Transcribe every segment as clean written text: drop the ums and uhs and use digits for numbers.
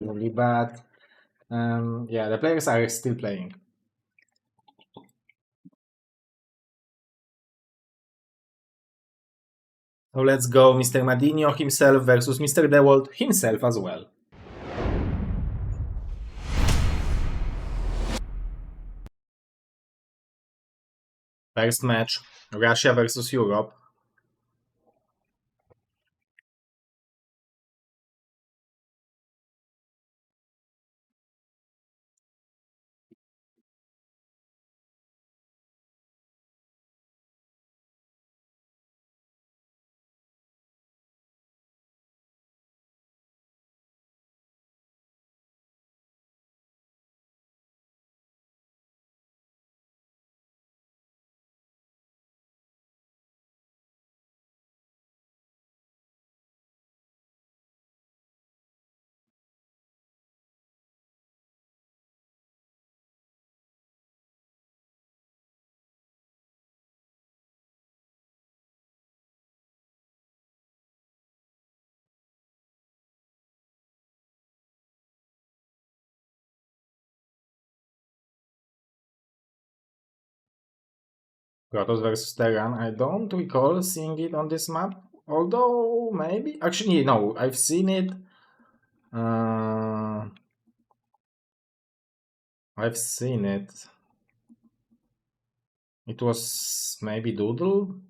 really bad. Yeah, the players are still playing. So let's go Mr. Madinho himself versus Mr. DeWalt himself as well. First match, Russia versus Europe. Protoss versus Terran. I don't recall seeing it on this map. Although, maybe. Actually, no, I've seen it. I've seen it. It was maybe Doodle?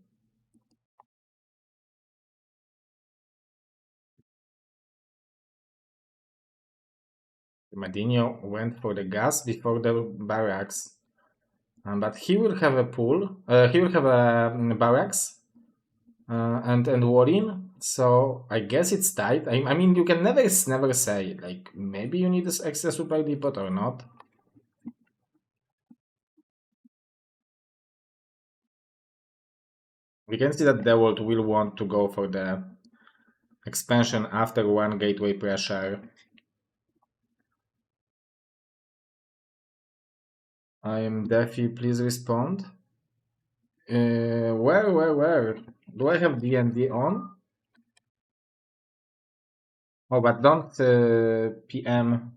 Madinho went for the gas before the barracks. But he will have a pool. He will have a barracks and Warren. So I guess it's tight. I mean, you can never say, like, maybe you need this extra super depot or not. We can see that the world will want to go for the expansion after one gateway pressure. I am Defi, please respond. Where? Do I have D&D on? Oh, but don't PM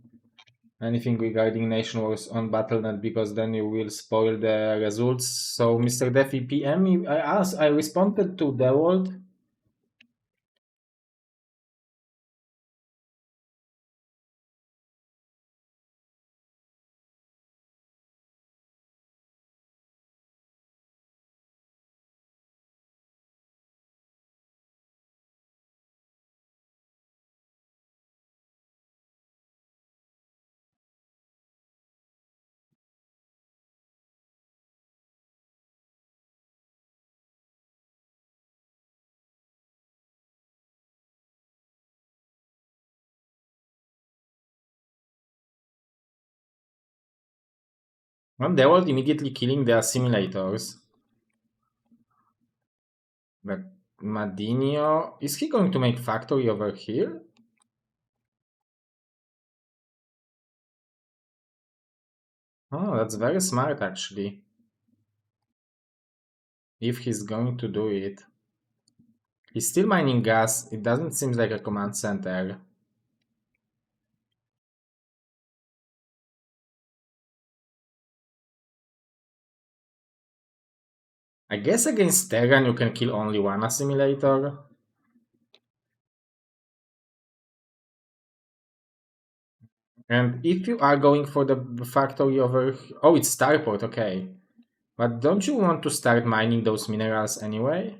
anything regarding Nation Wars on Battle.net because then you will spoil the results. So, Mr. Defi, PM me. I responded to the world. Well, the world immediately killing the assimilators. But Madinho, is he going to make factory over here? Oh, that's very smart actually. If he's going to do it. He's still mining gas. It doesn't seem like a command center. I guess against Terran you can kill only one assimilator. And if you are going for the factory over... Oh, it's Starport, okay. But don't you want to start mining those minerals anyway?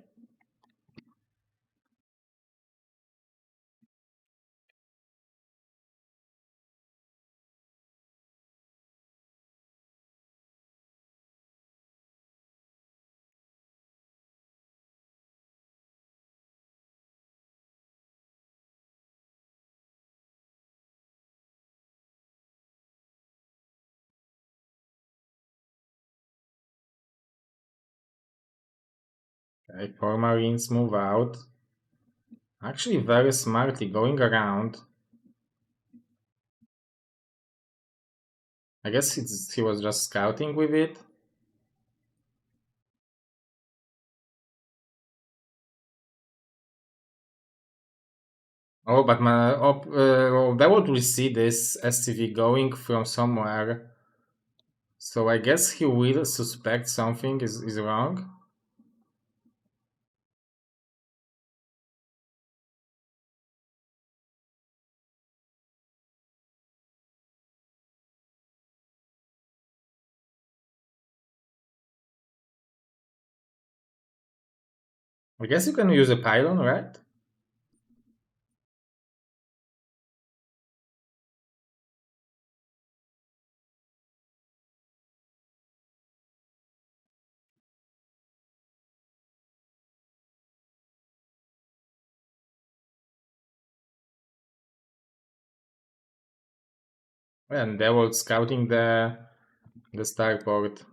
Okay, 4 marines move out. Actually very smartly going around. I guess he was just scouting with it. Oh, but Dawid will see this SCV going from somewhere. So I guess he will suspect something is wrong. I guess you can use a pylon, right? And Dawid scouting the starport.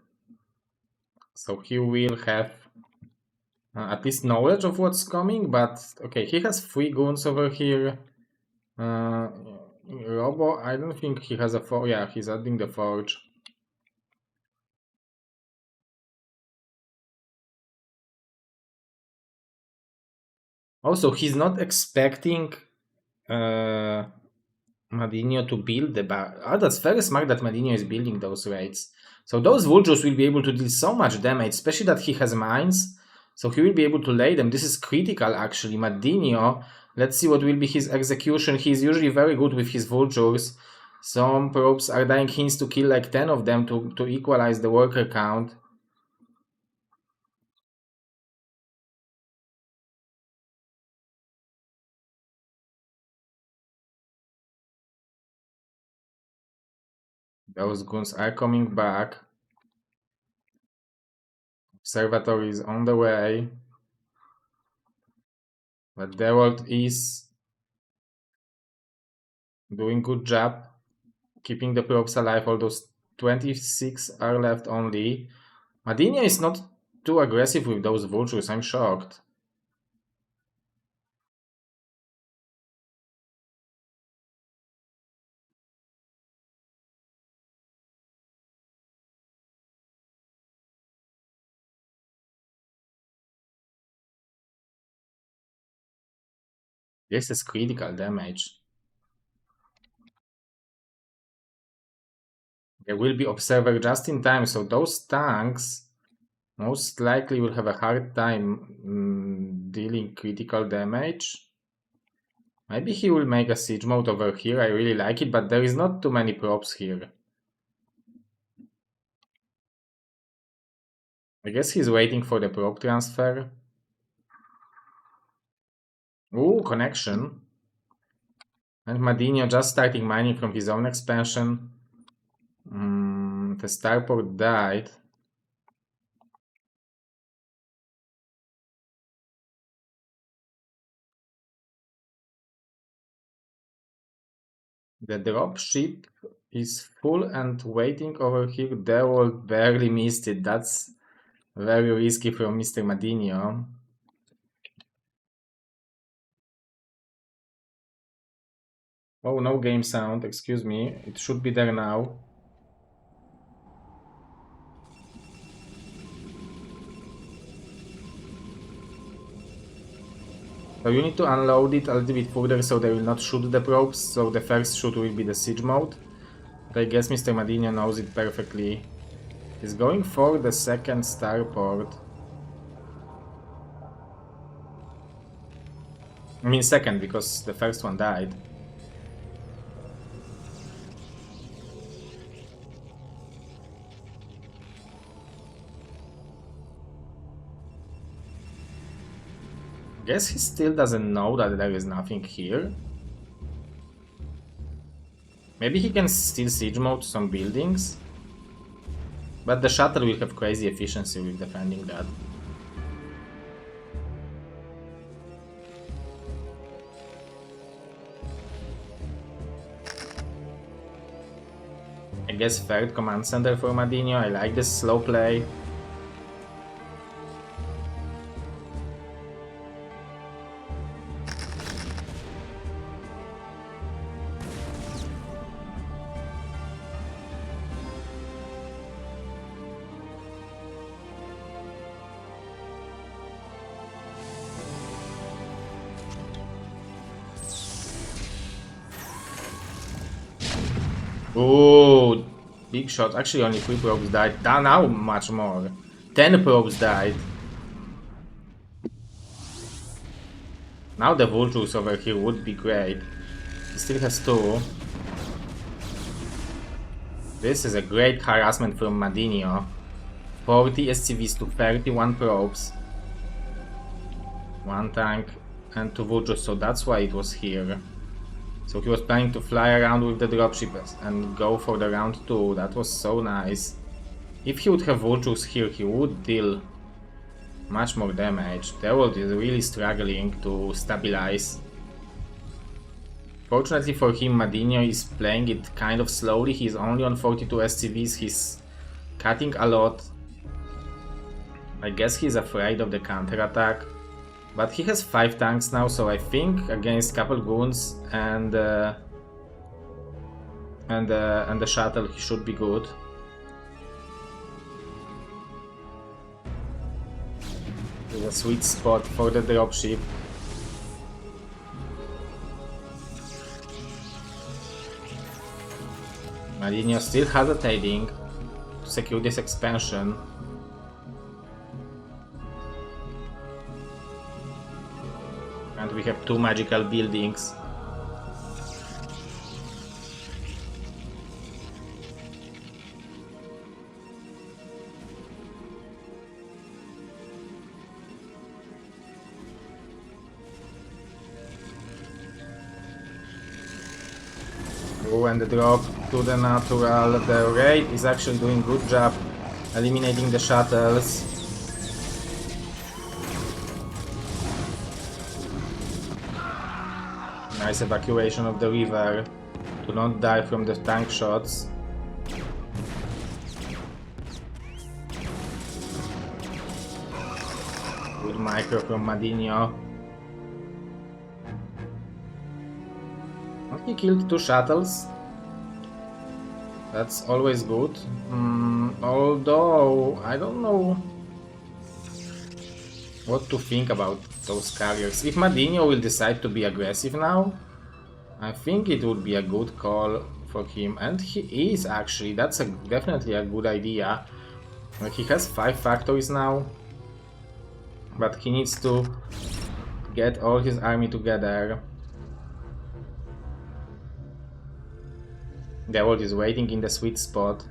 So he will have at least knowledge of what's coming, but okay, he has 3 goons over here. Uh, Robo, I don't think he has a forge. Yeah, he's adding the forge. Also, he's not expecting uh, Madinho to build the bar. Oh, that's very smart that Madinho is building those raids. So those vultures will be able to deal so much damage, especially that he has mines. So he will be able to lay them. This is critical, actually. Madinho, let's see what will be his execution. He's usually very good with his vultures. Some probes are dying hints to kill like 10 of them to equalize the worker count. Those goons are coming back. Observatory is on the way. But Dewold is doing good job keeping the probes alive, although 26 are left only. Madinia is not too aggressive with those vultures, I'm shocked. This is critical damage. There will be observer just in time, so those tanks most likely will have a hard time dealing critical damage. Maybe he will make a siege mode over here, I really like it, but there is not too many props here. I guess he's waiting for the prop transfer. Ooh, connection. And Madinho just starting mining from his own expansion. The starport died. The dropship is full and waiting over here. Dewalt barely missed it. That's very risky from Mr. Madinho. Oh, no game sound. Excuse me. It should be there now. So you need to unload it a little bit further so they will not shoot the probes. So the first shoot will be the siege mode. But I guess Mr. Madinho knows it perfectly. He's going for the second starport. I mean second, because the first one died. Guess he still doesn't know that there is nothing here. Maybe he can still siege mode some buildings. But the shuttle will have crazy efficiency with defending that. I guess third command center for Madinho. I like this slow play. Ooh, big shot. Actually, only 3 probes died. Now much more. 10 probes died. Now the vultures over here would be great. He still has 2. This is a great harassment from Madinho. 40 SCVs to 31 probes. 1 tank and 2 vultures, so that's why it was here. So he was planning to fly around with the dropshippers and go for the round 2. That was so nice. If he would have vultures here, he would deal much more damage. The world is really struggling to stabilize. Fortunately for him, Madinho is playing it kind of slowly. He's only on 42 SCVs. He's cutting a lot. I guess he's afraid of the counter-attack. But he has 5 tanks now, so I think against couple goons and the shuttle he should be good. There's a sweet spot for the dropship. Madinho still hesitating to secure this expansion. And we have 2 magical buildings. Oh, and the drop to the natural. The raid is actually doing good job eliminating the shuttles. Nice evacuation of the river to not die from the tank shots. Good micro from Madinho. He killed 2 shuttles. That's always good. Although I don't know what to think about those carriers. If Madinho will decide to be aggressive now, I think it would be a good call for him. And he is actually. That's definitely a good idea. He has 5 factories now, but he needs to get all his army together. The world is waiting in the sweet spot.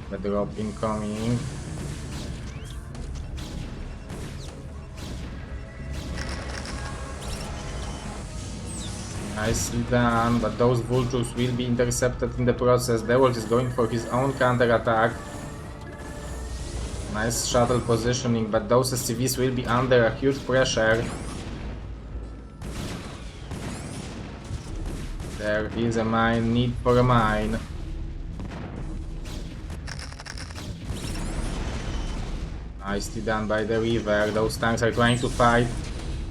The drop incoming. Nicely done, but those vultures will be intercepted in the process. Dawid is going for his own counter-attack. Nice shuttle positioning, but those SCVs will be under a huge pressure. There is a mine, need for a mine. Nicely done by the river. Those tanks are trying to fight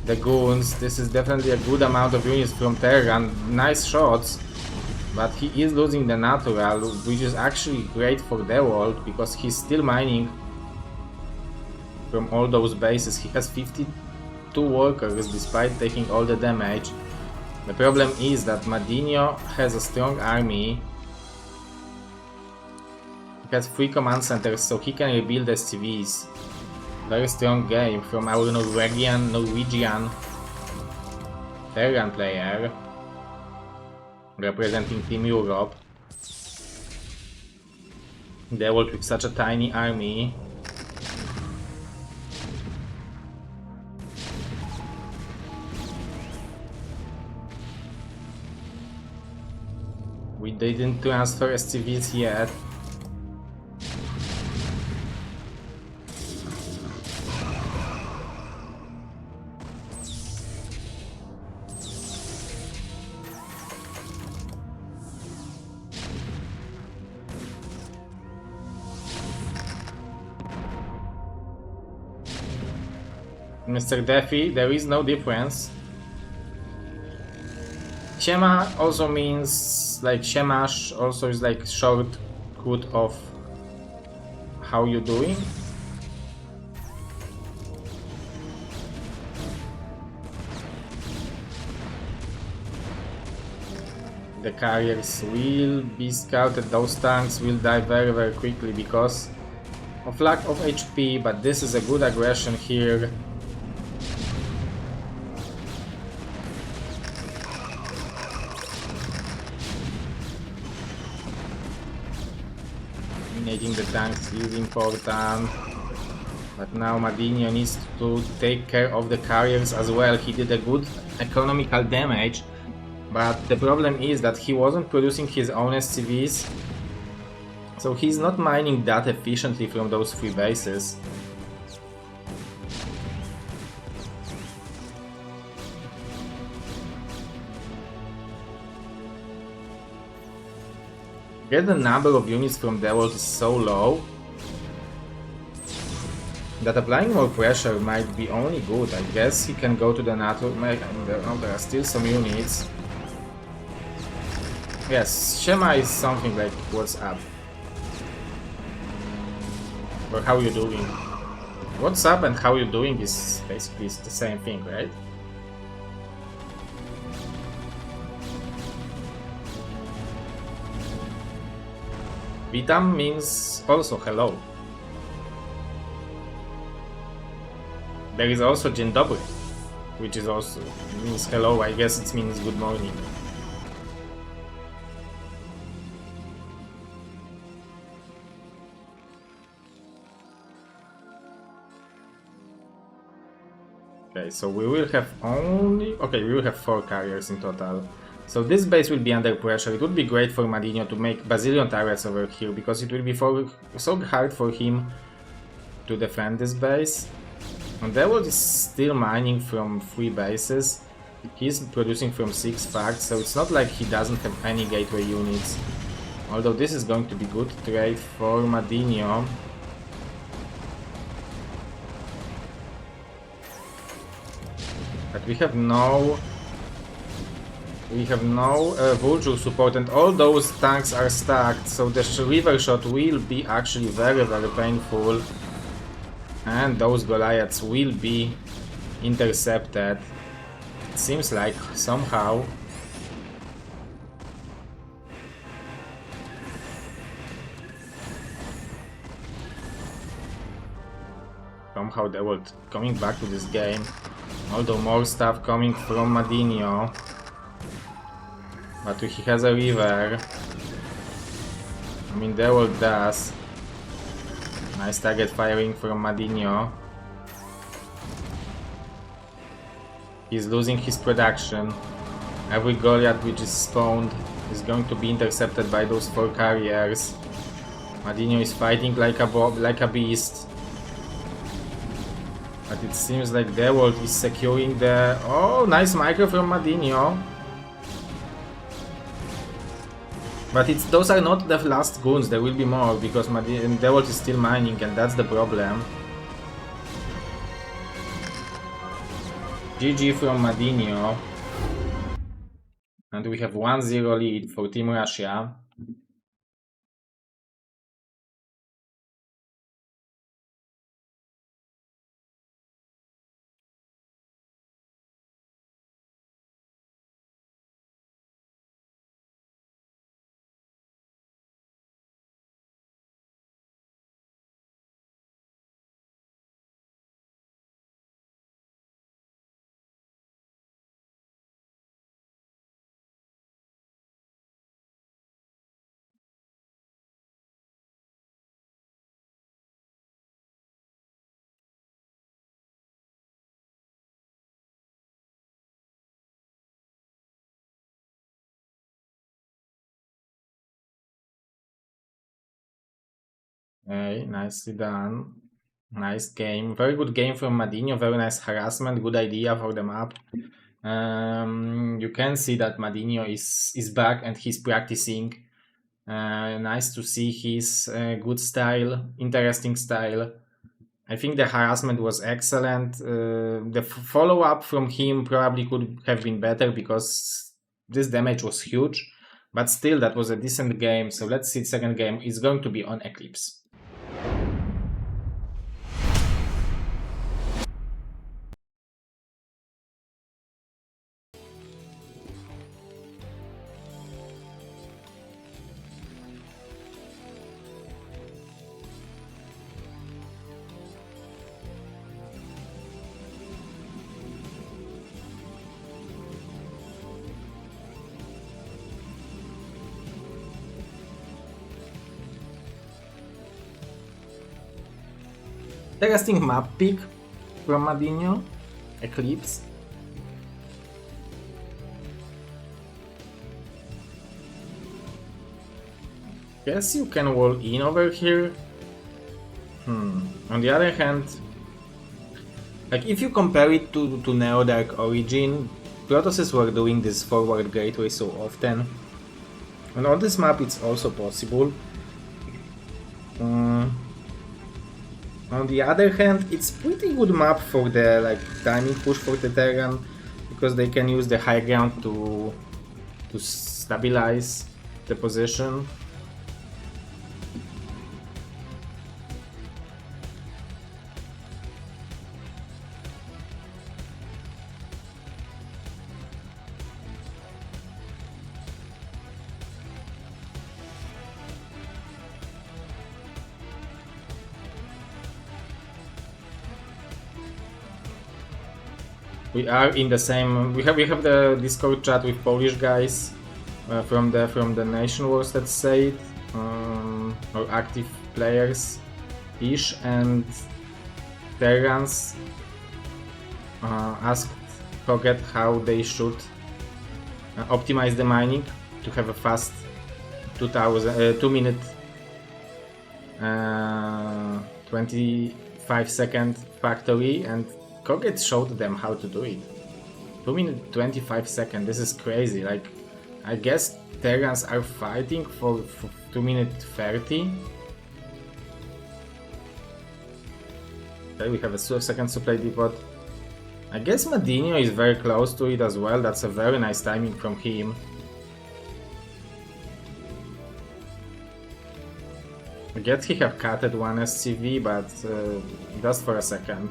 the goons. This is definitely a good amount of units from Terran. Nice shots, but he is losing the natural, which is actually great for the world because he's still mining from all those bases. He has 52 workers despite taking all the damage. The problem is that Madinho has a strong army. He has 3 command centers, so he can rebuild SCVs. Very strong game from our Norwegian Terran player representing Team Europe. They work with such a tiny army. We didn't transfer SCVs yet. Mr. Defi, there is no difference. Siema also means like Siemash also is like shortcut of how you doing. The carriers will be scouted, those tanks will die very quickly because of lack of HP, but this is a good aggression here. Eliminating the tanks is important, but now Madinho needs to take care of the carriers as well. He did a good economical damage, but the problem is that he wasn't producing his own SCVs, so he's not mining that efficiently from those 3 bases. Get the number of units from Dawid is so low that applying more pressure might be only good. I guess he can go to the NATO. There are still some units. Yes, Shema is something like what's up. Or how you doing. What's up and how you doing is basically the same thing, right? Witam means also hello. There is also Dzień dobry, which is also means hello. I guess it means good morning. Okay, so we will have we will have 4 carriers in total. So this base will be under pressure. It would be great for Madinho to make bazillion turrets over here, because it will be so hard for him to defend this base. And Dawid is still mining from 3 bases. He's producing from 6 facts, so it's not like he doesn't have any gateway units. Although this is going to be good trade for Madinho. But we have no Vulture support, and all those tanks are stacked, so the river shot will be actually very painful, and those Goliaths will be intercepted. It seems like somehow. Somehow they were coming back to this game, although more stuff coming from Madinho. But he has a river. I mean, Dawid does. Nice target firing from Madinho. He's losing his production. Every Goliath which is spawned is going to be intercepted by those 4 carriers. Madinho is fighting like a beast. But it seems like Dawid is securing the... Oh, nice micro from Madinho. But those are not the last goons, there will be more, because Dawid is still mining, and that's the problem. GG from Madinho. And we have 1-0 lead for Team Russia. Hey, nicely done. Nice game. Very good game from Madinho. Very nice harassment. Good idea for the map. You can see that Madinho is back and he's practicing. Nice to see his good style, interesting style. I think the harassment was excellent. The follow-up from him probably could have been better, because this damage was huge, but still that was a decent game. So let's see, second game is going to be on Eclipse. Interesting map pick from Madinho, Eclipse. Guess you can wall in over here. On the other hand, like if you compare it to Neo Dark Origin, Protosses were doing this forward gateway so often. And on this map it's also possible. On the other hand, it's pretty good map for the like timing push for the Terran, because they can use the high ground to stabilize the position. We are in the same. We have the Discord chat with Polish guys from the Nation Wars, let's say it, or active players ish, and Terrans asked Koget how they should optimize the mining to have a fast 2 minute 25-second factory, and Koget showed them how to do it. 2 minutes 25 seconds, this is crazy. Like, I guess Terrans are fighting for 2 minutes 30. Okay, we have a second supply depot. I guess Madinho is very close to it as well. That's a very nice timing from him. I guess he have cutted one SCV, but just for a second.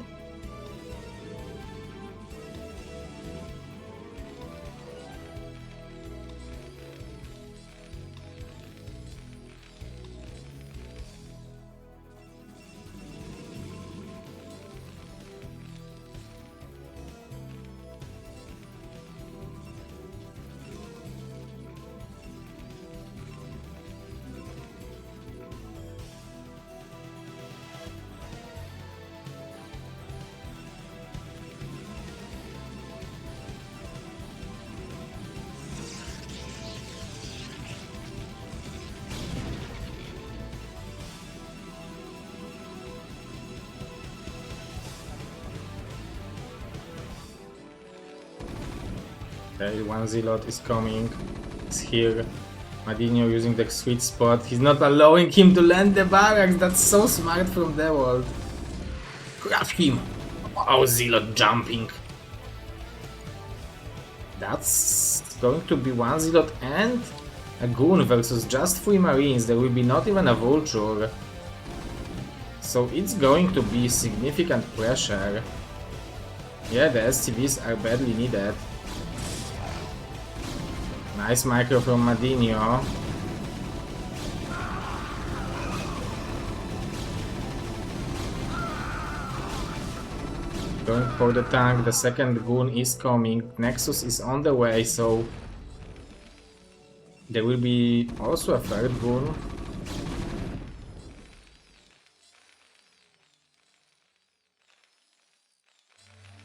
Okay, one Zealot is coming. It's here. Madinho using the sweet spot. He's not allowing him to land the barracks. That's so smart from the world. Crush him. Oh, Zealot jumping. That's going to be one Zealot and a Goon versus just 3 Marines. There will be not even a Vulture. So it's going to be significant pressure. Yeah, the SCVs are badly needed. Nice micro from Madinho. Going for the tank, the second Goon is coming, Nexus is on the way, so there will be also a third Goon.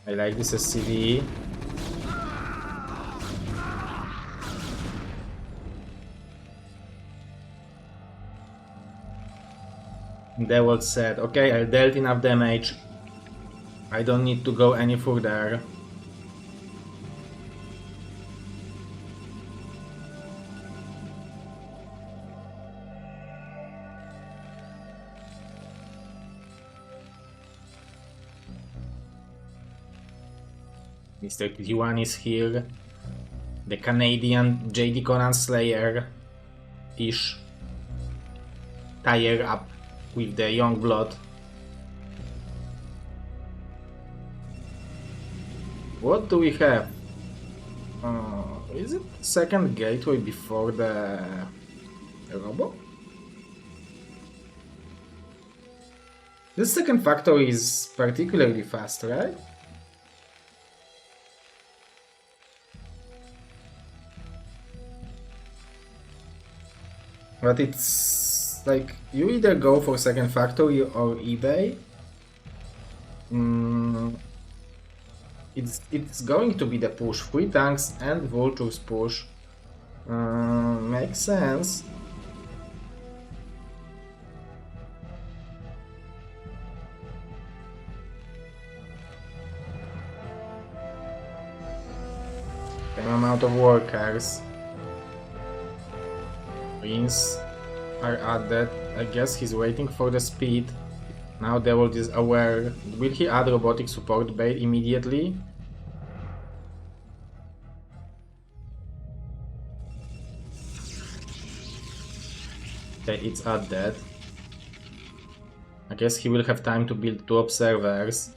I like this SCV. Dawid said, okay, I dealt enough damage. I don't need to go any further. Mr. Yuan is here. The Canadian JD Conan Slayer-ish tire up with the young blood. What do we have? Is it second gateway before the Robo? This second factory is particularly fast, right? But it's like you either go for second factory or eBay. It's going to be the push. 3 tanks and vultures push. Makes sense. Same amount of workers. Greens are added. I guess he's waiting for the speed. Now Dawid is aware. Will he add robotic support bait immediately? Okay, it's added. I guess he will have time to build 2 observers.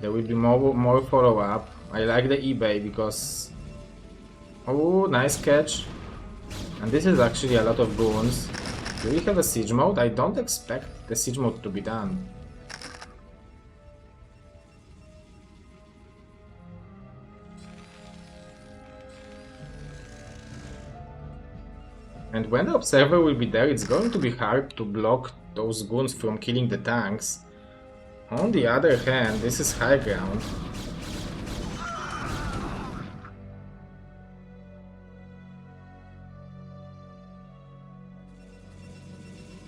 There will be more follow-up. I like the eBay because... Oh, nice catch. And this is actually a lot of goons. Do we have a siege mode? I don't expect the siege mode to be done. And when the observer will be there, it's going to be hard to block those goons from killing the tanks. On the other hand, this is high ground.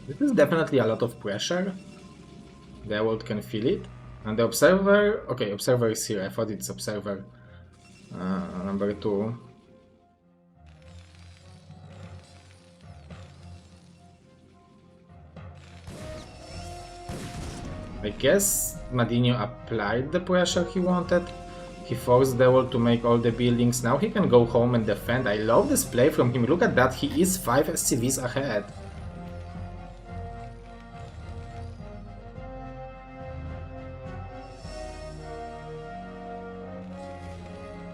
This is definitely a lot of pressure. The world can feel it. And the observer... Okay, observer is here. I thought it's observer number 2. I guess Madinho applied the pressure he wanted. He forced the world to make all the buildings. Now he can go home and defend. I love this play from him. Look at that. He is 5 SCVs ahead.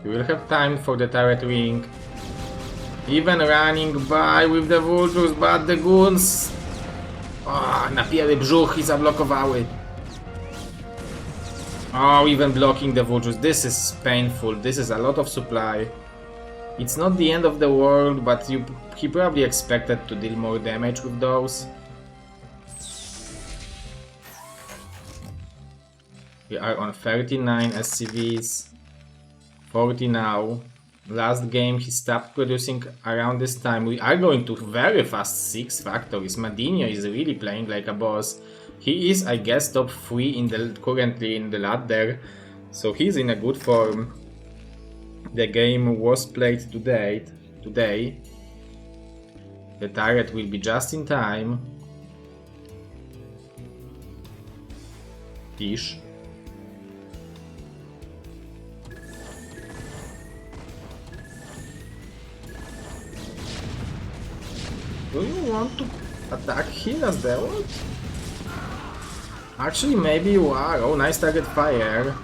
We will have time for the turret ring. Even running by with the vultures, but the goons... napięły brzuch i zablokowały. Oh, even blocking the vultures. This is painful. This is a lot of supply. It's not the end of the world, but he probably expected to deal more damage with those. We are on 39 SCVs. 40 now. Last game he stopped producing around this time. We are going to very fast 6 factories. Madinho is really playing like a boss. He is, I guess, top 3 currently in the ladder, so he's in a good form. The game was played today. The turret will be just in time. Ish. Do you want to attack here as the world? Actually, maybe you are. Oh, nice target fire.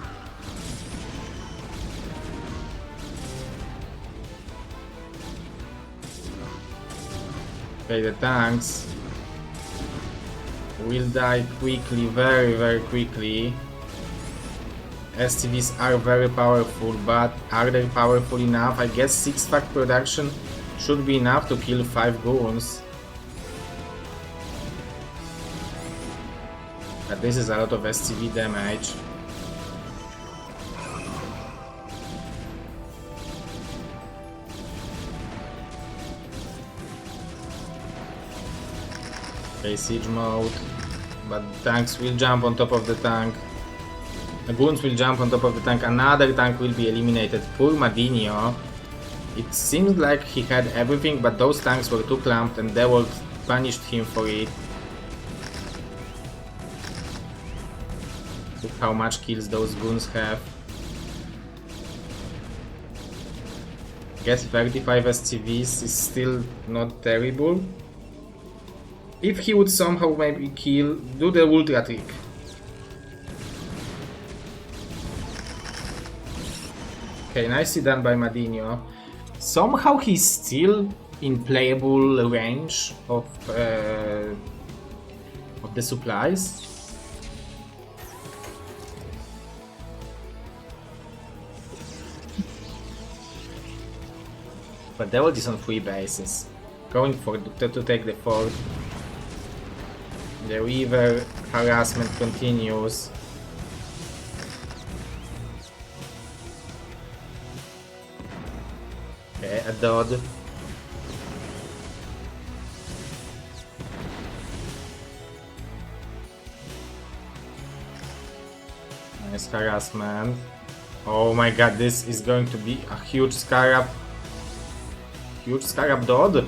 Okay, the tanks will die quickly, very quickly. SCVs are very powerful, but are they powerful enough? I guess 6-fact production should be enough to kill 5 goons. But this is a lot of SCV damage. Okay, siege mode. But tanks will jump on top of the tank. The goons will jump on top of the tank. Another tank will be eliminated. Poor Madinho. It seems like he had everything, but those tanks were too clumped and Dawid punished him for it. Look how much kills those goons have. guess 35 SCVs is still not terrible. If he would somehow maybe do the ultra trick. Okay, nicely done by Madinho. Somehow he's still in playable range of the supplies. But Dawid is on 3 bases, going for to take the fort. The river harassment continues. Okay, a Dodd. Nice harassment. Oh my god, this is going to be a huge Scarab. Huge Scarab Dodd.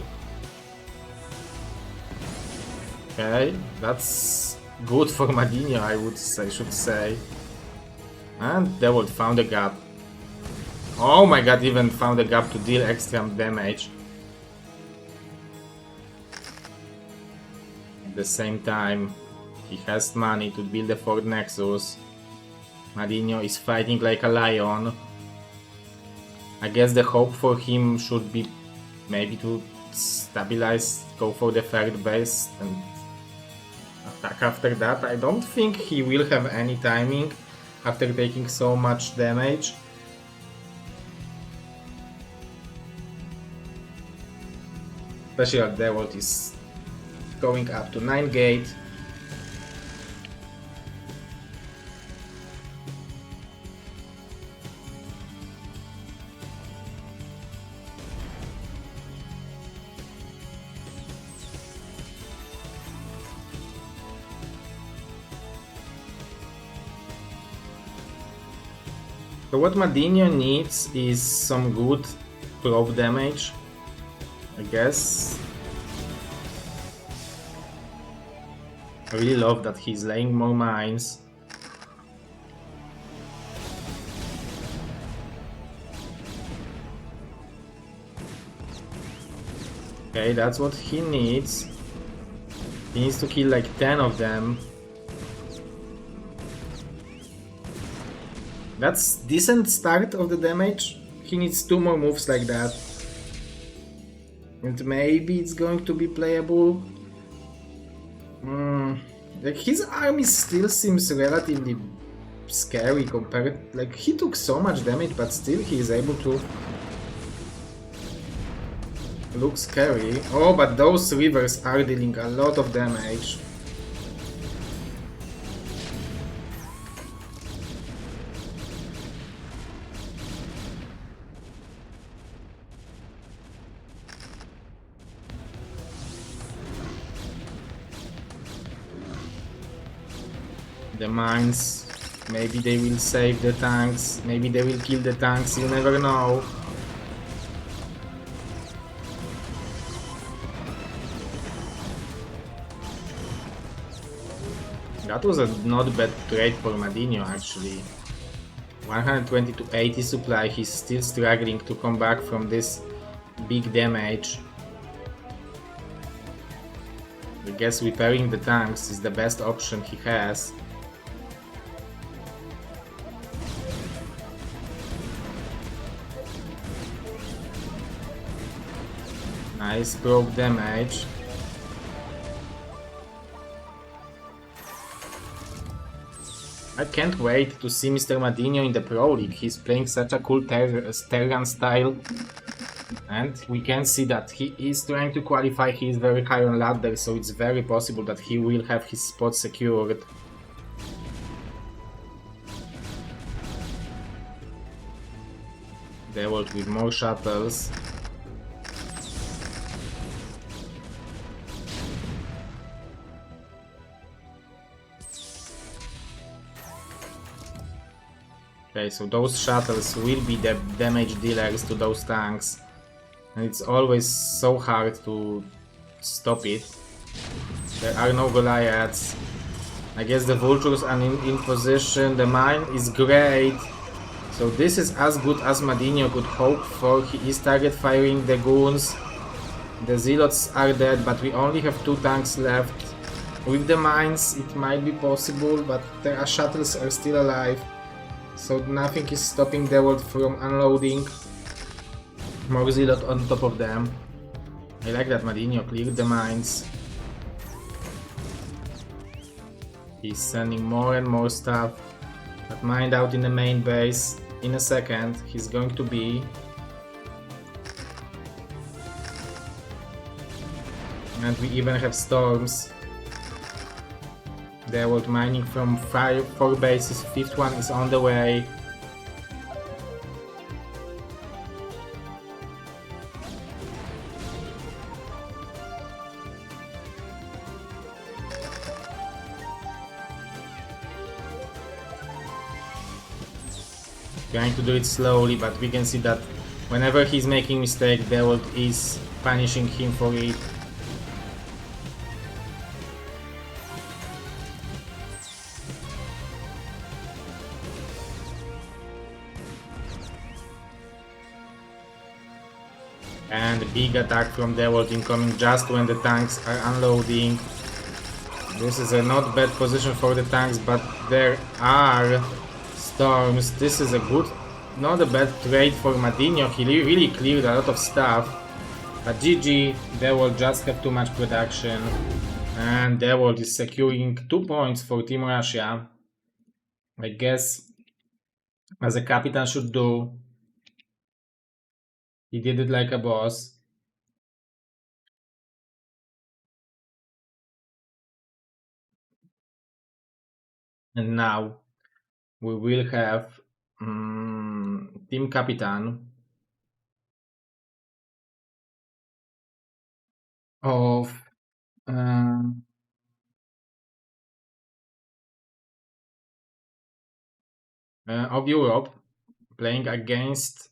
Okay, that's good for Madinho, I should say. And Dawid found a gap. Oh my god, even found a gap to deal extra damage. At the same time, he has money to build a Fort Nexus. Madinho is fighting like a lion. I guess the hope for him should be maybe to stabilize, go for the third base and attack after that. I don't think he will have any timing after taking so much damage. Especially as Dawid is going up to 9 gate. So what Madinho needs is some good probe damage, I guess. I really love that he's laying more mines. Okay, that's what he needs. He needs to kill like 10 of them. That's decent start of the damage. He needs 2 more moves like that. And maybe it's going to be playable. Like his army still seems relatively scary compared. Like he took so much damage, but still he is able to look scary. Oh, but those rivers are dealing a lot of damage. The mines, maybe they will save the tanks, maybe they will kill the tanks, you never know. That was a not bad trade for Madinho actually. 120 to 80 supply, he's still struggling to come back from this big damage. I guess repairing the tanks is the best option he has. Nice probe damage. I can't wait to see Mr. Madinho in the Pro League. He's playing such a cool Terran style. And we can see that he is trying to qualify. He is very high on ladder, so it's very possible that he will have his spot secured. Dawid with more shuttles. Okay, so those shuttles will be the damage dealers to those tanks. And it's always so hard to stop it. There are no Goliaths. I guess the vultures are in position. The mine is great. So this is as good as Madinho could hope for. He is target firing the goons. The zealots are dead, but we only have 2 tanks left. With the mines it might be possible, but their shuttles are still alive. So nothing is stopping the world from unloading. More zealot on top of them. I like that Madinho cleared the mines. He's sending more and more stuff. But mind out in the main base. In a second he's going to be. And we even have storms. They were mining from 4 bases, 5th one is on the way. Trying to do it slowly, but we can see that whenever he's making mistake, the world is punishing him for it. And big attack from the world incoming just when the tanks are unloading. This is a not bad position for the tanks, but there are storms. This is a good, not a bad trade for Madinho. He really cleared a lot of stuff. But GG, the world just have too much production. And the world is securing 2 points for Team Russia. I guess as a captain should do. He did it like a boss. And now we will have Team Capitan of Europe, playing against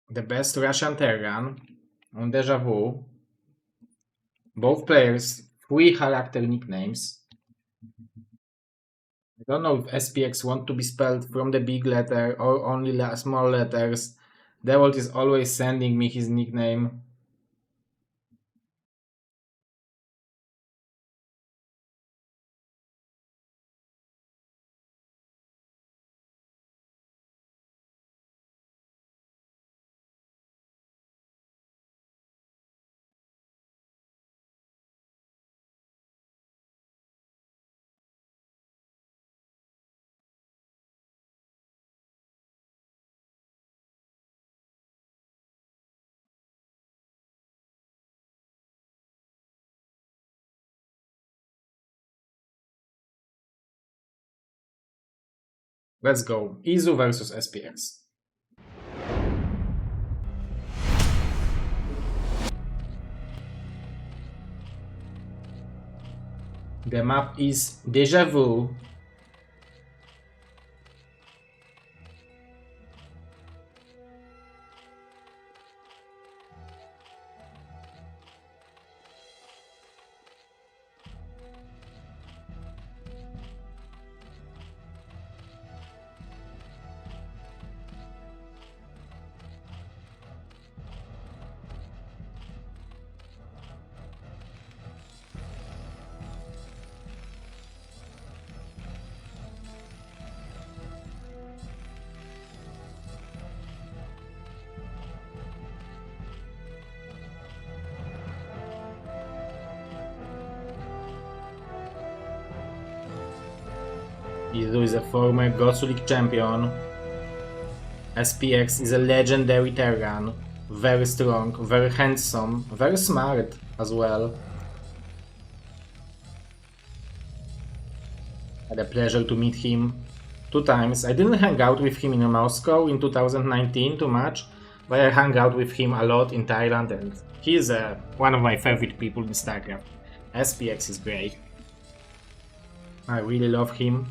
the best Russian Terran on Deja Vu. Both players 3 character nicknames. I don't know if SPX want to be spelled from the big letter or only small letters. Dawid is always sending me his nickname. Let's go. Izu versus SPX. The map is Deja Vu. Izu is a former Gosu League champion. SPX is a legendary Terran. Very strong, very handsome, very smart as well. Had a pleasure to meet him 2 times. I didn't hang out with him in Moscow in 2019 too much, but I hung out with him a lot in Thailand, and he's one of my favorite people in StarCraft. SPX is great. I really love him.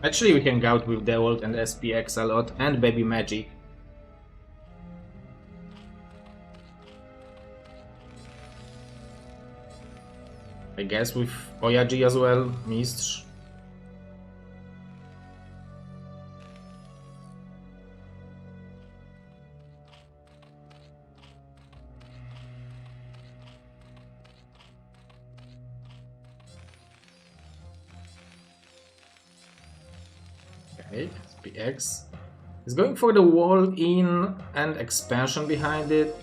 Actually, we hang out with Dawid and SPX a lot, and Baby Magic. I guess with Oyaji as well, Mistrz. Okay, SPX is going for the wall in and expansion behind it.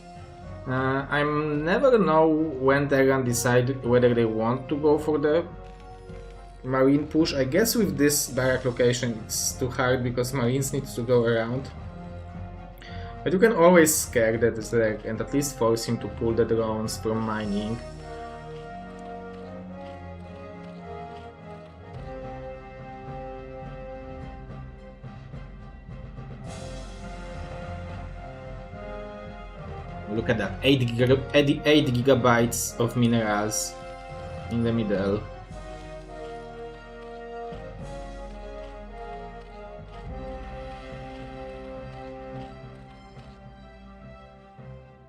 I never know when they're gonna decide whether they want to go for the marine push. I guess with this barrack location it's too hard because marines need to go around. But you can always scare that Zerg and at least force him to pull the drones from mining. Look at that, 8 gigabytes of minerals in the middle.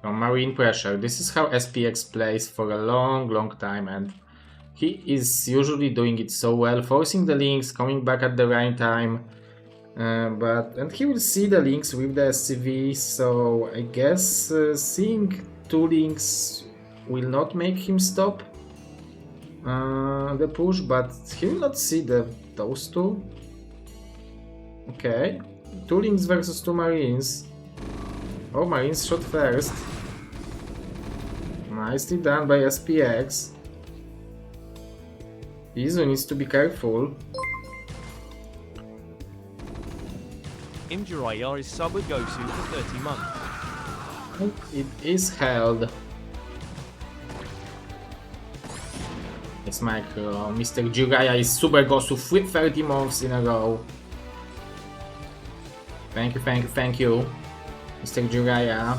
Marine pressure. This is how SPX plays for a long time, and he is usually doing it so well, forcing the links, coming back at the right time. And he will see the links with the SCV, so I guess seeing 2 links will not make him stop the push, but he will not see those 2. Okay, 2 links versus 2 marines. Oh, marines shot first. Nicely done by SPX. Izu needs to be careful. Imjuraya is sub with Gosu for 30 months. It is held. It's micro. Mr. Jiraiya is Super Gosu 30 months in a row. Thank you, Mr. Jiraiya.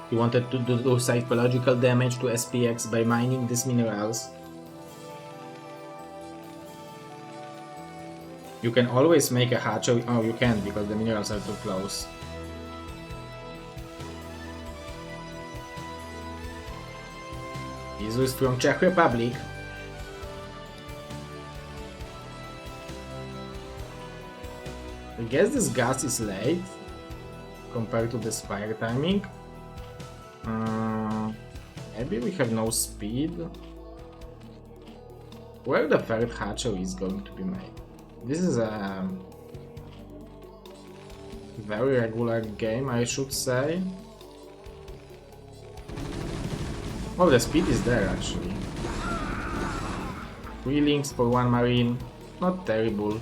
He wanted to do psychological damage to SPX by mining these minerals. You can always make a hatchery. Oh, you can't because the minerals are too close. Izu is from Czech Republic. I guess this gas is late compared to the spire timing. Maybe we have no speed. Where the third hatchery is going to be made? This is a very regular game, I should say. Oh, the speed is there actually. 3 links for 1 marine, not terrible.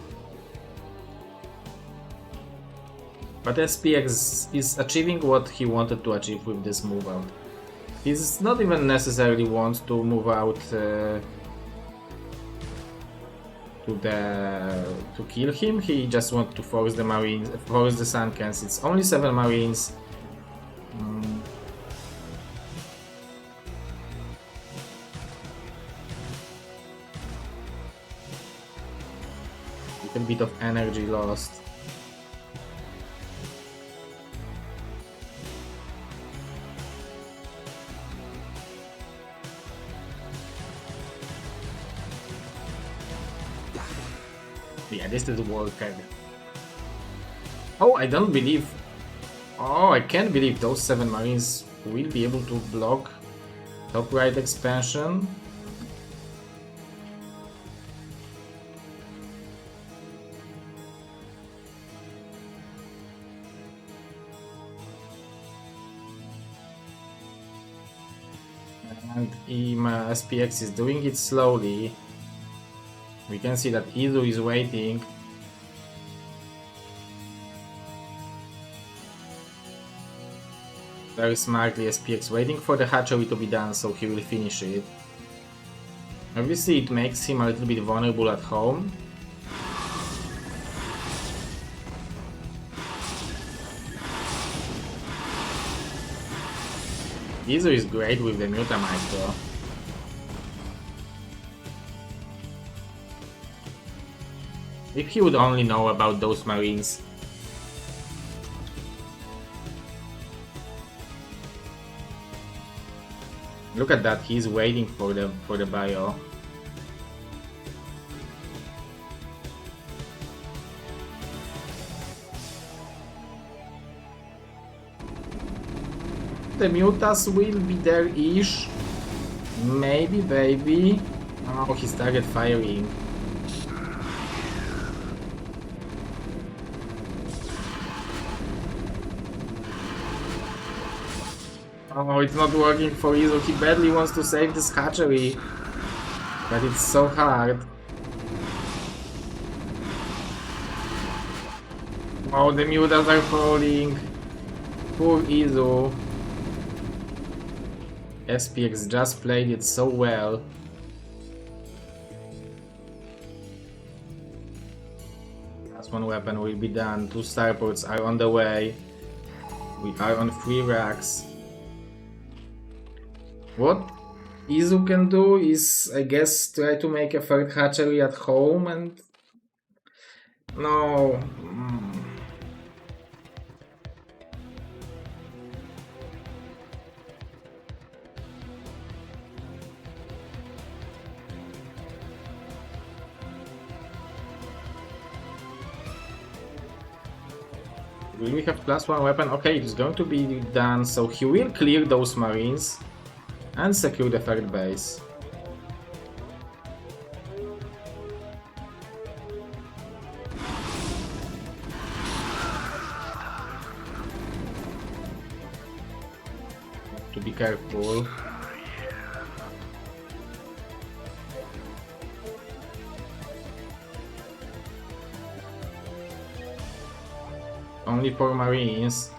But SPX is achieving what he wanted to achieve with this move out. He's not even necessarily want to move out to kill him. He just wants to force the marines, force the Suncans. It's only 7 marines. Little bit of energy lost. Yeah, this is the world card. Oh, I don't believe... Oh, I can't believe those 7 marines will be able to block top right expansion. And SPX is doing it slowly. We can see that Izu is waiting. Very smartly SPX waiting for the hatchery to be done so he will finish it. Obviously it makes him a little bit vulnerable at home. Izu is great with the Mutamite though. If he would only know about those marines. Look at that, he's waiting for the bio. The mutas will be there-ish. Maybe, baby. Oh, he started firing. Oh, it's not working for Izo. He badly wants to save this hatchery. But it's so hard. Oh, the mutas are falling. Poor Izo. SPX just played it so well. Last one weapon will be done. 2 starports are on the way. We are on 3 racks. What Izu can do is, I guess, try to make a 3rd hatchery at home and... No. Will we have +1 weapon? Okay, it is going to be done, so he will clear those marines and secure the 3rd base. To be careful. Only 4 marines.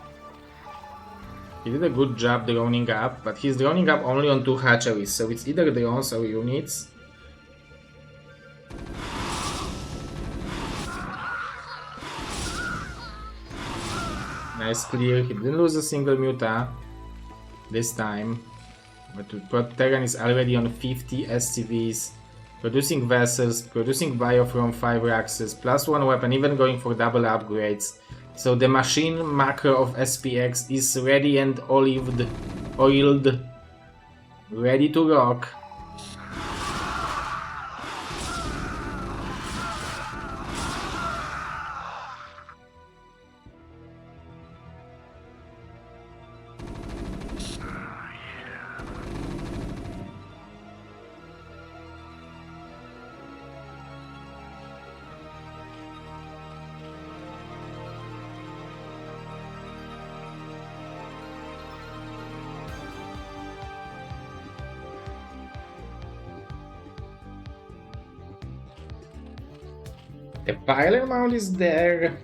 He did a good job droning up, but he's droning up only on 2 hatcheries, so it's either drones or units. Nice clear, he didn't lose a single muta this time. But Terran is already on 50 SCVs, producing vessels, producing bio from 5 axes, +1 weapon, even going for double upgrades. So the machine macro of SPX is ready and oiled, ready to rock. The filer mount is there.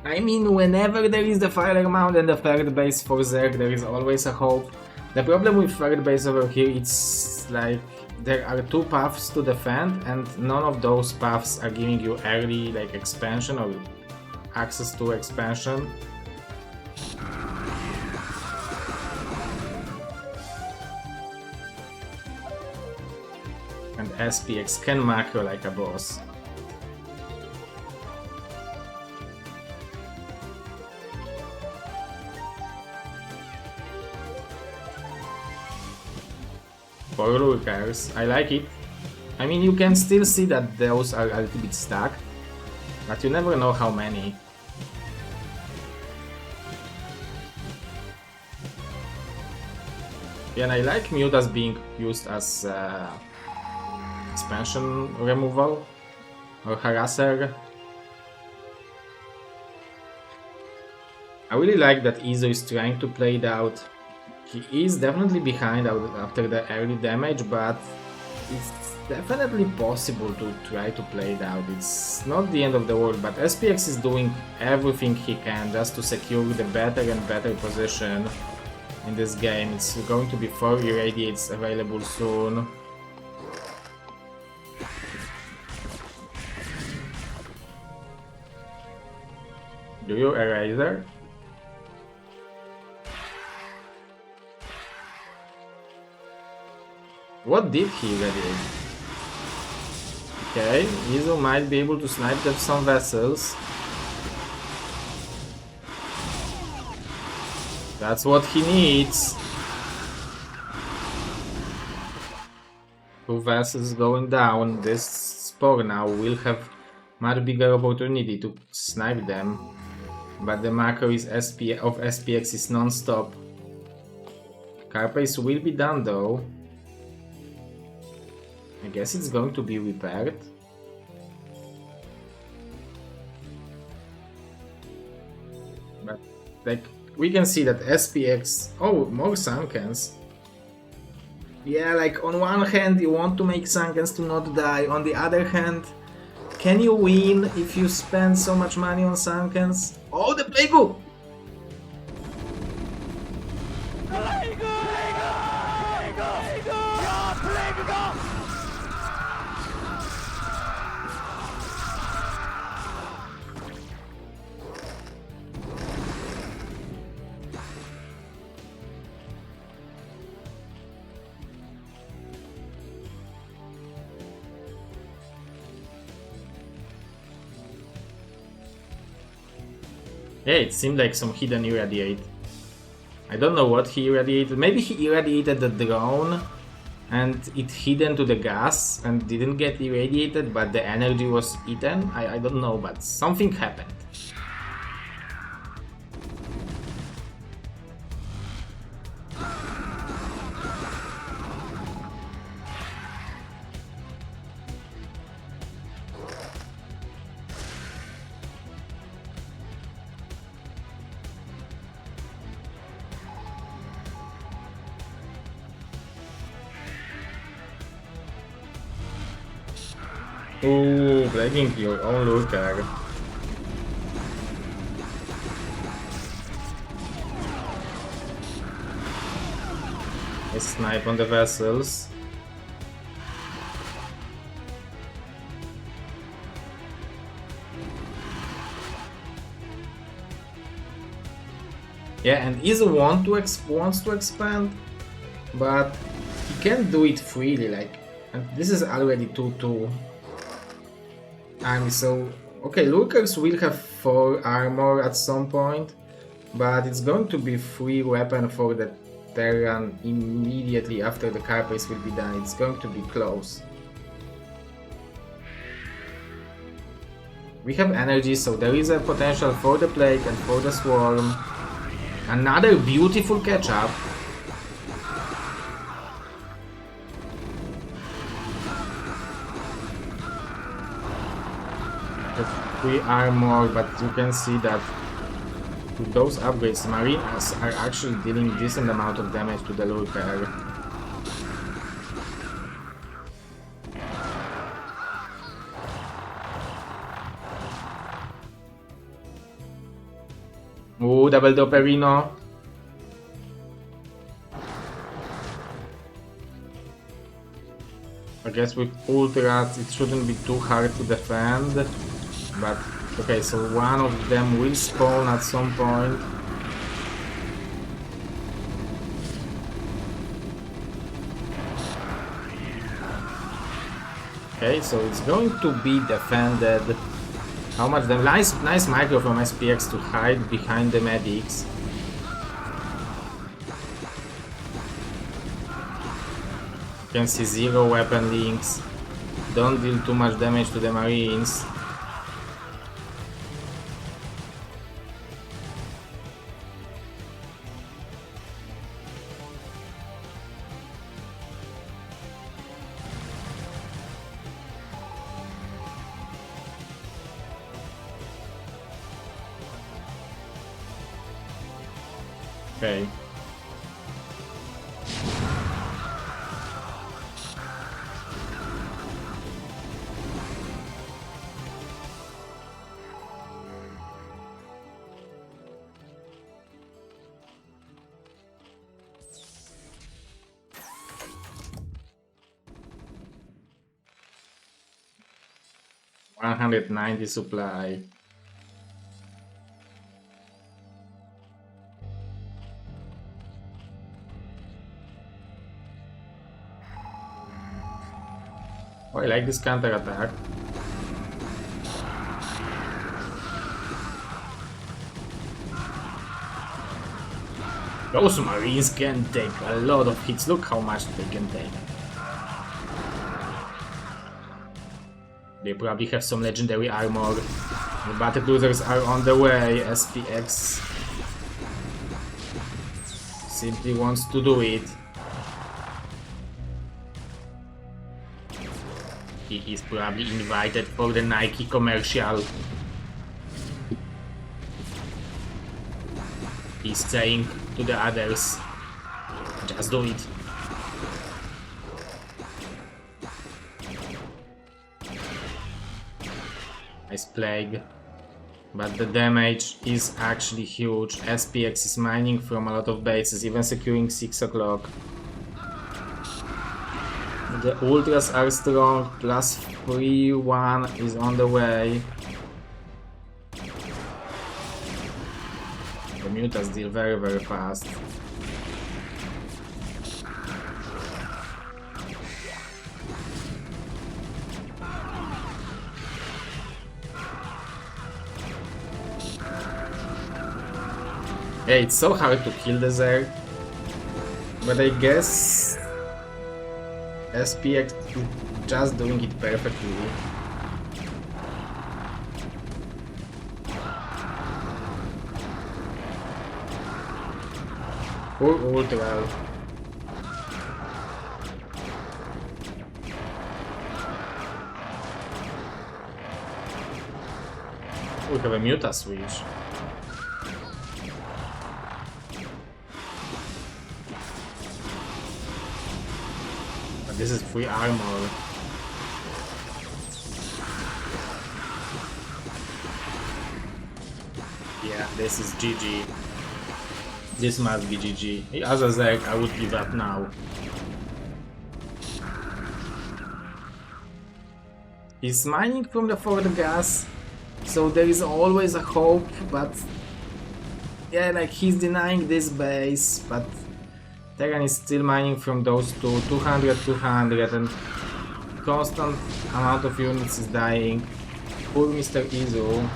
I mean, whenever there is the filer mount and the 3rd base for Zerg, there is always a hope. The problem with 3rd base over here, it's like there are 2 paths to defend and none of those paths are giving you early like expansion or access to expansion. And SPX can macro like a boss. For lurkers, I like it. I mean, you can still see that those are a little bit stuck, but you never know how many. Yeah, and I like mutas being used as expansion removal or harasser. I really like that Izo is trying to play it out. He is definitely behind after the early damage, but it's definitely possible to try to play it out. It's not the end of the world, but SPX is doing everything he can just to secure the better and better position in this game. It's going to be 4 irradiates available soon. Do you eraser? What did he irradiate? Okay, Izu might be able to snipe them some vessels. That's what he needs. 2 vessels going down. This Spore now will have much bigger opportunity to snipe them. But the macro is of SPX is non-stop. Carapace will be done though. I guess it's going to be repaired. But like we can see that SPX... Oh, more Sunkens. Yeah, like on one hand you want to make Sunkens to not die, on the other hand, can you win if you spend so much money on Sunkens? Oh, the Plague! Yeah, it seemed like some hidden irradiate. I don't know what he irradiated. Maybe he irradiated the drone and it hidden to the gas and didn't get irradiated, but the energy was eaten. I don't know, but something happened. Ooh, breaking your own lurker. A snipe on the vessels. Yeah, and Izu wants to expand, but he can't do it freely. Like, and this is already 2-2. So okay, Lurkers will have 4 armor at some point, but it's going to be free weapon for the Terran immediately after the Carapace will be done. It's going to be close. We have energy, so there is a potential for the Plague and for the Swarm. Another beautiful catch-up. Free armor, but you can see that with those upgrades, Marinas are actually dealing decent amount of damage to the Lurker. Ooh, double Doperino. I guess with Ultras it shouldn't be too hard to defend. But okay, so one of them will spawn at some point. Okay, so it's going to be defended. How much damage? Nice micro from SPX to hide behind the medics. You can see 0 weapon links. Don't deal too much damage to the Marines. Okay. $190 supply. Oh, I like this counter attack. Those Marines can take a lot of hits. Look how much they can take. They probably have some legendary armor. The battle cruisers are on the way. SPX simply wants to do it. He is probably invited for the Nike commercial. He's saying to the others, just do it. Nice plague. But the damage is actually huge. SPX is mining from a lot of bases, even securing 6 o'clock. The ultras are strong, plus 3-1 is on the way. The mutas deal very fast. Yeah, it's so hard to kill the Zerg, but I guess SPX is just doing it perfectly. Poor Ultra. We have a Muta switch. But this is free armor. Yeah, this is GG. This must be GG. As a Zerg, I would give up now. He's mining from the fourth gas, so there is always a hope, but yeah, like he's denying this base, but Terran is still mining from those two, 200, 200, and constant amount of units is dying. Poor Mr. Izu.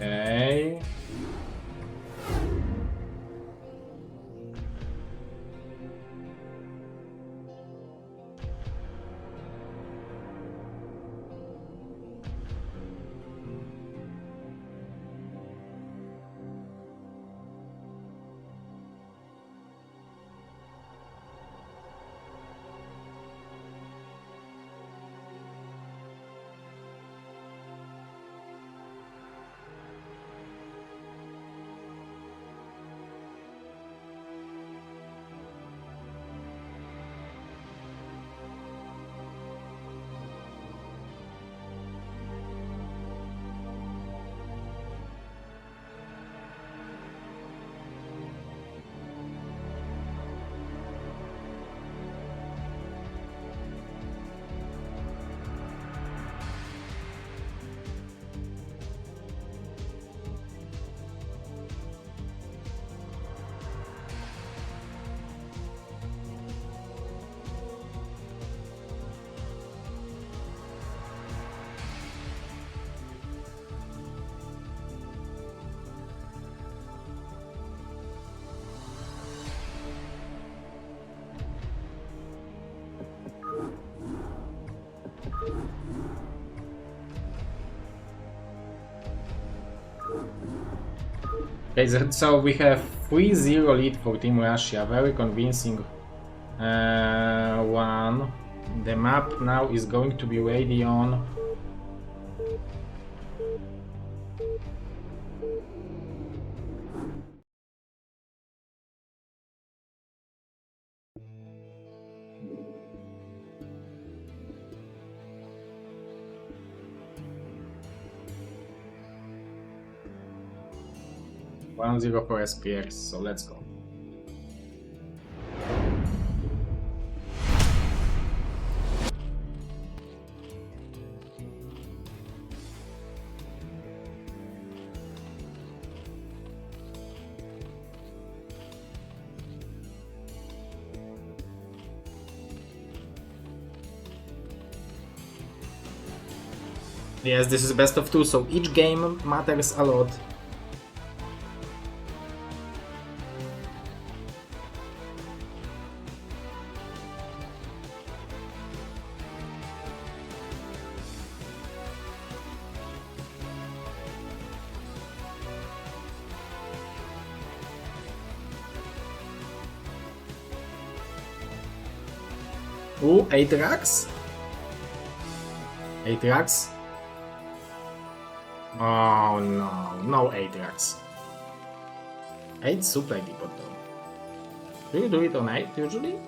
Okay. Okay, so we have 3-0 lead for Team Russia, very convincing one. The map now is going to be Radion. 1-0 for SPX, so let's go. Yes, this is best of 2, so each game matters a lot. Ooh, 8 racks? 8 racks? Oh no, no 8 racks. 8 super depot though. Do you do it on 8 usually?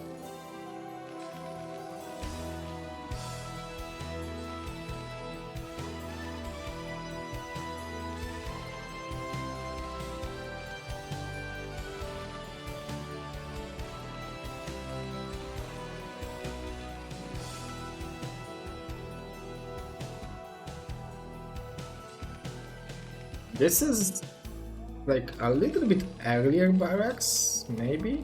This is like a little bit earlier barracks, maybe?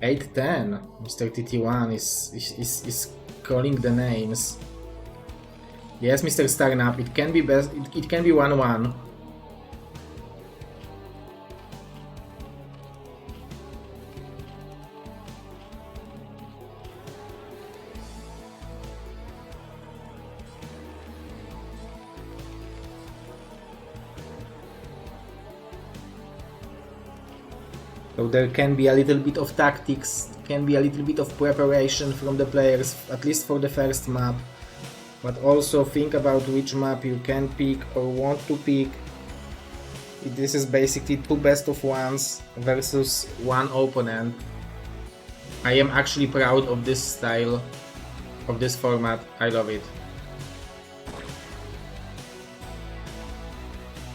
Eight 10. Mr. TT1 is calling the names. Yes, Mr. Starnap, it can be best. It can be 1-1. So there can be a little bit of tactics, can be a little bit of preparation from the players, at least for the first map. But also think about which map you can pick or want to pick. This is basically 2 best of 1s versus 1 opponent. I am actually proud of this style, of this format. I love it.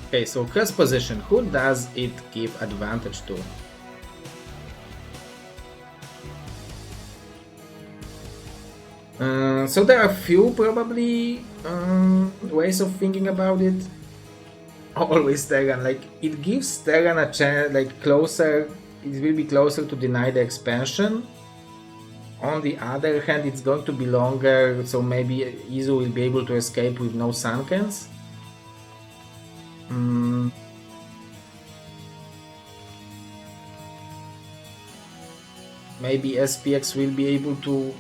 Okay, so cross position. Who does it give advantage to? So there are a few probably ways of thinking about it. Always Terran, like it gives Terran a chance, like closer, it will be closer to deny the expansion. On the other hand, it's going to be longer, so maybe Izu will be able to escape with no Sunkens. Maybe SPX will be able to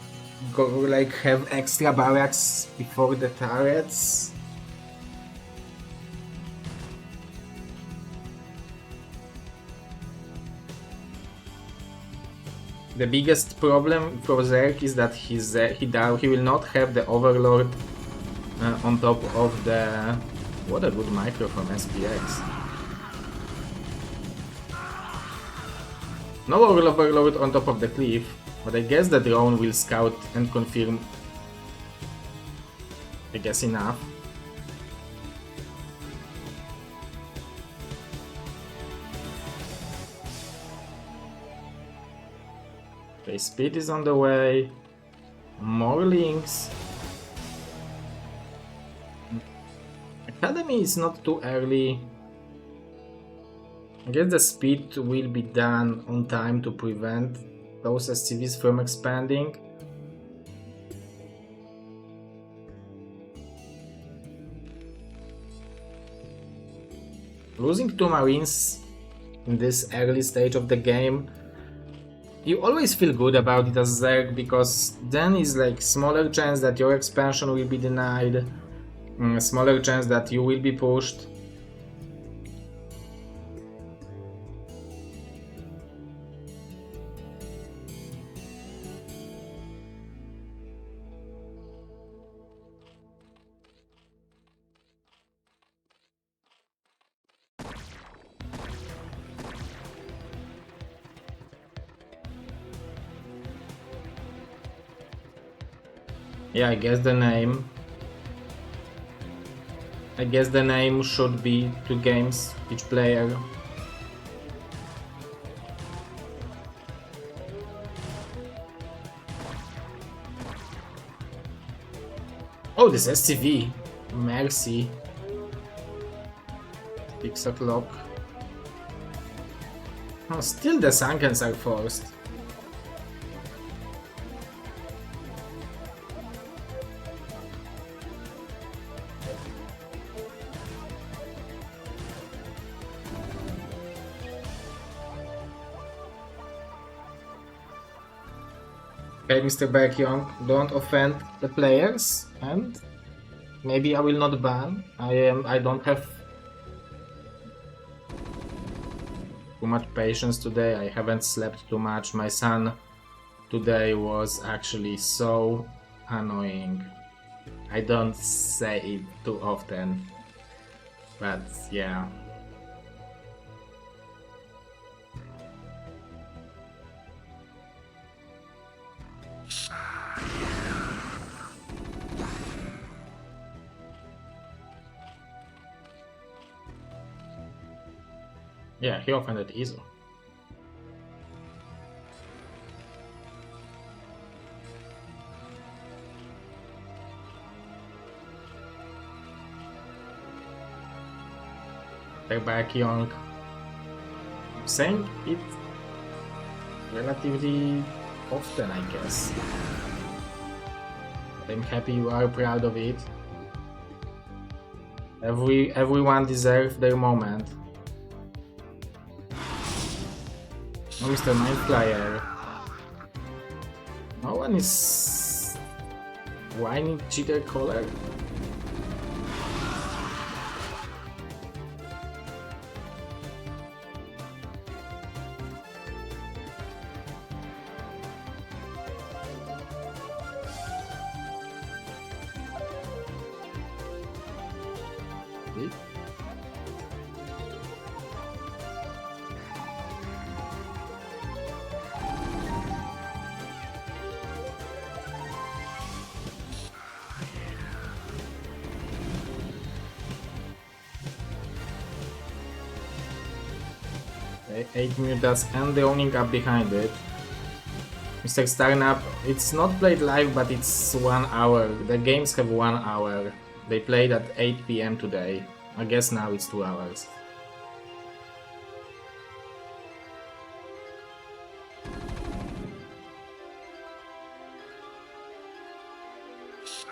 go like have extra barracks before the turrets. The biggest problem for Zerg is that he will not have the Overlord on top of the... What a good micro from SPX. No Overlord on top of the cliff, but I guess the drone will scout and confirm. I guess enough. Okay, speed is on the way. More links. Academy is not too early. I guess the speed will be done on time to prevent those SCVs from expanding. Losing 2 Marines in this early stage of the game, you always feel good about it as Zerg, because then is like smaller chance that your expansion will be denied, smaller chance that you will be pushed. Yeah, I guess the name. I guess the name should be 2 games each player. Oh, this STV. Mercy. 6 o'clock. Oh, still the Sunkens are forced. Okay, Mr. Baekhyun, don't offend the players, and maybe I will not ban. I don't have too much patience today. I haven't slept too much. My son today was actually so annoying. I don't say it too often, but yeah. Yeah, he offended Izo. They're back young. Saying it relatively often, I guess. But I'm happy you are proud of it. Everyone deserves their moment. Oh, Mr. Mind Flyer. No one is whining cheater caller. Okay, 8 mutas and the owning up behind it. Mr. Starnap, it's not played live, but it's 1 hour. The games have 1 hour. They played at 8 PM today. I guess now it's 2 hours.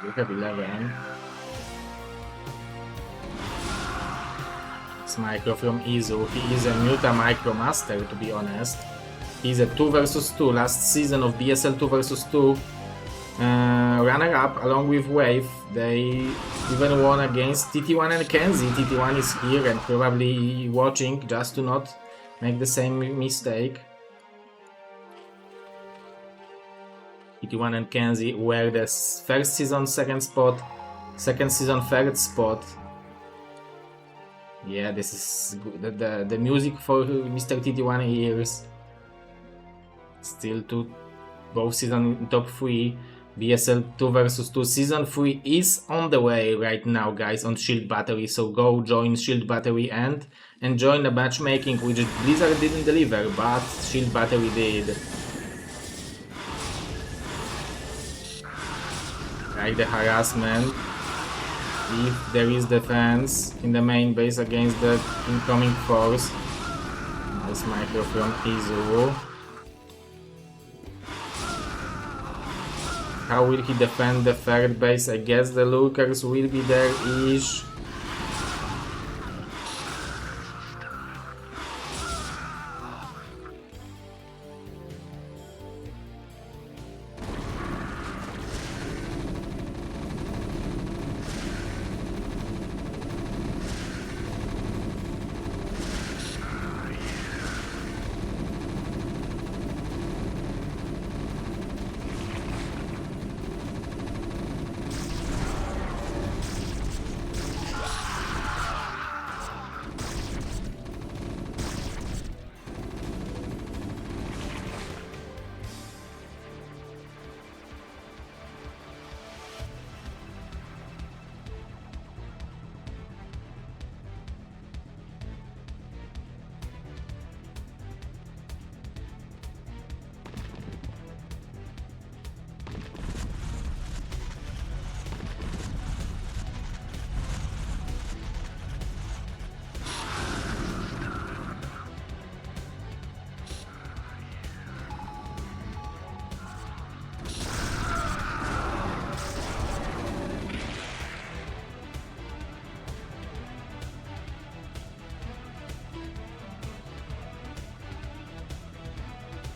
We have 11. It's micro from Izu. He is a Muta micro master, to be honest. He's a 2 vs 2 last season of BSL 2 vs 2 runner-up along with Wave. They even won against TT1 and Kenzie. TT1 is here and probably watching just to not make the same mistake. TT1 and Kenzie were the first season second spot, second season third spot. Yeah, this is good. The music for Mr. TT1 ears. Still both season in top 3. BSL 2 vs 2 season 3 is on the way right now, guys, on Shield Battery, so go join Shield Battery and join the matchmaking, which Blizzard didn't deliver, but Shield Battery did. Like the harassment. If there is defense in the main base against the incoming force. Nice micro from Izu. How will he defend the third base? I guess the lurkers will be there-ish.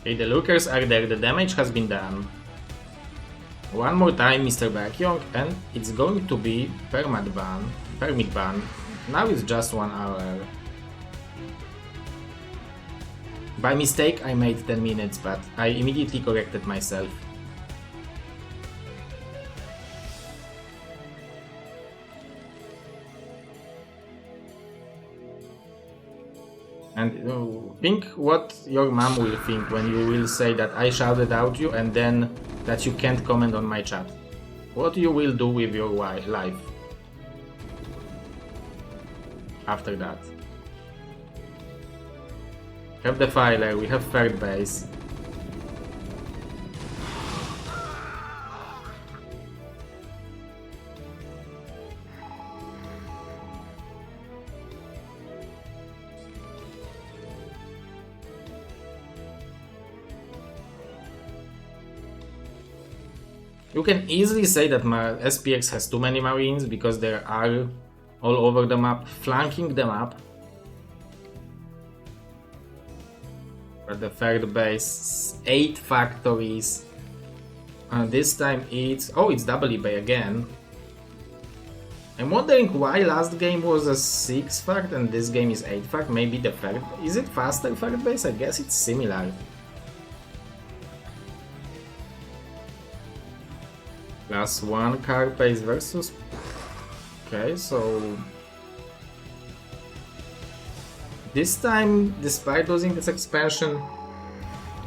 Okay, the Lurkers are there, the damage has been done. One more time, Mr. Baekhyong, and it's going to be permit ban. Now it's just 1 hour. By mistake I made 10 minutes, but I immediately corrected myself. And think what your mom will think when you will say that I shouted out you and then that you can't comment on my chat. What you will do with your life after that. Have the filer, we have third base. You can easily say that my SPX has too many marines because they are all over the map, flanking them up. But the third base, 8 factories. This time it's... oh, it's double eBay again. I'm wondering why last game was a 6 fact and this game is 8 fact. Maybe the third... is it faster third base? I guess it's similar. +1 card base versus... okay, so... this time, despite losing this expansion,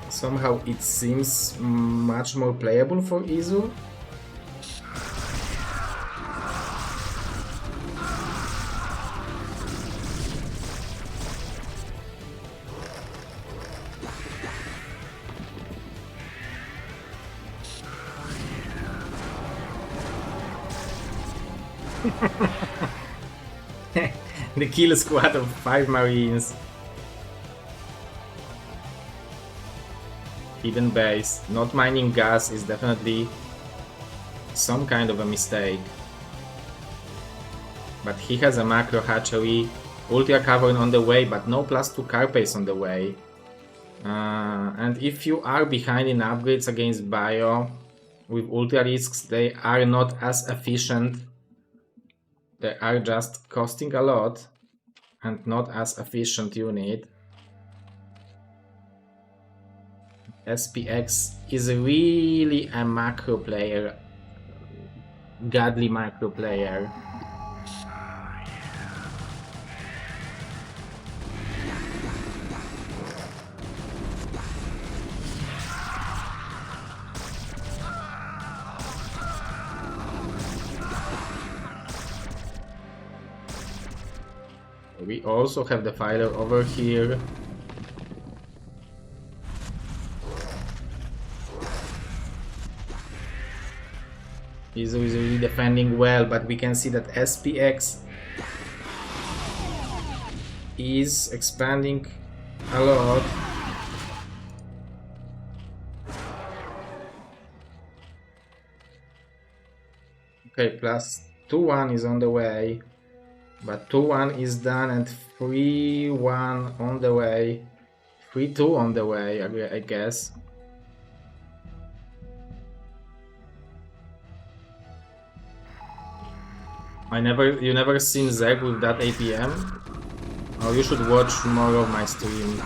somehow it seems much more playable for Izu. The kill squad of 5 marines. Hidden base. Not mining gas is definitely some kind of a mistake. But he has a macro hatchery. Ultra cavern on the way, but no +2 carapace on the way. And if you are behind in upgrades against bio with ultra risks, they are not as efficient. They are just costing a lot and not as efficient unit. SPX is really a macro player, godly macro player. We also have the fighter over here. He's really defending well, but we can see that SPX is expanding a lot. Okay, +2-1 is on the way. But 2-1 is done and 3-1 on the way. 3-2 on the way, I guess. You never seen Zeg with that APM? Oh, you should watch more of my stream.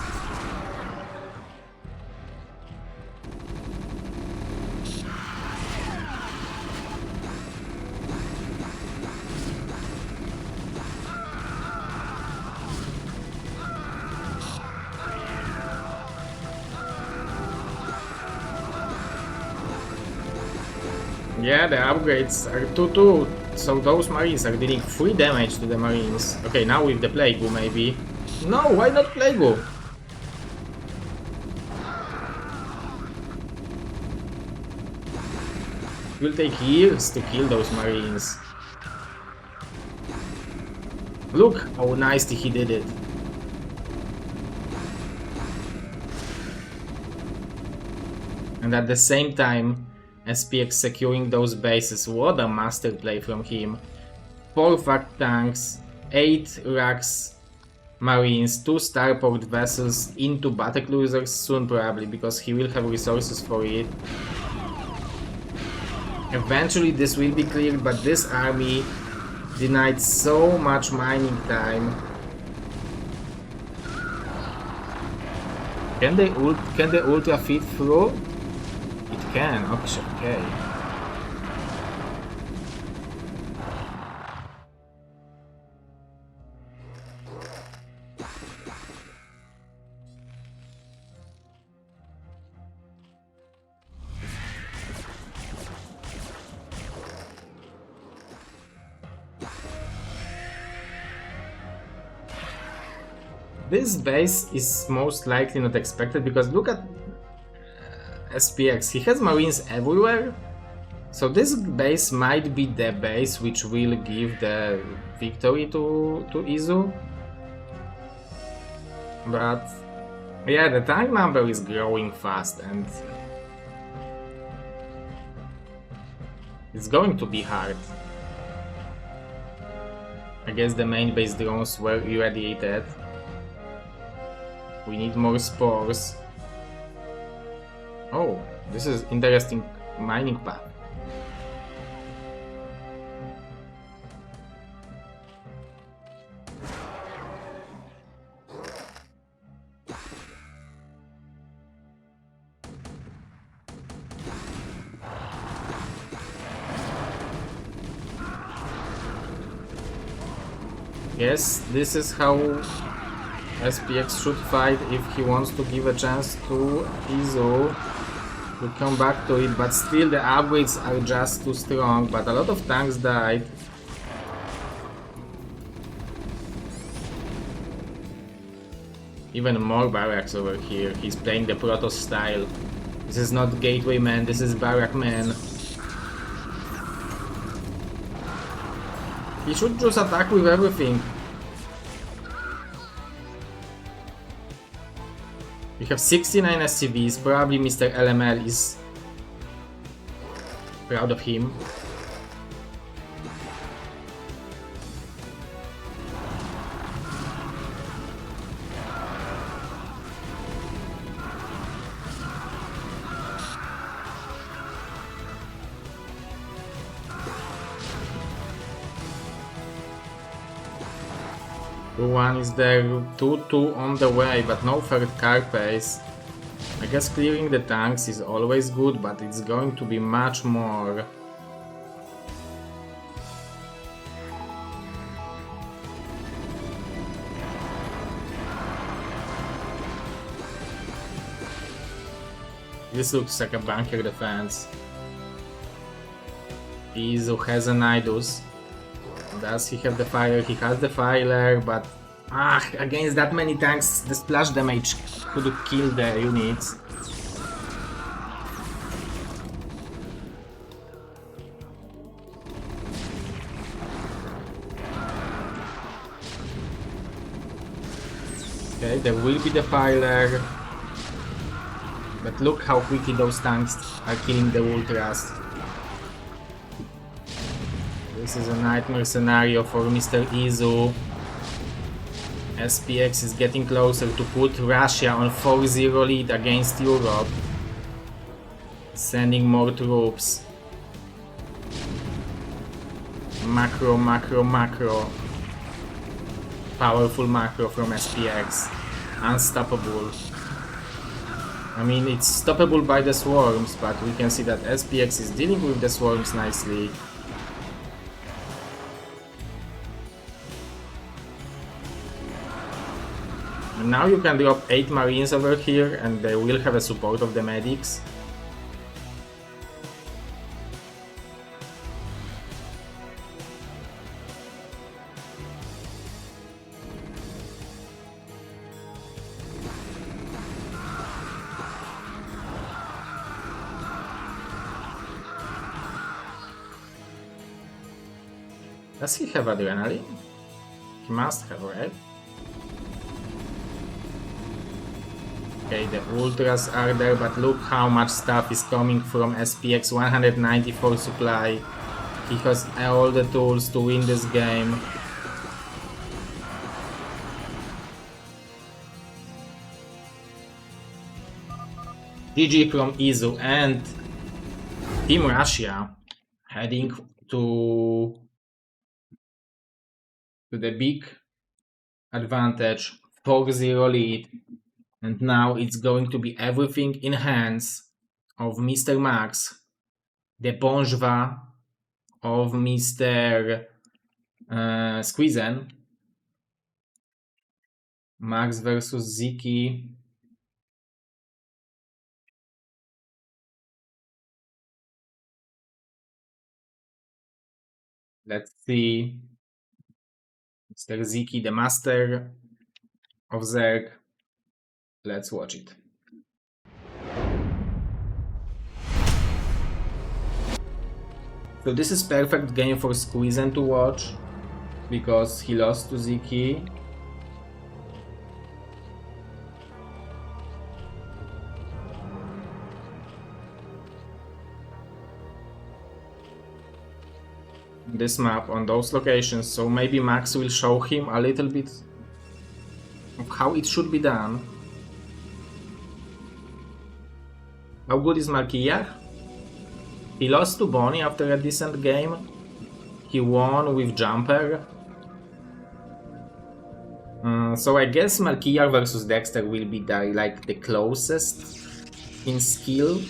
Yeah, the upgrades are 2-2, so those marines are dealing 3 damage to the marines. Okay, now with the Plague maybe. No, why not Plague? It will take years to kill those marines. Look how nicely he did it. And at the same time, SPX securing those bases. What a master play from him. 4 fact tanks, 8 racks Marines, 2 starport vessels into battle cruisers soon probably, because he will have resources for it. Eventually this will be cleared, but this army denied so much mining time. Can the ultra feed through? It can, okay. This base is most likely not expected, because look at SPX, he has marines everywhere. So this base might be the base which will give the victory to Izu. But yeah, the tank number is growing fast and it's going to be hard. I guess the main base drones were irradiated. We need more spores. Oh, this is interesting mining path. Yes, this is how SPX should fight if he wants to give a chance to Izu. We'll come back to it, but still the upgrades are just too strong, but a lot of tanks died. Even more barracks over here. He's playing the Protoss style. This is not Gateway Man, this is Barrack Man. He should just attack with everything. We have 69 SCVs, probably Mr. LML is proud of him. One is there, 2-2 on the way, but no third car pace. I guess clearing the tanks is always good, but it's going to be much more. This looks like a bunker defense. Izu has an Idus. Does he have the fire? He has the fire, but against that many tanks, the splash damage could kill the units. Okay, there will be the fire, but look how quickly those tanks are killing the ultras. This is a nightmare scenario for Mr. Izu. SPX is getting closer to put Russia on 4-0 lead against Europe. Sending more troops. Macro, macro, macro. Powerful macro from SPX. Unstoppable. I mean, it's stoppable by the swarms, but we can see that SPX is dealing with the swarms nicely. Now you can drop 8 marines over here and they will have a support of the medics. Does he have adrenaline? He must have, right? Okay, the ultras are there, but look how much stuff is coming from SPX. 194 supply. He has all the tools to win this game. GG from Izu and Team Russia heading to the big advantage, 4-0 lead, and now it's going to be everything in hands of Mr. Max, the Bonjva of Mr. Squeezen. Max versus Ziki. Let's see. Mr. Ziki, the master of Zerg. Let's watch it. So this is perfect game for Squeezen to watch because he lost to Ziki. This map on those locations, so maybe Max will show him a little bit of how it should be done. How good is Malkiyar? He lost to Bonnie after a decent game. He won with Jumper. So I guess Malkiyar versus Dexter will be the closest in skill.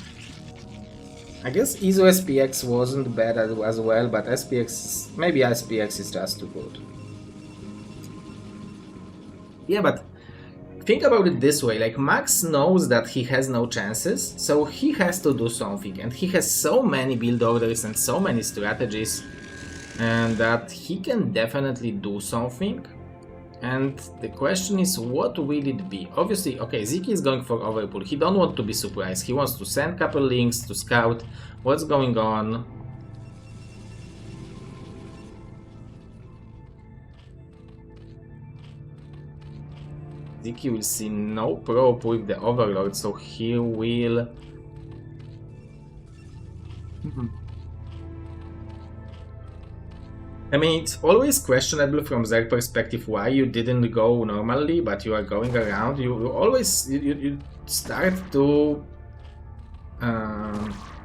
I guess Izu SPX wasn't bad as well, but maybe SPX is just too good. Yeah, but think about it this way, like Max knows that he has no chances, so he has to do something, and he has so many build orders and so many strategies, and that he can definitely do something. And the question is, what will it be? Obviously, okay, Ziki is going for overpull. He don't want to be surprised. He wants to send couple links to scout what's going on. Ziki will see no probe with the Overlord, so he will... I mean, it's always questionable from their perspective why you didn't go normally, but you are going around. You always you start to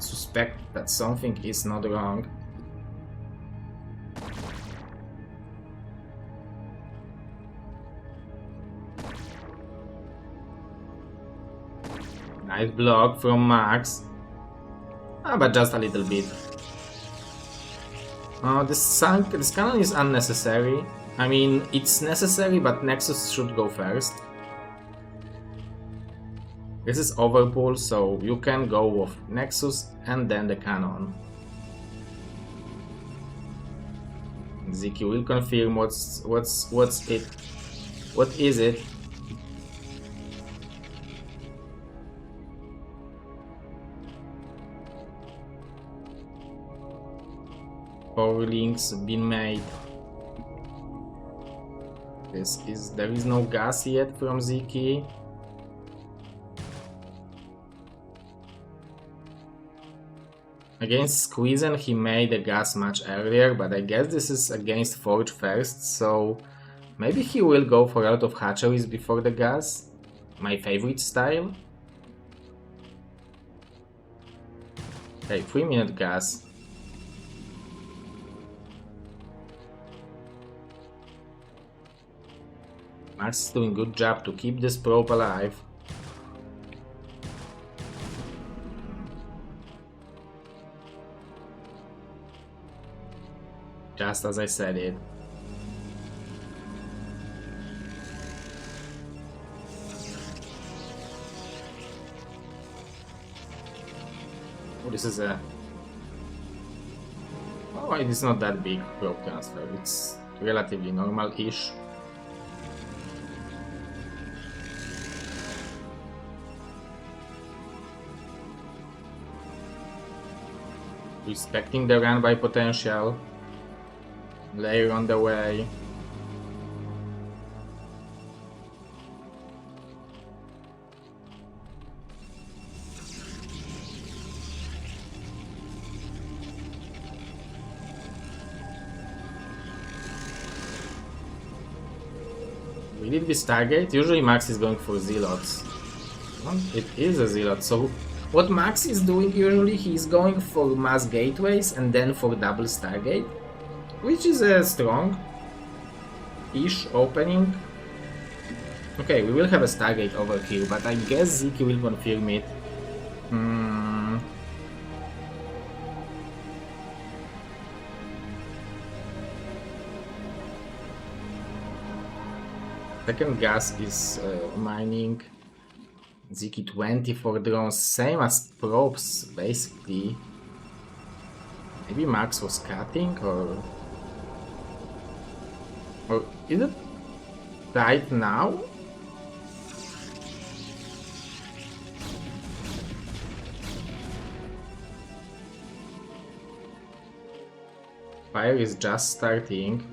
suspect that something is not wrong. Nice block from Max, but just a little bit. This cannon is unnecessary. I mean, it's necessary, but Nexus should go first. This is overpull, so you can go with Nexus and then the cannon. Ziki will confirm what is it. Four links been made. There is no gas yet from Ziki. Against Squeezen he made a gas much earlier, but I guess this is against Forge first, so maybe he will go for a lot of hatcheries before the gas. My favorite style. Okay, 3-minute gas. Max is doing good job to keep this probe alive. Just as I said it. Oh, this is a... Oh, it is not that big probe transfer. It's relatively normal-ish. Respecting the run by potential. Layer on the way. Will it be Stargate? Usually Max is going for Zealots. Well, it is a Zealot, so What Max is doing usually, he's going for mass gateways and then for double Stargate, which is a strong-ish opening. Okay, we will have a Stargate over here, but I guess Ziki will confirm it. Second gas is mining. Ziki 20 for drones, same as probes, basically. Maybe Max was cutting, or is it right now? Fire is just starting.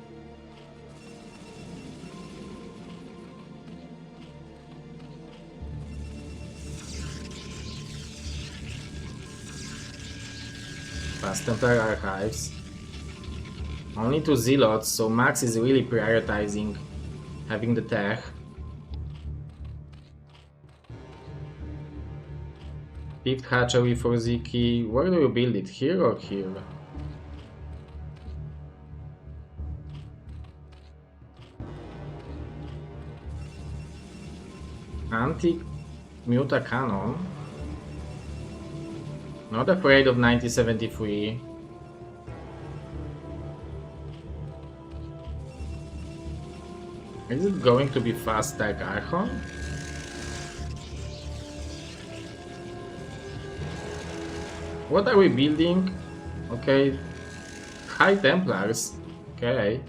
Fast Templar archives. Only 2 zealots, so Max is really prioritizing having the tech. Fifth hatchery for Ziki. Where do you build it? Here or here? Anti-Muta cannon. Not afraid of 1973. Is it going to be fast Dark Archon? What are we building? Okay. High Templars. Okay.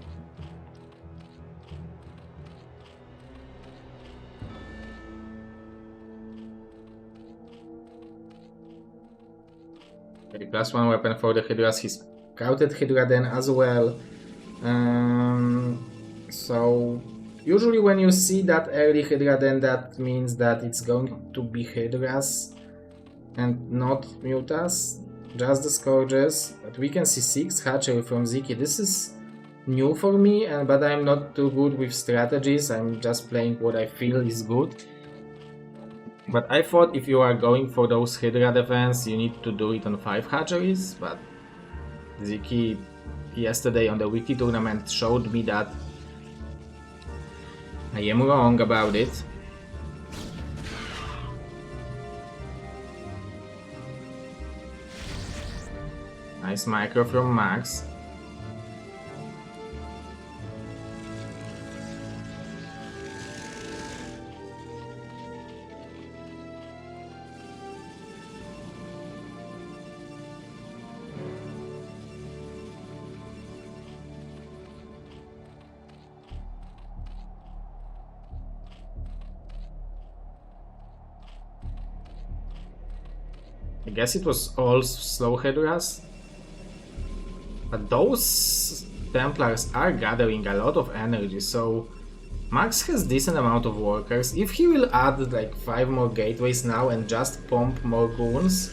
Okay, +1 weapon for the Hydras. He scouted Hydra then as well. So usually when you see that early Hydra, then that means that it's going to be Hydras and not Mutas, just the Scourges. But we can see 6 hatchery from Ziki. This is new for me, but I'm not too good with strategies. I'm just playing what I feel is good. But I thought if you are going for those Hydra defense, you need to do it on 5 hatcheries, but Ziki yesterday on the weekly tournament showed me that I am wrong about it. Nice micro from Max. I guess it was all slow Hydras, but those Templars are gathering a lot of energy, so Max has decent amount of workers. If he will add like 5 more gateways now and just pump more goons,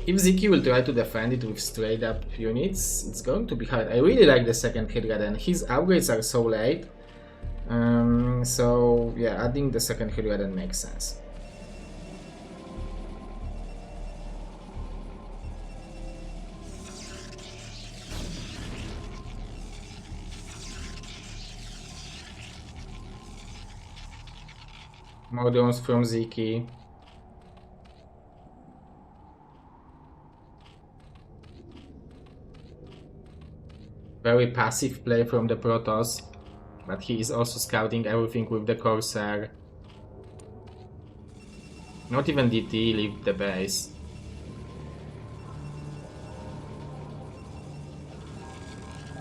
if Ziki will try to defend it with straight up units, it's going to be hard. I really like the second Hydra then, his upgrades are so late, so yeah, adding the second Hydra then makes sense. More drones from Ziki. Very passive play from the Protoss, but he is also scouting everything with the Corsair. Not even DT leave the base.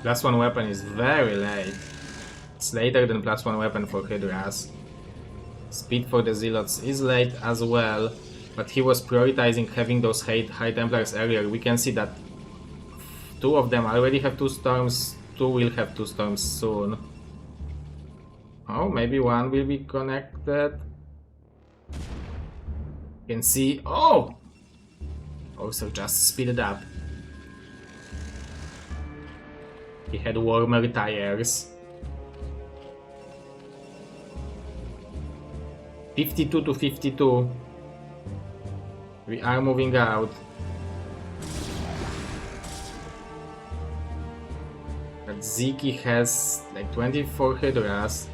+1 weapon is very late. It's later than +1 weapon for Hydras. Speed for the Zealots is late as well, but he was prioritizing having those High Templars earlier. We can see that 2 of them already have 2 storms, 2 will have 2 storms soon. Oh, maybe 1 will be connected. You can see, oh! Also just speeded up. He had warmer tires. 52 to 52. We are moving out. But Ziki has like 24 Hydras.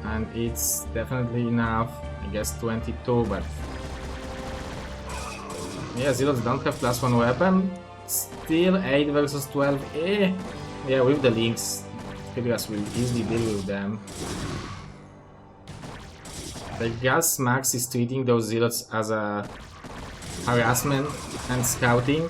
And it's definitely enough. I guess 22, but... yeah, Zealots don't have +1 weapon. Still 8 versus 12. Yeah, with the links, Hydras will easily deal with them. The Gas Max is treating those Zealots as a harassment and scouting.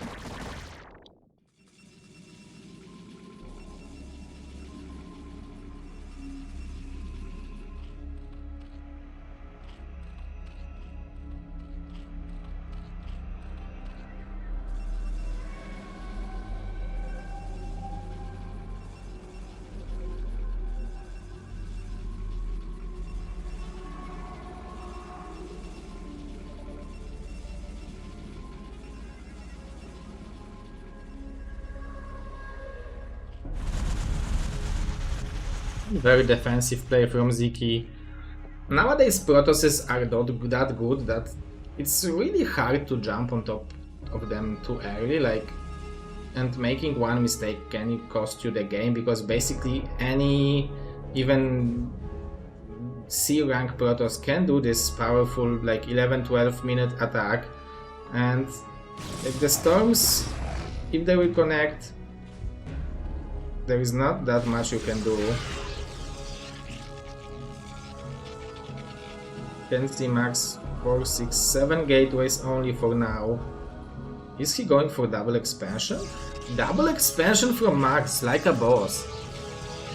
Very defensive play from Ziki. Nowadays Protosses are not that good that it's really hard to jump on top of them too early, like, and making one mistake can cost you the game, because basically any even C rank Protoss can do this powerful like 11-12 minute attack, and like the Storms, if they will connect, there is not that much you can do. Can see max 4, 6, 7 gateways only for now. Is he going for double expansion? Double expansion from Max, like a boss.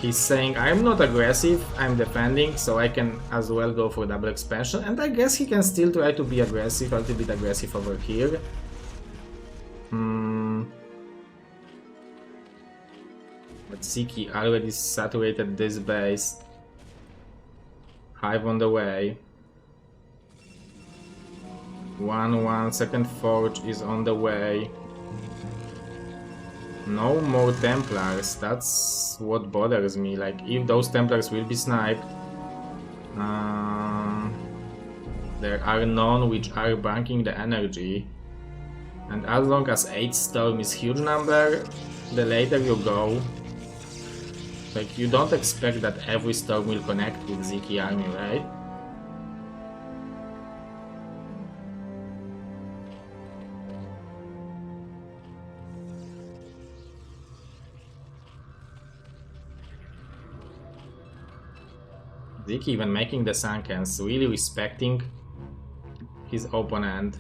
He's saying, I'm not aggressive, I'm defending, so I can as well go for double expansion. And I guess he can still try to be aggressive, a little bit aggressive over here. But Ziki already saturated this base. Hive on the way. 1-1, second forge is on the way. No more Templars, that's what bothers me. Like, if those Templars will be sniped, there are none which are banking the energy. And as long as 8 Storm is huge number, the later you go, like, you don't expect that every Storm will connect with Ziki army, right? Ziki even making the Sunkens, really respecting his opponent.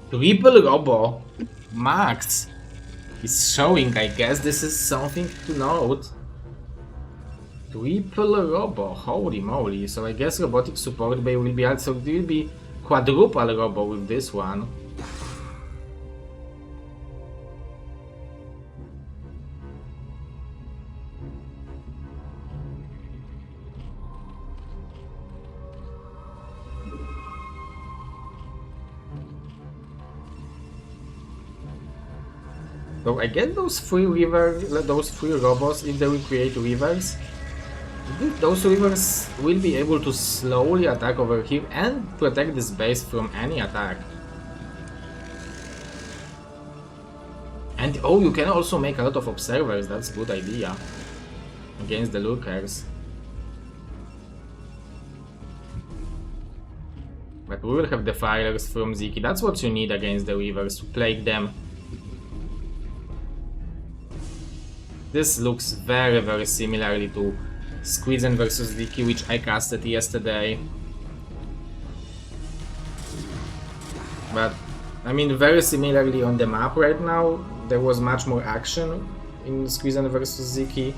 Triple Robo! Max! He's showing, I guess this is something to note. Triple Robo, holy moly. So I guess Robotic Support Bay will be also, will be quadruple Robo with this one. So I get those three robots, if they will create rivers, those rivers will be able to slowly attack over here and protect this base from any attack. And oh, you can also make a lot of observers, that's a good idea against the lurkers. But we will have the firers from Ziki, that's what you need against the rivers, to plague them. This looks very, very similarly to Squidzen vs Ziki, which I casted yesterday. But, I mean, very similarly on the map right now. There was much more action in Squidzen vs Ziki.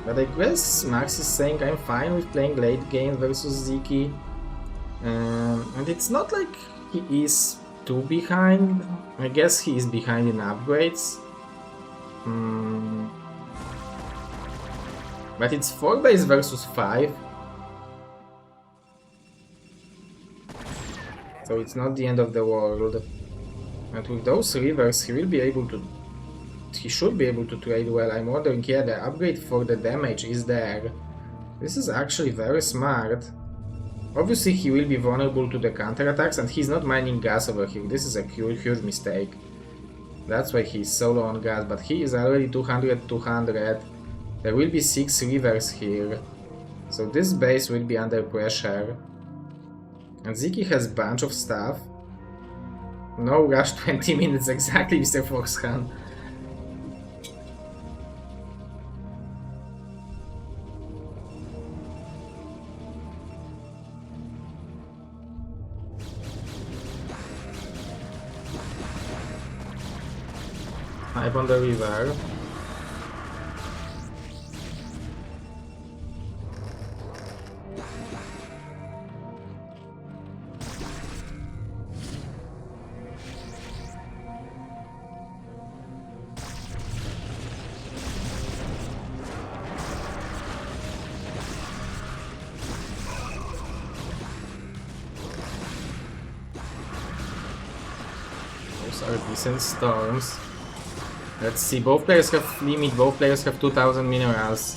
But I guess Max is saying I'm fine with playing late game versus Ziki. And it's not like he is too behind. I guess he is behind in upgrades. But it's 4 base versus 5. So it's not the end of the world. And with those rivers he will be able to... he should be able to trade well. I'm wondering, yeah, the upgrade for the damage is there. This is actually very smart. Obviously he will be vulnerable to the counterattacks and he's not mining gas over here. This is a huge mistake. That's why he's so low on gas, but he is already 200. There will be 6 rivers here. So this base will be under pressure. And Ziki has a bunch of stuff. No rush, 20 minutes exactly, Mr. Foxhan. Snipe on the river. Those are decent storms. Let's see, both players have limit, both players have 2000 minerals.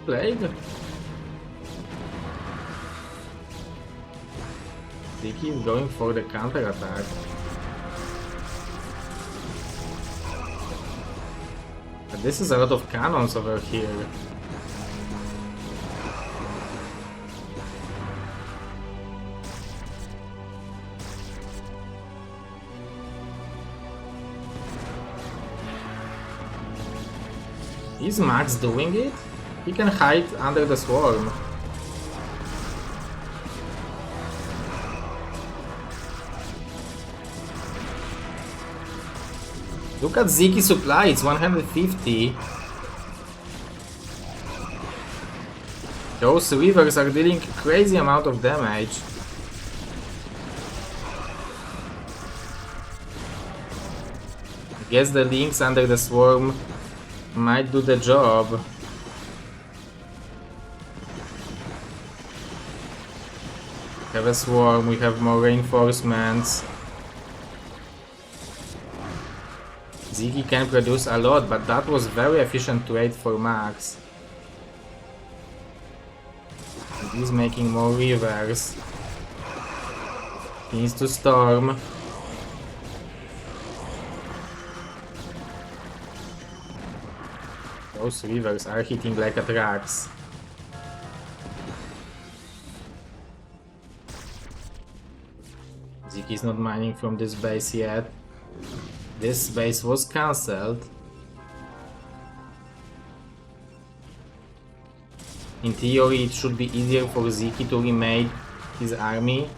Plague? Ziki is going for the counter-attack. But this is a lot of cannons over here. Is Max doing it? He can hide under the swarm. Look at Ziki's supply, it's 150. Those rivers are dealing crazy amount of damage. I guess the links under the swarm might do the job. We have a swarm, we have more reinforcements. Ziki can produce a lot, but that was very efficient trade for Max. And he's making more rivers. He needs to storm. Those rivers are hitting like a trucks. Ziki is not mining from this base yet. This base was cancelled. In theory, it should be easier for Ziki to remake his army.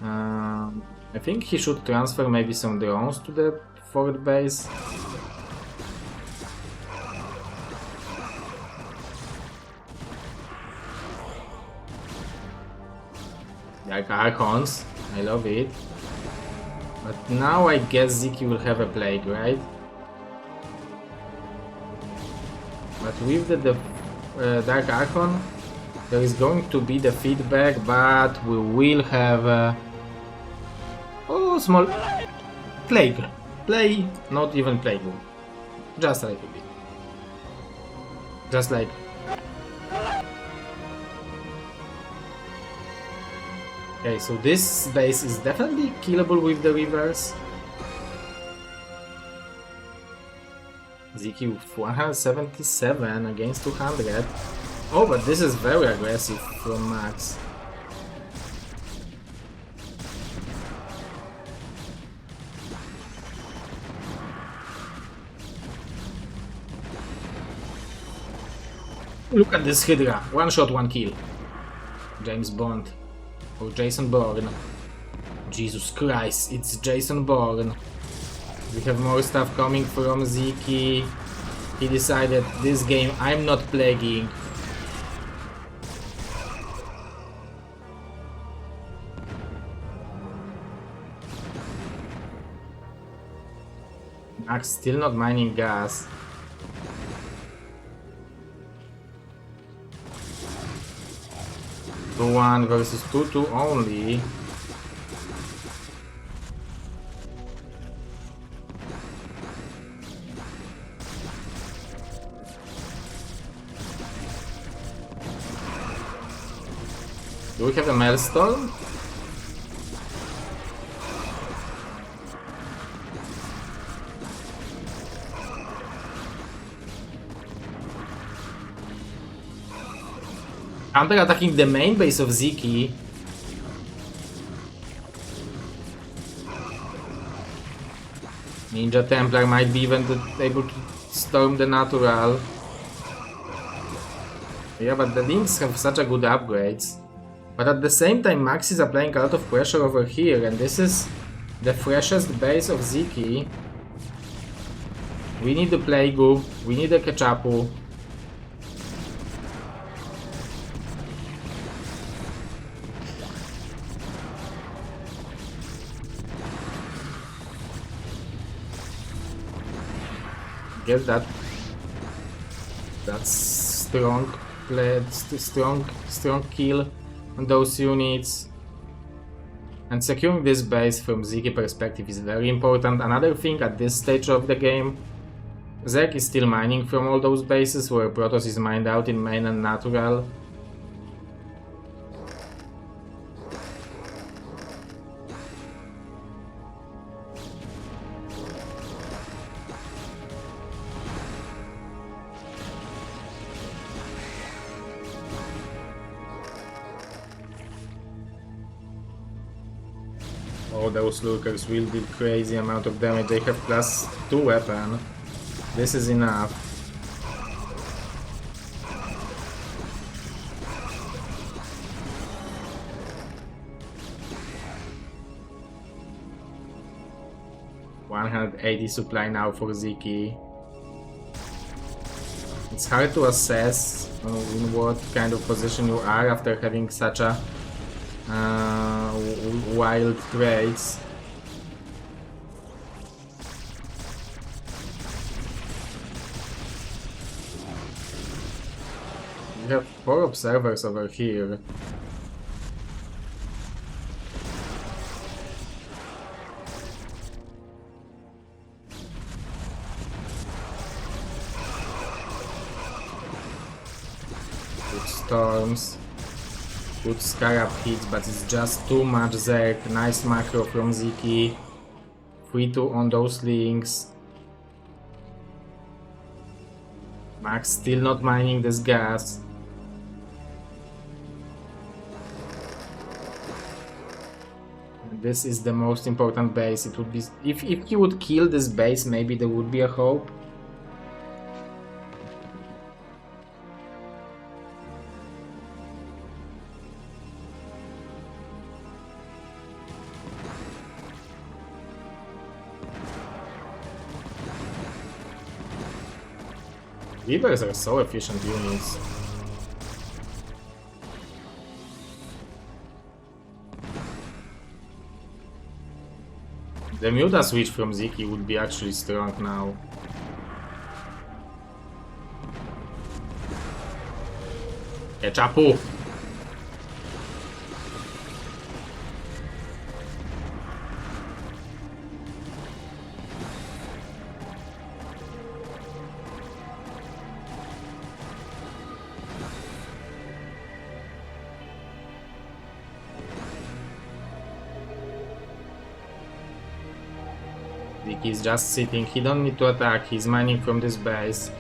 I think he should transfer maybe some drones to the fourth base. Like Archons, I love it. But now I guess Ziki will have a plague, right? But with the Dark Archon, there is going to be the feedback, but we will have oh, small plague. Not even plague. Just a little bit. Just like. Okay, so this base is definitely killable with the rivers. Ziki with 177 against 200. Oh, but this is very aggressive from Max. Look at this Hydra. One shot, one kill. James Bond. Or Jason Bourne. Jesus Christ, it's Jason Bourne. We have more stuff coming from Ziki. He decided this game I'm not plaguing. Max still not mining gas. Two 1 versus 2-2 only. Do we have a Maelstrom? Counter-attacking the main base of Ziki. Ninja Templar might be even able to storm the natural. Yeah, but the links have such a good upgrades. But at the same time, Max is applying a lot of pressure over here, and this is the freshest base of Ziki. We need the Plague, we need the Ketchupu. Guess that's strong play, strong kill on those units. And securing this base from Ziki perspective is very important. Another thing at this stage of the game, Zek is still mining from all those bases where Protoss is mined out in main and natural. Oh, those lurkers will deal crazy amount of damage. They have +2 weapon. This is enough. $180 supply now for Ziki. It's hard to assess in what kind of position you are after having such a wild trades. We have 4 observers over here. Good storms. Good Scarab hits, but it's just too much Zerg. Nice macro from Ziki. 3-2 on those links. Max still not mining this gas. And this is the most important base. It would be if he would kill this base, maybe there would be a hope. Reavers are so efficient units. The Muta switch from Ziki would be actually strong now. Ketchupu! He's just sitting, he don't need to attack, he's mining from this base.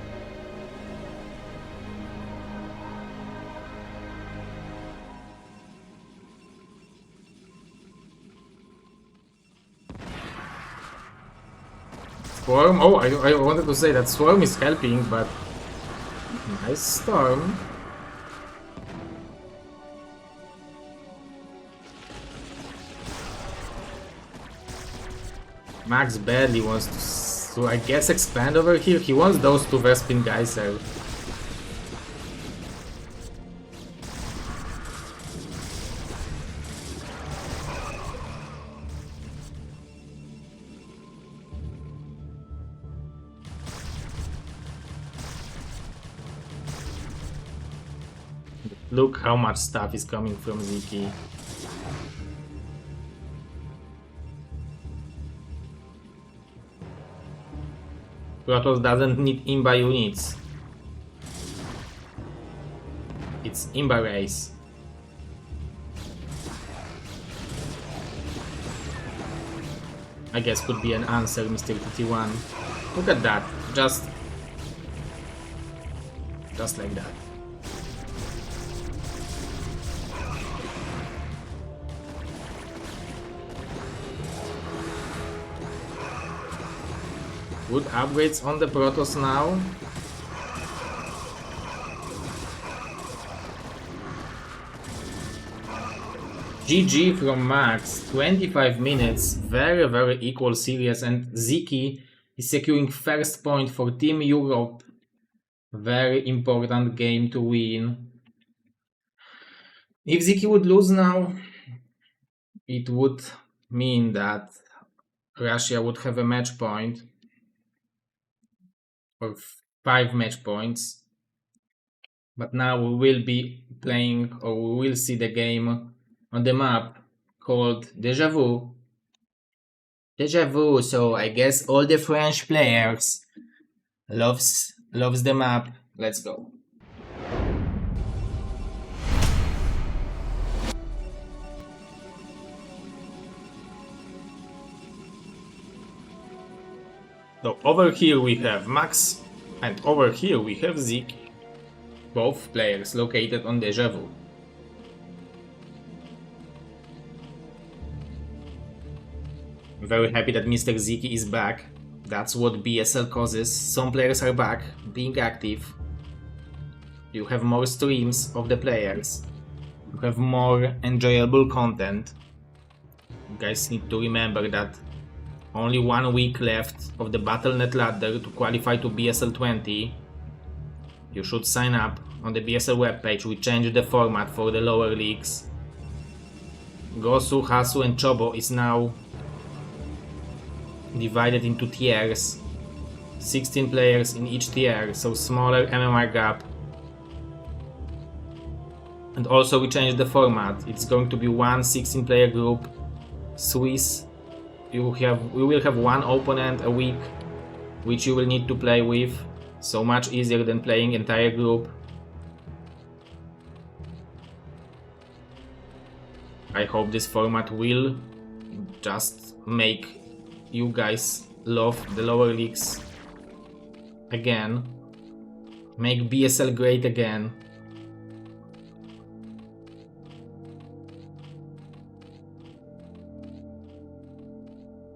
Swarm, oh, I wanted to say that Swarm is helping, but nice Storm. Max barely wants to, I guess, expand over here. He wants those 2 Vespin Geyser. look how much stuff is coming from Ziki. Protoss doesn't need Imba units. It's Imba race. I guess could be an answer, Mr. TT1. Look at that. Just like that. Good upgrades on the Protoss now. GG from Max, 25 minutes, very equal series, and Ziki is securing first point for Team Europe. Very important game to win. If Ziki would lose now, it would mean that Russia would have a match point, or 5 match points. But now we will be playing, or we will see the game on the map called Deja Vu. Deja Vu, so I guess all the French players loves the map. Let's go. So over here we have Max, and over here we have Zeke. Both players located on Deja Vu. I'm very happy that Mr. Ziki is back. That's what BSL causes. Some players are back, being active. You have more streams of the players. You have more enjoyable content. You guys need to remember that only 1 week left of the Battle.net ladder to qualify to BSL 20. You should sign up on the BSL webpage. We changed the format for the lower leagues. Gosu, Hasu and Chobo is now divided into tiers. 16 players in each tier, so smaller MMR gap. And also we changed the format. It's going to be one 16 player group. Swiss. We will have one opponent a week, which you will need to play with. So much easier than playing entire group. I hope this format will just make you guys love the lower leagues again. Make BSL great again.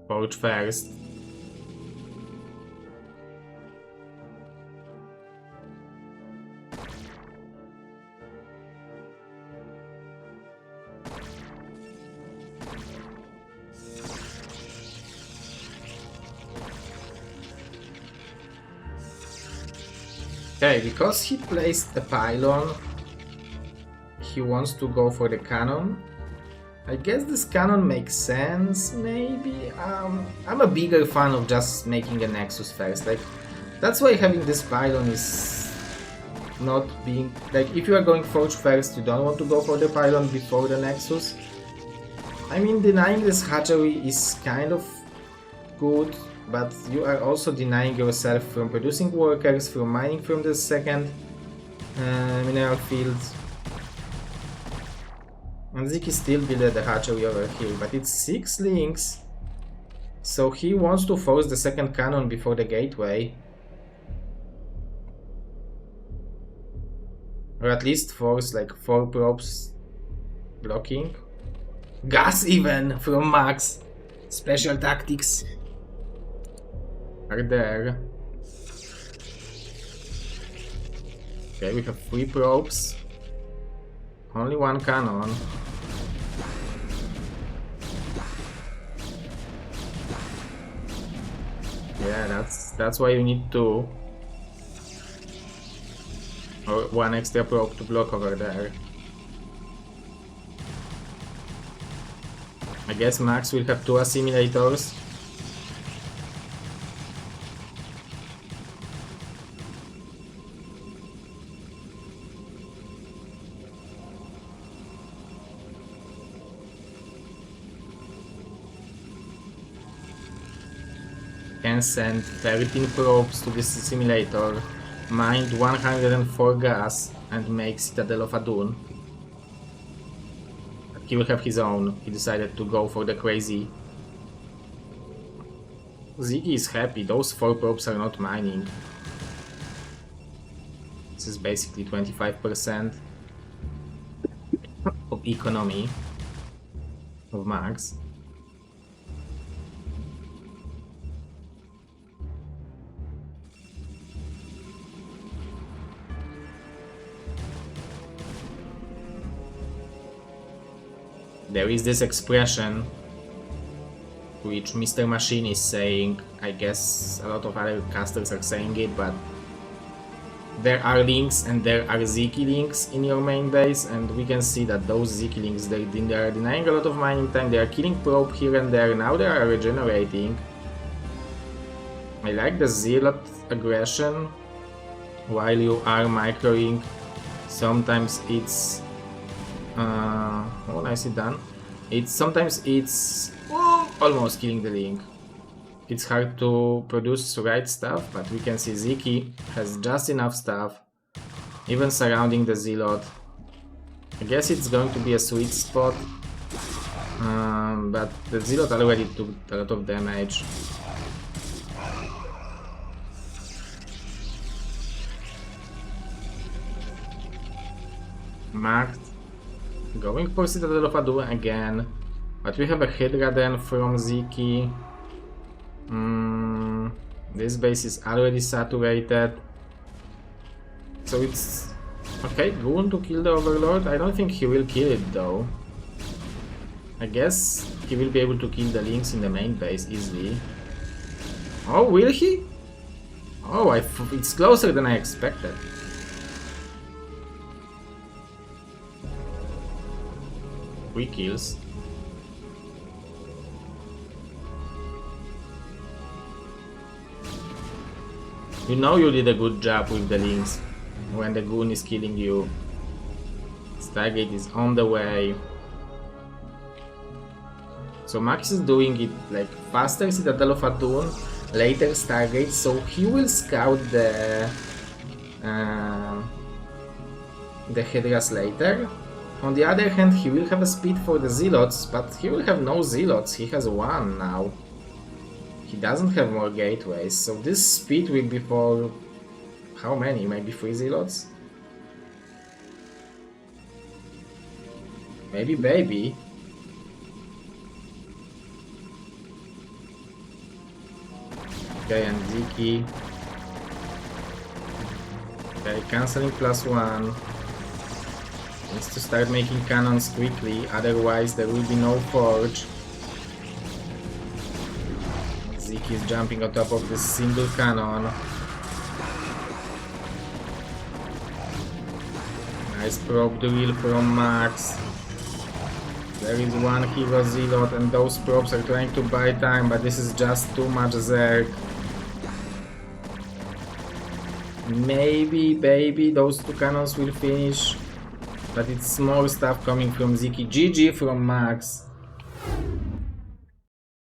Forge first. Okay, because he placed the pylon, he wants to go for the cannon. I guess this cannon makes sense, maybe. I'm a bigger fan of just making a Nexus first. Like, that's why having this pylon is not being... Like, if you are going Forge first, you don't want to go for the pylon before the Nexus. I mean, denying this hatchery is kind of good, but you are also denying yourself from producing workers, from mining from the second mineral field. And Ziki still built the hatchery over here, but it's 6 links, so he wants to force the second cannon before the gateway. Or at least force like 4 probes blocking. Gas even from Max. Special tactics are there. Okay, we have 3 probes. Only 1 cannon. Yeah, that's why you need 2. Or 1 extra probe to block over there. I guess Max will have 2 assimilators. can send 13 probes to this simulator, mined 104 gas, and make Citadel of Adun. He will have his own. He decided to go for the crazy. Ziggy is happy. Those 4 probes are not mining. This is basically 25% of economy of Max. There is this expression which Mr. Machine is saying. I guess a lot of other casters are saying it, but there are links and there are Ziki links in your main base, and we can see that those Ziki links, they are denying a lot of mining time, they are killing probe here and there, now they are regenerating. I like the Zealot aggression while you are microing. Sometimes it's oh, nicely done. Sometimes it's almost killing the link. It's hard to produce right stuff, but we can see Ziki has just enough stuff, even surrounding the Zealot. I guess it's going to be a sweet spot, but the Zealot already took a lot of damage. Marked. Going for Citadel of Adun again, but we have a Hydra then from Ziki. This base is already saturated, so it's okay. Goon to kill the Overlord. I don't think he will kill it though. I guess he will be able to kill the links in the main base easily. Oh, will he? Oh, it's closer than I expected. Quick kills. You know you did a good job with the links when the Goon is killing you. Stargate is on the way. So Max is doing it like faster Citadel of Adun, later Stargate, so he will scout the Hydras later. On the other hand, he will have a speed for the Zealots, but he will have no Zealots, he has 1 now. He doesn't have more gateways, so this speed will be for... how many? Maybe 3 Zealots? Maybe baby. Okay, and Ziki. Okay, cancelling +1. Needs to start making cannons quickly, otherwise there will be no forge. Zeke is jumping on top of this single cannon. Nice probe drill from Max. There is 1 hero Zealot and those probes are trying to buy time, but this is just too much Zerg. Maybe, baby, those 2 cannons will finish. But it's more stuff coming from Ziki. GG from Max.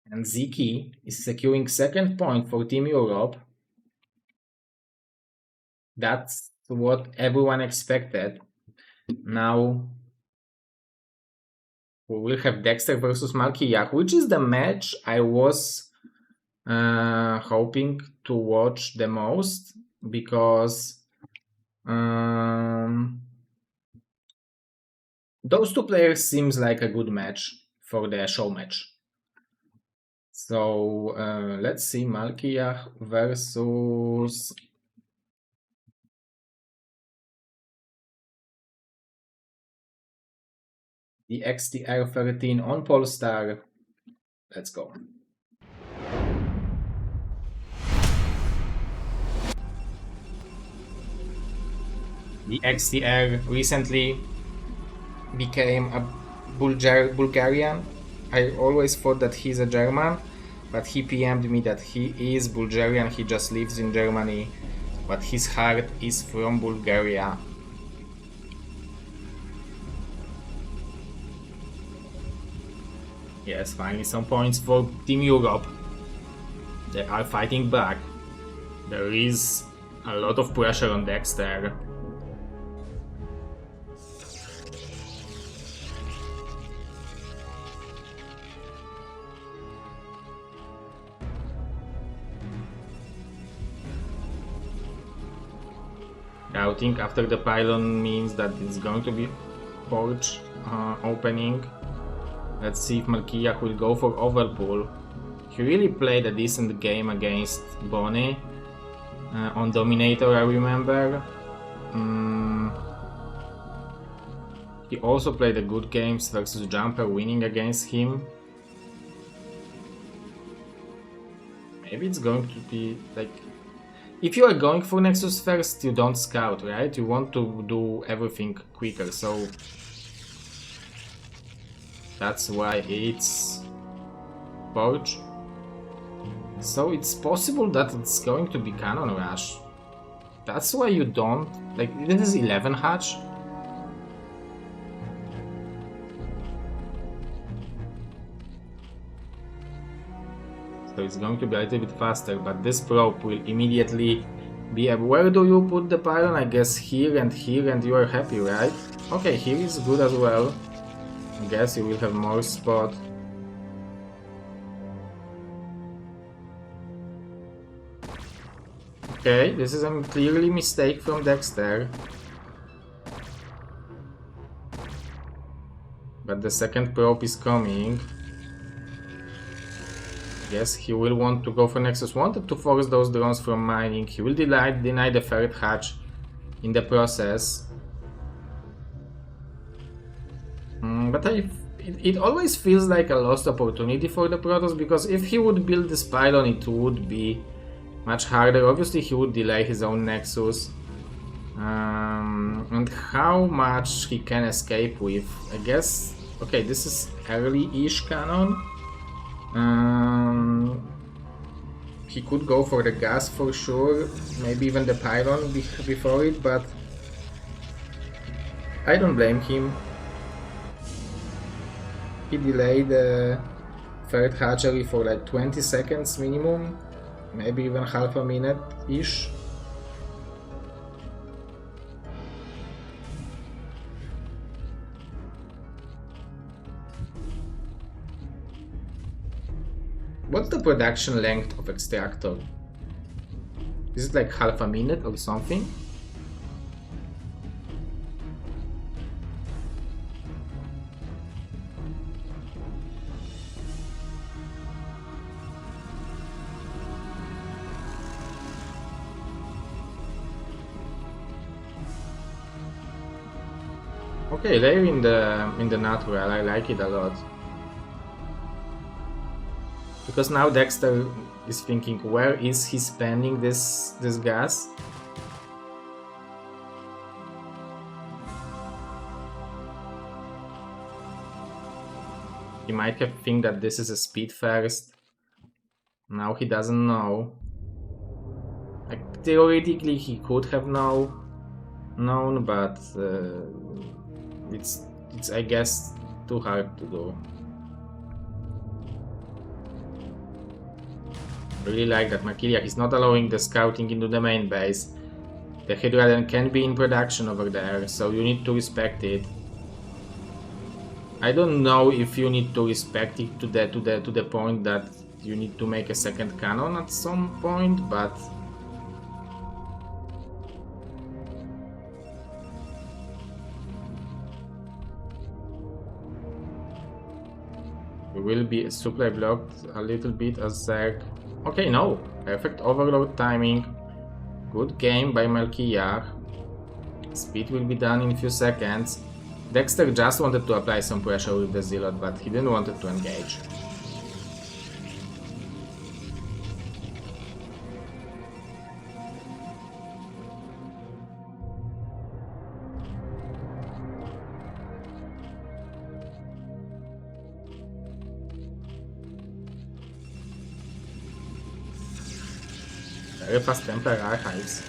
And Ziki is securing 2nd point for Team Europe. That's what everyone expected. Now we will have Dexter versus Malkiyah, which is the match I was hoping to watch the most, because those 2 players seems like a good match for the show match. So let's see, Malkiyah versus the XTR13 on Polestar. Let's go. The XTR recently became a Bulgarian. I always thought that he's a German, but he PM'd me that he is Bulgarian, he just lives in Germany, but his heart is from Bulgaria. Yes, finally some points for Team Europe. They are fighting back. There is a lot of pressure on Dexter. Routing after the pylon means that it's going to be Forge opening. Let's see if Malkiyak will go for Overpull. He really played a decent game against Bonnie on Dominator, I remember. He also played a good games versus Jumper, winning against him. Maybe it's going to be like... If you are going for Nexus first, you don't scout, right? You want to do everything quicker, so... That's why it's... Forge. So it's possible that it's going to be Cannon Rush. That's why you don't... Like, this is 11 hatch. So it's going to be a little bit faster, but this probe will immediately be... Where do you put the pylon? I guess here and you are happy, right? Okay, here is good as well. I guess you will have more spot. Okay, this is a clearly mistake from Dexter. But the second probe is coming. Yes, he will want to go for Nexus. Wanted to force those drones from mining. He will deny the third hatch in the process. But it always feels like a lost opportunity for the Protoss, because if he would build this pylon, it would be much harder. Obviously, he would delay his own Nexus. And how much he can escape with, I guess. Okay, this is early-ish cannon. He could go for the gas for sure, maybe even the pylon before it, but I don't blame him. He delayed the third hatchery for like 20 seconds minimum, maybe even half a minute-ish. What's the production length of Extractor? Is it like half a minute or something? Okay, they're in the natural. I like it a lot. Because now Dexter is thinking, where is he spending this gas? He might have think that this is a speed first. Now he doesn't know. Like, theoretically he could have known, but it's I guess too hard to do. I really like that Malkiyak is not allowing the scouting into the main base. The Hydralion can be in production over there, so you need to respect it. I don't know if you need to respect it to the point that you need to make a second cannon at some point, but we will be supply blocked a little bit as Zerg. Okay, no. Perfect overload timing. Good game by Malkiyak. Speed will be done in a few seconds. Dexter just wanted to apply some pressure with the Zealot, but he didn't want to engage. Very fast Templar Archives.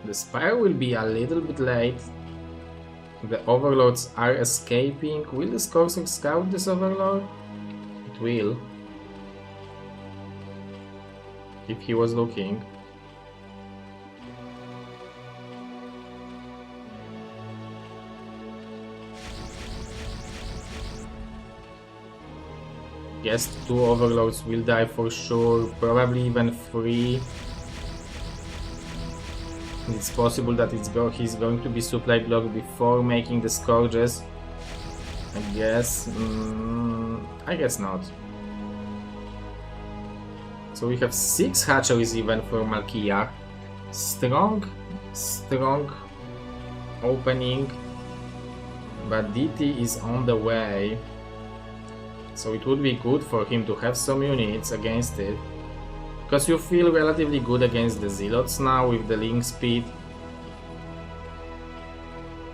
The Spire will be a little bit late. The Overlords are escaping. Will the Scourger scout this Overlord? will. If he was looking. Yes, 2 overloads will die for sure, probably even 3. It's possible that he's going to be supply blocked before making the scourges. I guess. I guess not. So we have 6 hatcheries even for Malkia. Strong opening. But DT is on the way. So it would be good for him to have some units against it. Because you feel relatively good against the Zealots now with the link speed.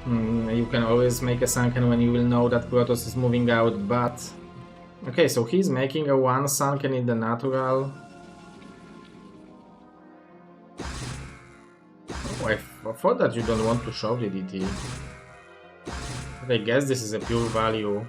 You can always make a sunken when you will know that Protoss is moving out, but... Okay, so he's making a 1 sunken in the natural. Oh, I thought that you don't want to show the DT. But I guess this is a pure value.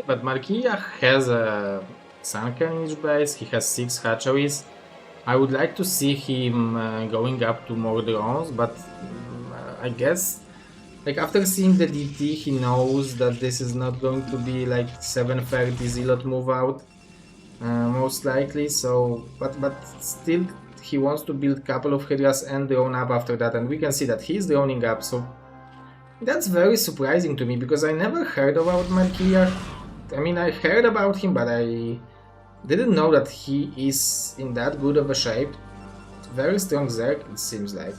But Marquilla has a sunken in each base, he has 6 hatcheries. I would like to see him going up to more drones, but I guess like after seeing the DT he knows that this is not going to be like 730 Zealot move out, most likely, so but still he wants to build a couple of Hydras and drone up after that, and we can see that he's droning up, so that's very surprising to me because I never heard about Marquilla. I mean, I heard about him, but I didn't know that he is in that good of a shape. Very strong Zerg, it seems like.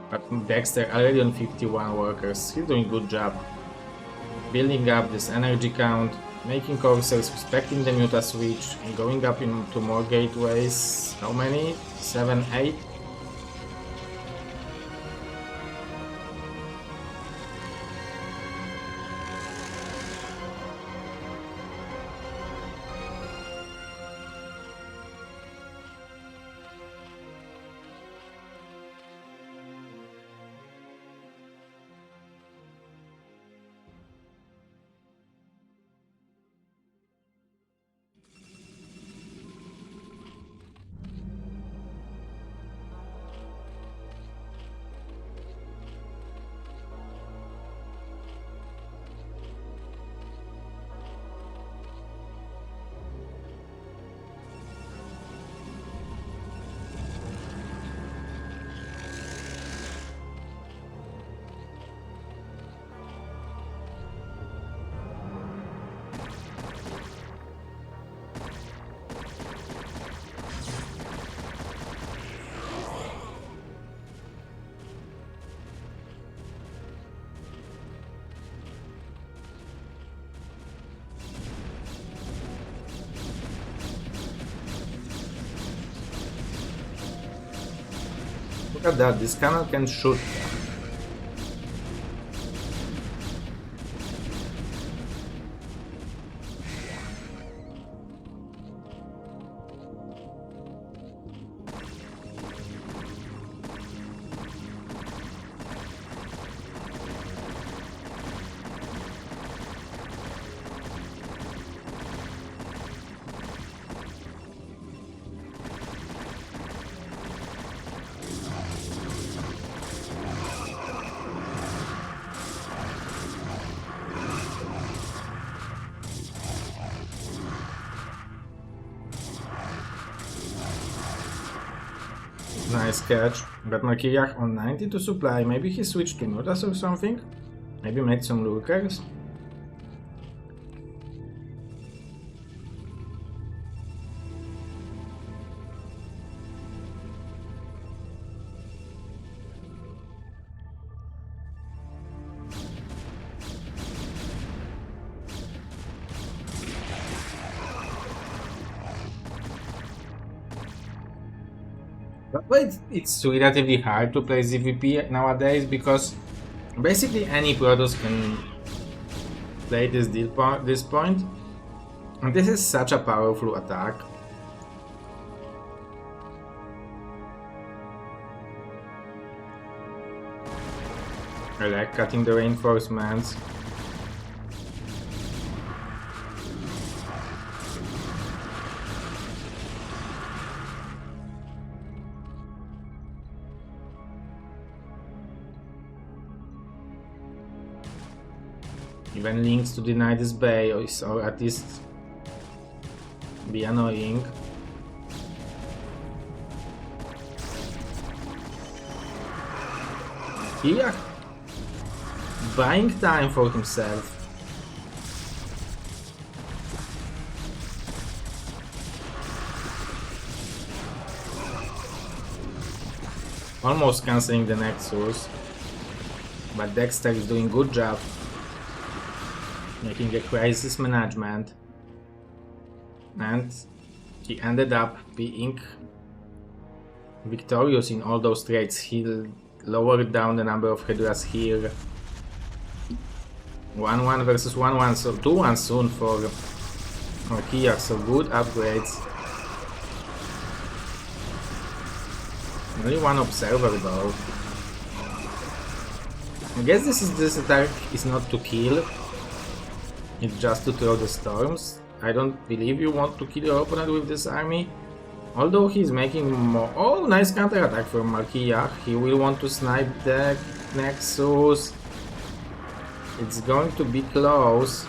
But Dexter already on 51 workers, he's doing a good job. Building up this energy count, making Corsairs, respecting the Muta switch, and going up into more gateways. How many? 7, 8? Look at that, this cannon can shoot. Nice catch. Got Marquilla on 90 to supply. Maybe he switched to Mutas or something? Maybe made some lurkers? But it's relatively hard to play ZVP nowadays because basically any Protoss can play this point. And this is such a powerful attack. I like cutting the reinforcements. Even links to deny this bay or at least be annoying. Here, buying time for himself. Almost cancelling the Nexus, but Dexter is doing good job making a crisis management, and he ended up being victorious in all those trades. He lowered down the number of Hydras here. 1-1 versus 1-1, so 2-1 soon for Kia, so good upgrades. Only one observer though. I guess this attack is not to kill, it's just to throw the storms. I don't believe you want to kill your opponent with this army. Although he's making more... Oh, nice counter attack from Marquia. He will want to snipe the Nexus. It's going to be close.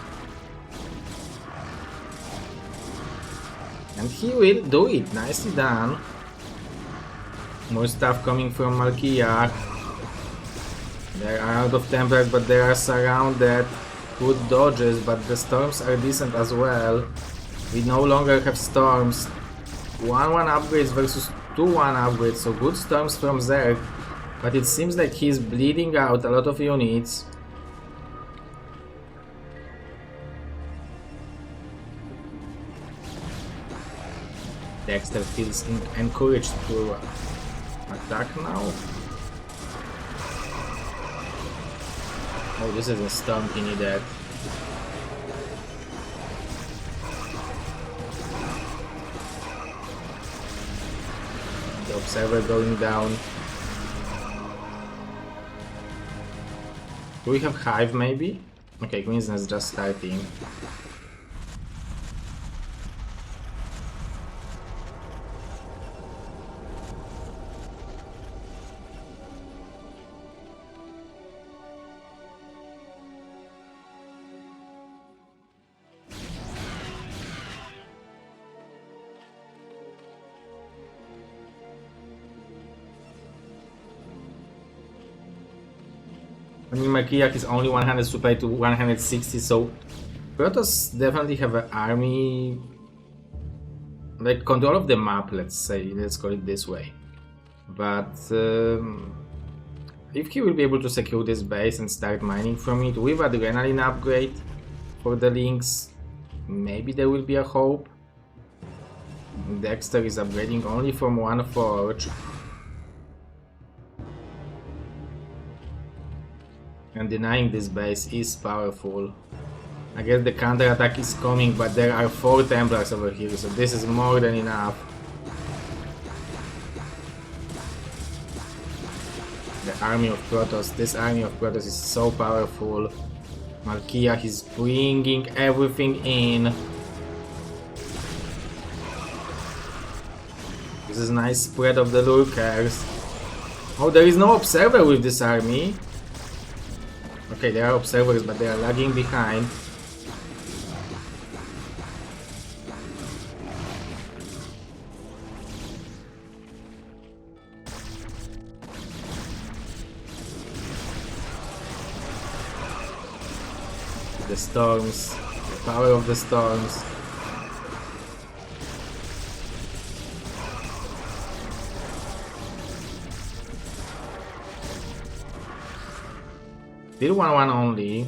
And he will do it. Nicely done. More stuff coming from Marquia. They're out of Templars, but they are surrounded. Good dodges, but the storms are decent as well. We no longer have storms. 1-1 upgrades versus 2-1 upgrades, so good storms from Zerg. But it seems like he's bleeding out a lot of units. Dexter feels encouraged to attack now. Oh, this is a storm he needed. The observer going down. Do we have Hive maybe? Okay, Queensland's just starting. I mean, Marquia is only 100 supply to 160, so Protoss definitely have an army, like control of the map, let's call it this way. But if he will be able to secure this base and start mining from it with adrenaline upgrade for the links, maybe there will be a hope. Dexter is upgrading only from one forge. And denying this base is powerful. I guess the counter attack is coming, but there are 4 Templars over here, so this is more than enough. The army of Protoss, this army of Protoss is so powerful. Marquia is bringing everything in. This is nice spread of the lurkers. Oh, there is no observer with this army. Okay, there are observers, but they are lagging behind. The storms, the power of the storms. Still 1-1 only.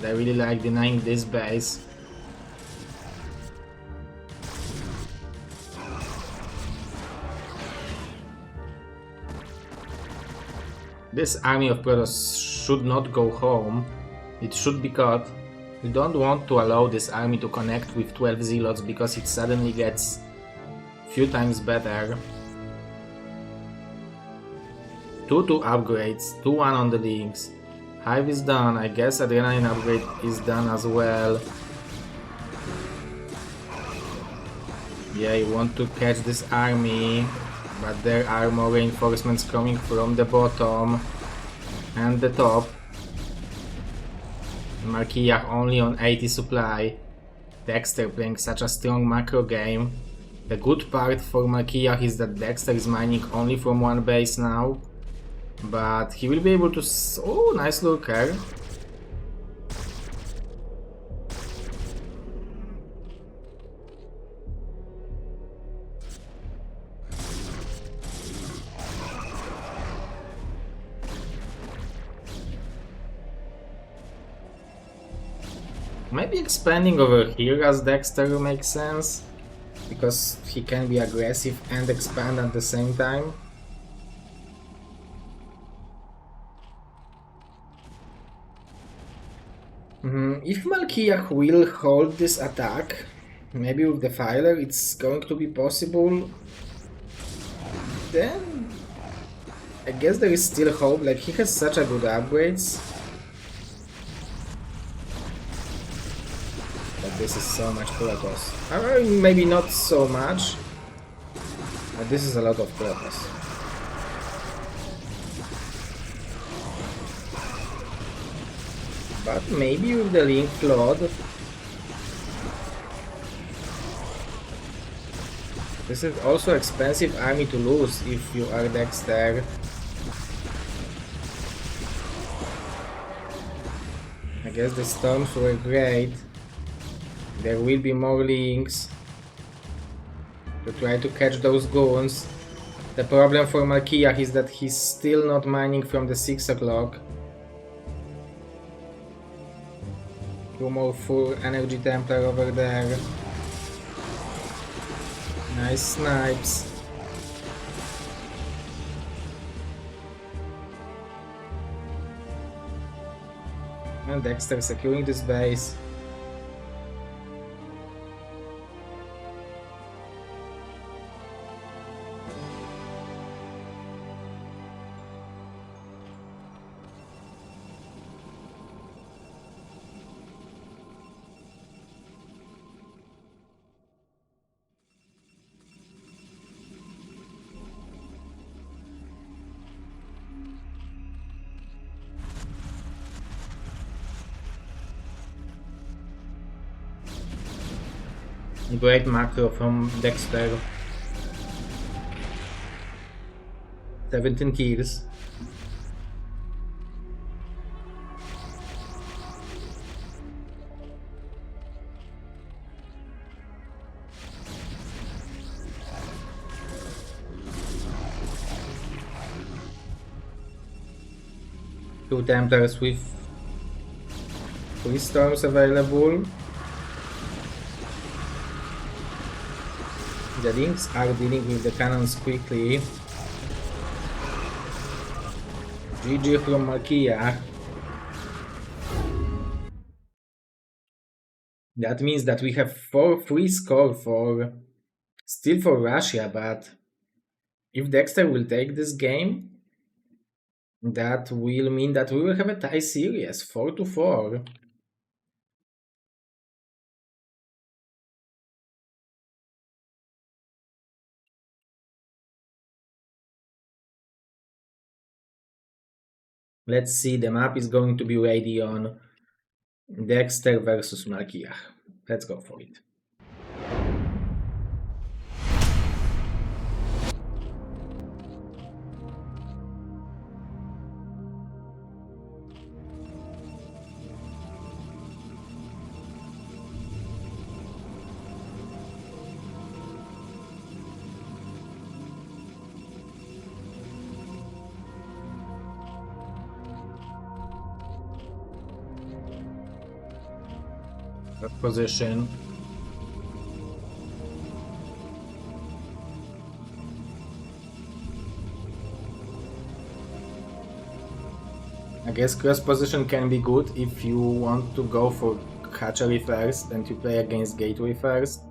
I really like denying this base. This army of Protoss should not go home. It should be caught. We don't want to allow this army to connect with 12 Zealots because it suddenly gets few times better. 2-2 upgrades, 2-1 on the links. Hive is done, I guess Adrenaline upgrade is done as well. Yeah, you want to catch this army, but there are more reinforcements coming from the bottom and the top. Marquillach only on 80 supply. Dexter playing such a strong macro game. The good part for Marquillach is that Dexter is mining only from one base now. But he will be able to... Oh, nice lurker. Maybe expanding over here as Dexter makes sense, because he can be aggressive and expand at the same time. If Marquillach will hold this attack, maybe with the Filer it's going to be possible, then I guess there is still hope. Like, he has such a good upgrades. But this is so much Protoss. Maybe not so much, but this is a lot of Protoss. But maybe with the Link Flood. This is also expensive army to lose if you are Dexter. I guess the storms were great. There will be more links to try to catch those goons. The problem for Marquillach is that he's still not mining from the 6 o'clock. Two more full energy Templar over there. Nice snipes. And Dexter securing this base. Great macro from Dexter. 17 kills. Two Templars with 3 storms available. The links are dealing with the cannons quickly. GG from Marquillach. That means that we have 4-3 score for still for Russia, but if Dexter will take this game, that will mean that we will have a tie series 4-4. Let's see, the map is going to be ready on Dexter versus Marquillach. Let's go for it. Position. I guess cross position can be good if you want to go for hatchery first and you play against gateway first.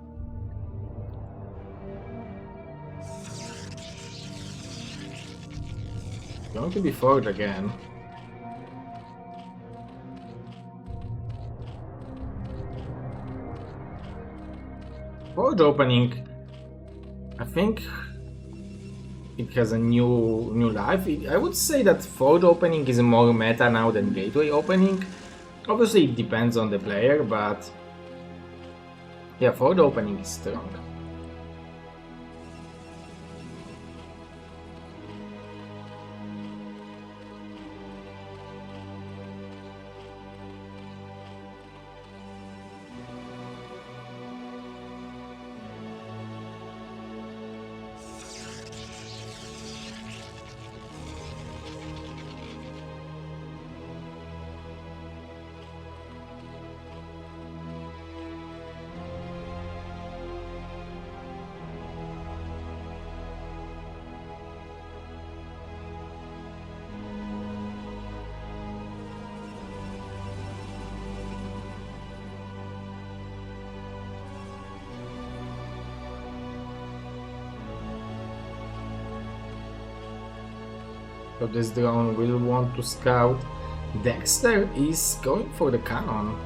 Going to be forward again. Forward opening, I think it has a new life. I would say that forward opening is more meta now than gateway opening. Obviously it depends on the player, but yeah, forward opening is strong. So this drone will want to scout. Dexter is going for the cannon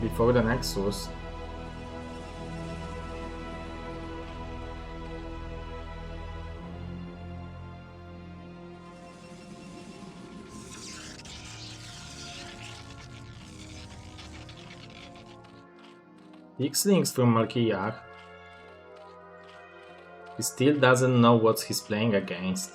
before the Nexus. X-Links from Marquillard. He still doesn't know what he's playing against.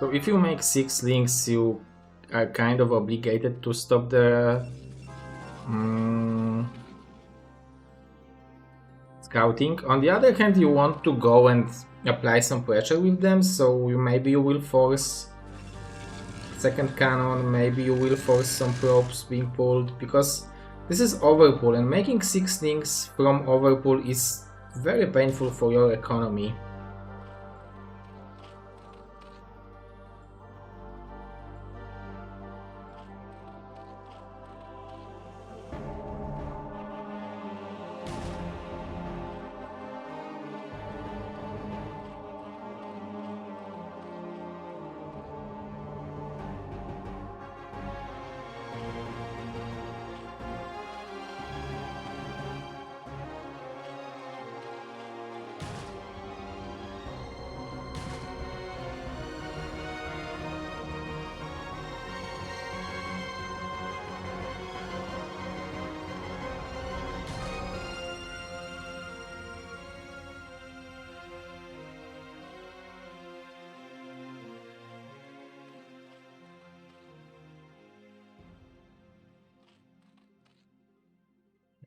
So if you make 6 links, you are kind of obligated to stop the scouting. On the other hand, you want to go and apply some pressure with them, so maybe you will force second cannon, maybe you will force some probes being pulled, because this is overpull, and making 6 links from overpull is very painful for your economy.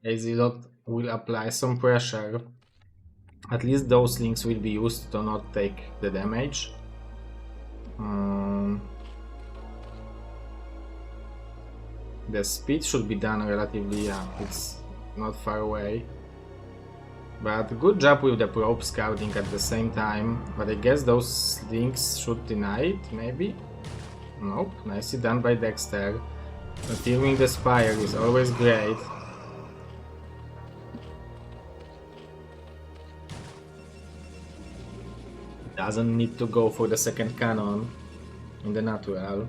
Azilot will apply some pressure. At least those links will be used to not take the damage. The speed should be done relatively, it's not far away. But good job with the probe scouting at the same time. But I guess those links should deny it, maybe? Nope, nicely done by Dexter. Confirming the Spire is always great. Doesn't need to go for the second cannon in the natural.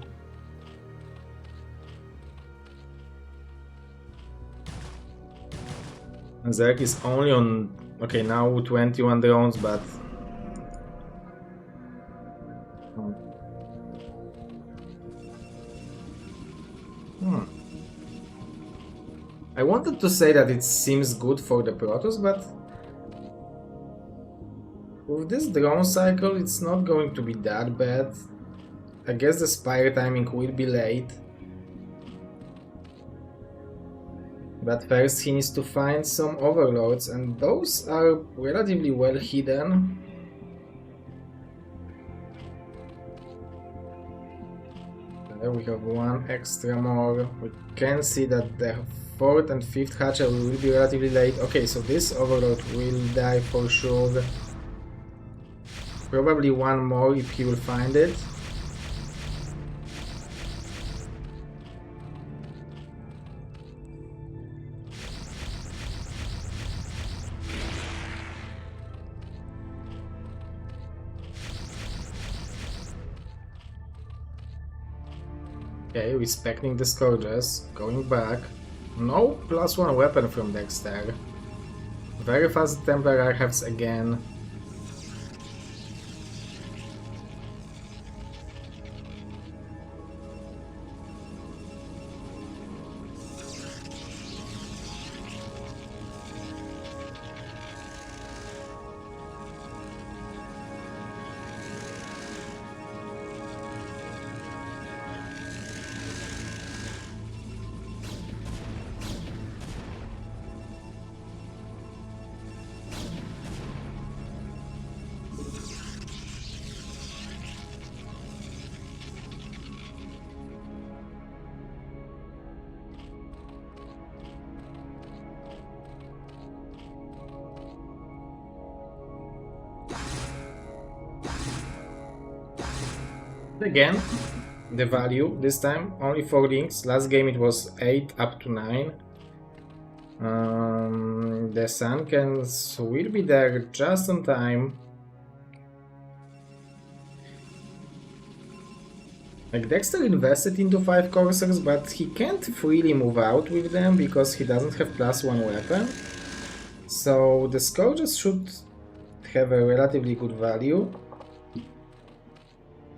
And Zerg is only on, okay, now 21 drones, but I wanted to say that it seems good for the Protoss, but with this drone cycle it's not going to be that bad. I guess the Spire timing will be late. But first he needs to find some overlords, and those are relatively well hidden. There we have one extra more. We can see that the 4th and 5th hatchery will be relatively late. Okay, so this overlord will die for sure. Probably one more if he will find it. Okay, respecting the Scourges, going back. No +1 weapon from Dexter. Very fast Templar Archives again. Again, the value, this time only 4 links. Last game it was 8 up to 9. The Sunkens will be there just on time. Like Dexter invested into 5 Corsairs, but he can't freely move out with them because he doesn't have +1 weapon. So the Scourges should have a relatively good value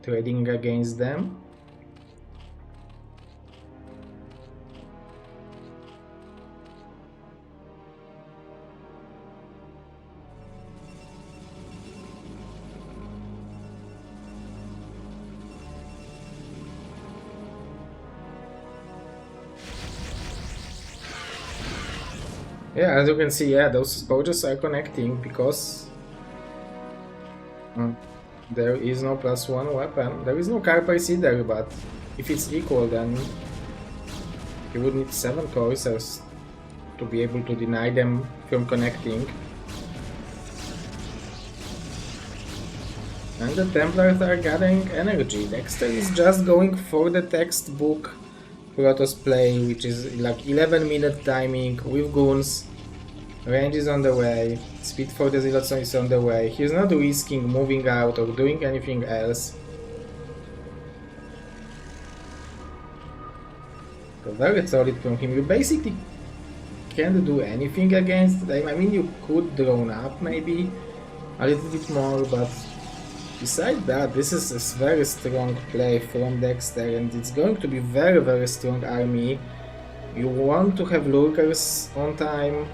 trading against them. Yeah, as you can see, yeah, those Scourges are connecting because there is no +1 weapon. There is no Carpers either, but if it's equal, then you would need 7 Corsairs to be able to deny them from connecting. And the Templars are gathering energy. Dexter is just going for the textbook Protoss play, which is like 11-minute timing with goons. Range is on the way, speed for the Zealots is on the way. He's not risking moving out or doing anything else. So very solid from him. You basically can't do anything against them. I mean, you could drone up maybe a little bit more, but besides that, this is a very strong play from Dexter, and it's going to be very strong army. You want to have lurkers on time.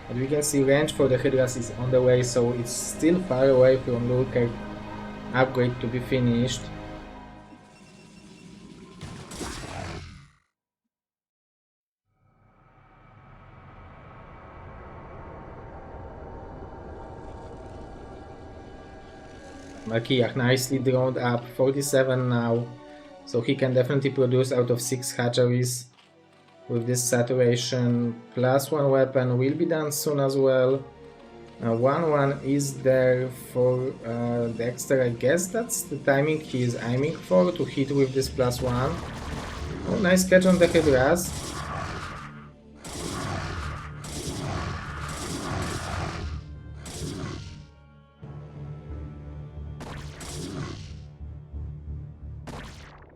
But we can see range for the Hydras is on the way, so it's still far away from lurker upgrade to be finished. Makiach nicely droned up, 47 now, so he can definitely produce out of 6 hatcheries. With this saturation, +1 weapon will be done soon as well. 1-1 is there for Dexter. I guess that's the timing he is aiming for to hit with this +1. Oh, nice catch on the Hydras.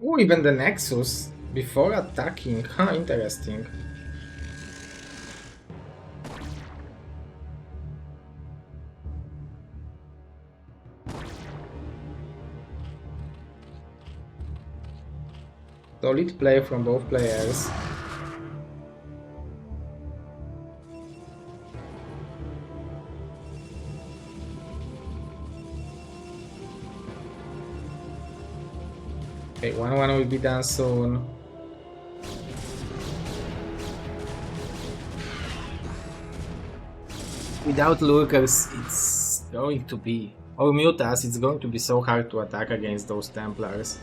Oh, even the Nexus before attacking. Huh, interesting. Solid play from both players. Okay, 1-1 will be done soon. Without lurkers, it's going to be, or mutas, it's going to be so hard to attack against those Templars.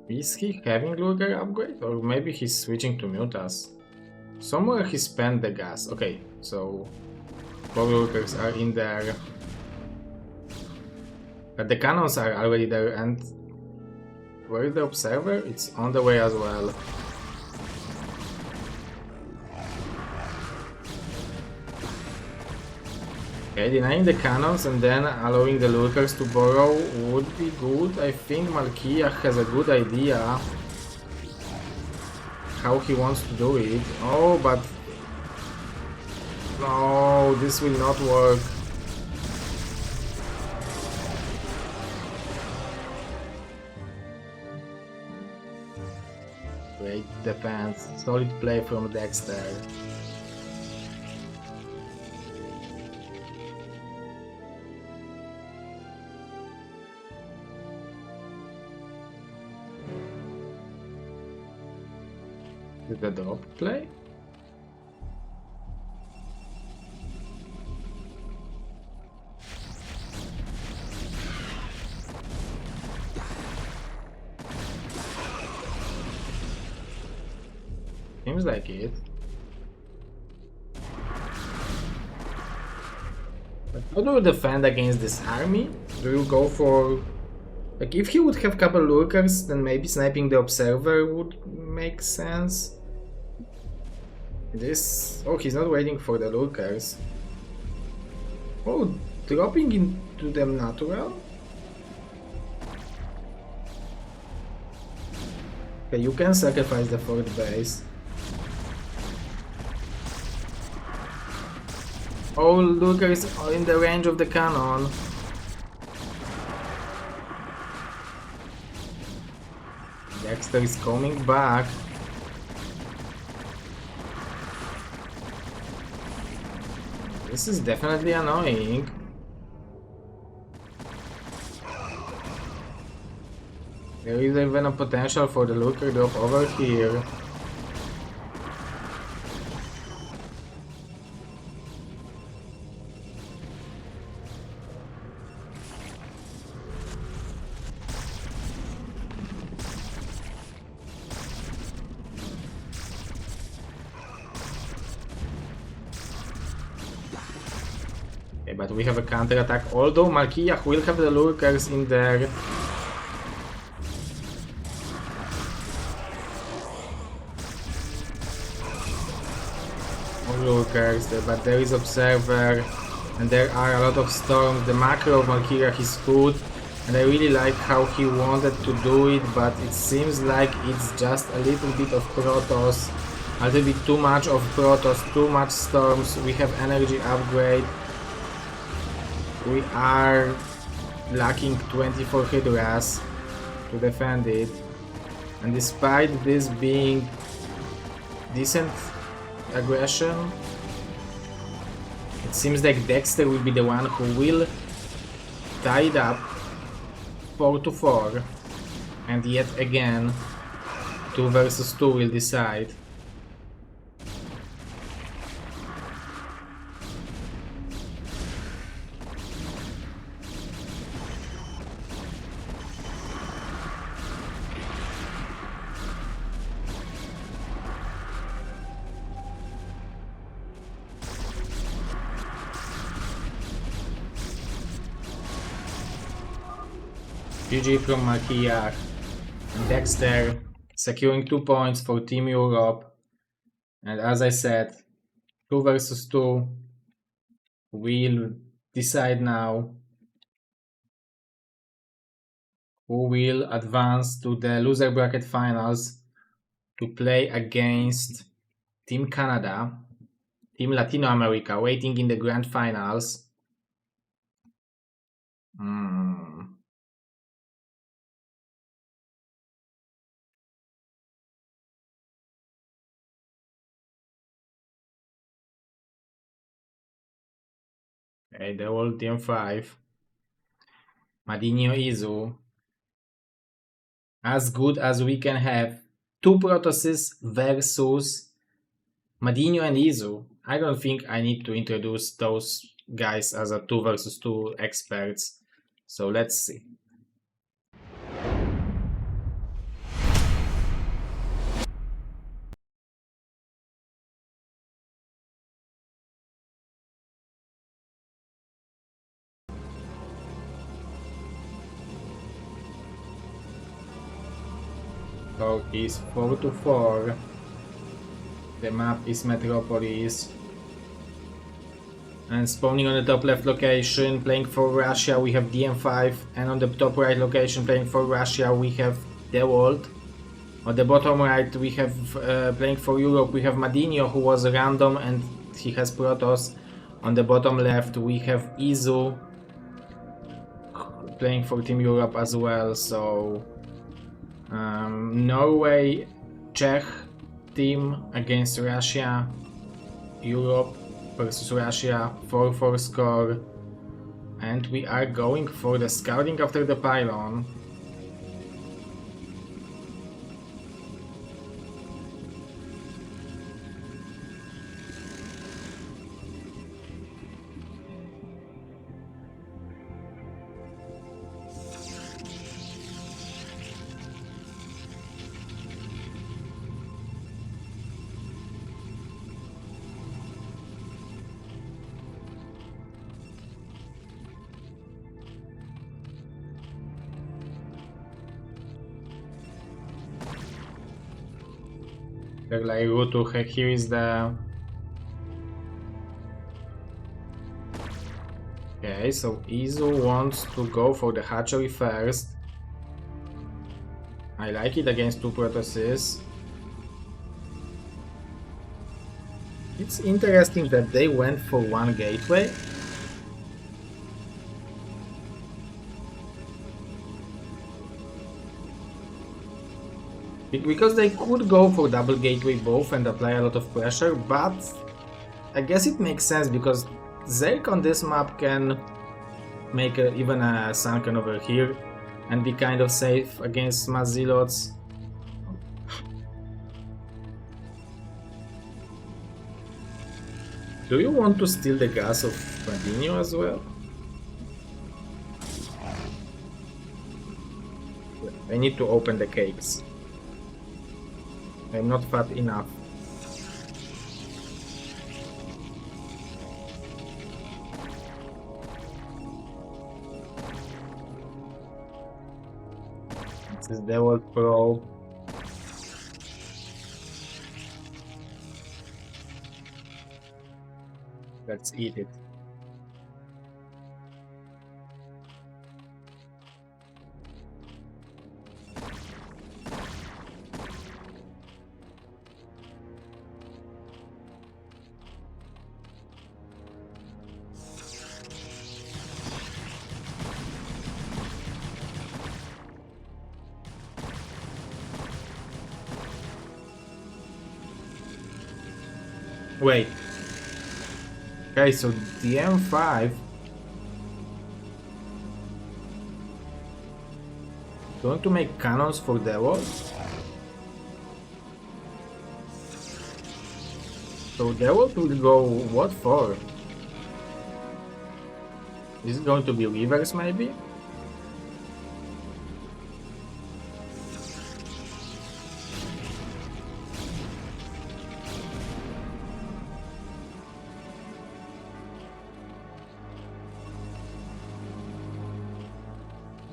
Is he having lurker upgrade, or maybe he's switching to mutas? Somewhere he spent the gas. Okay, so 4 lurkers are in there. But the cannons are already there, and where is the observer? It's on the way as well. Okay, denying the cannons and then allowing the lurkers to borrow would be good. I think Malkia has a good idea how he wants to do it. Oh, but no, this will not work. Great defense, solid play from Dexter. Did the drop play? Seems like it. But how do you defend against this army? Do you go for... Like, if he would have couple lurkers, then maybe sniping the observer would make sense. This... Oh, he's not waiting for the lurkers. Oh, dropping into them natural? Okay, you can sacrifice the fourth base. Oh, lurkers are in the range of the cannon. Dexter is coming back. This is definitely annoying. There is even a potential for the lurker drop over here. But we have a counter attack, although Malkia will have the lurkers in there. More lurkers, but there is observer, and there are a lot of storms. The macro of Malkia is good, and I really like how he wanted to do it, but it seems like it's just a little bit of Protoss, a little bit too much of Protoss, too much storms. We have energy upgrade. We are lacking 24 Hydras to defend it, and despite this being decent aggression, it seems like Dexter will be the one who will tie it up 4-4, and yet again 2 versus 2 will decide. GG from Malkia and Dexter securing 2 points for Team Europe. And as I said, 2 versus 2 will decide now who will advance to the loser bracket finals to play against Team Canada, Team Latino America, waiting in the grand finals. Okay, the old DM5. Madinho Izu. As good as we can have. Two Protosses versus Madinho and Izu. I don't think I need to introduce those guys as a 2 versus 2 experts. So let's see. So is 4 to 4. The map is Metropolis. And spawning on the top left location, playing for Russia, we have DM5. And on the top right location, playing for Russia, we have The World. On the bottom right, we have playing for Europe, we have Madinho, who was random and he has Protoss. On the bottom left, we have Izu playing for Team Europe as well. So Norway, Czech team against Russia, Europe versus Russia, 4-4 score, and we are going for the scouting after the pylon. They're like, here is the... Okay, so Izu wants to go for the hatchery first. I like it against 2 Protosses. It's interesting that they went for 1 gateway. Because they could go for double gateway both and apply a lot of pressure, but I guess it makes sense because Zerk on this map can make even a Sunken over here and be kind of safe against mass zealots. Do you want to steal the gas of Madinho as well? I need to open the cakes. I'm not fat enough. This is the old pro. Let's eat it. Wait. Okay, so the M5 going to make cannons for Devil. So Devil will go what for? Is it going to be reverse maybe?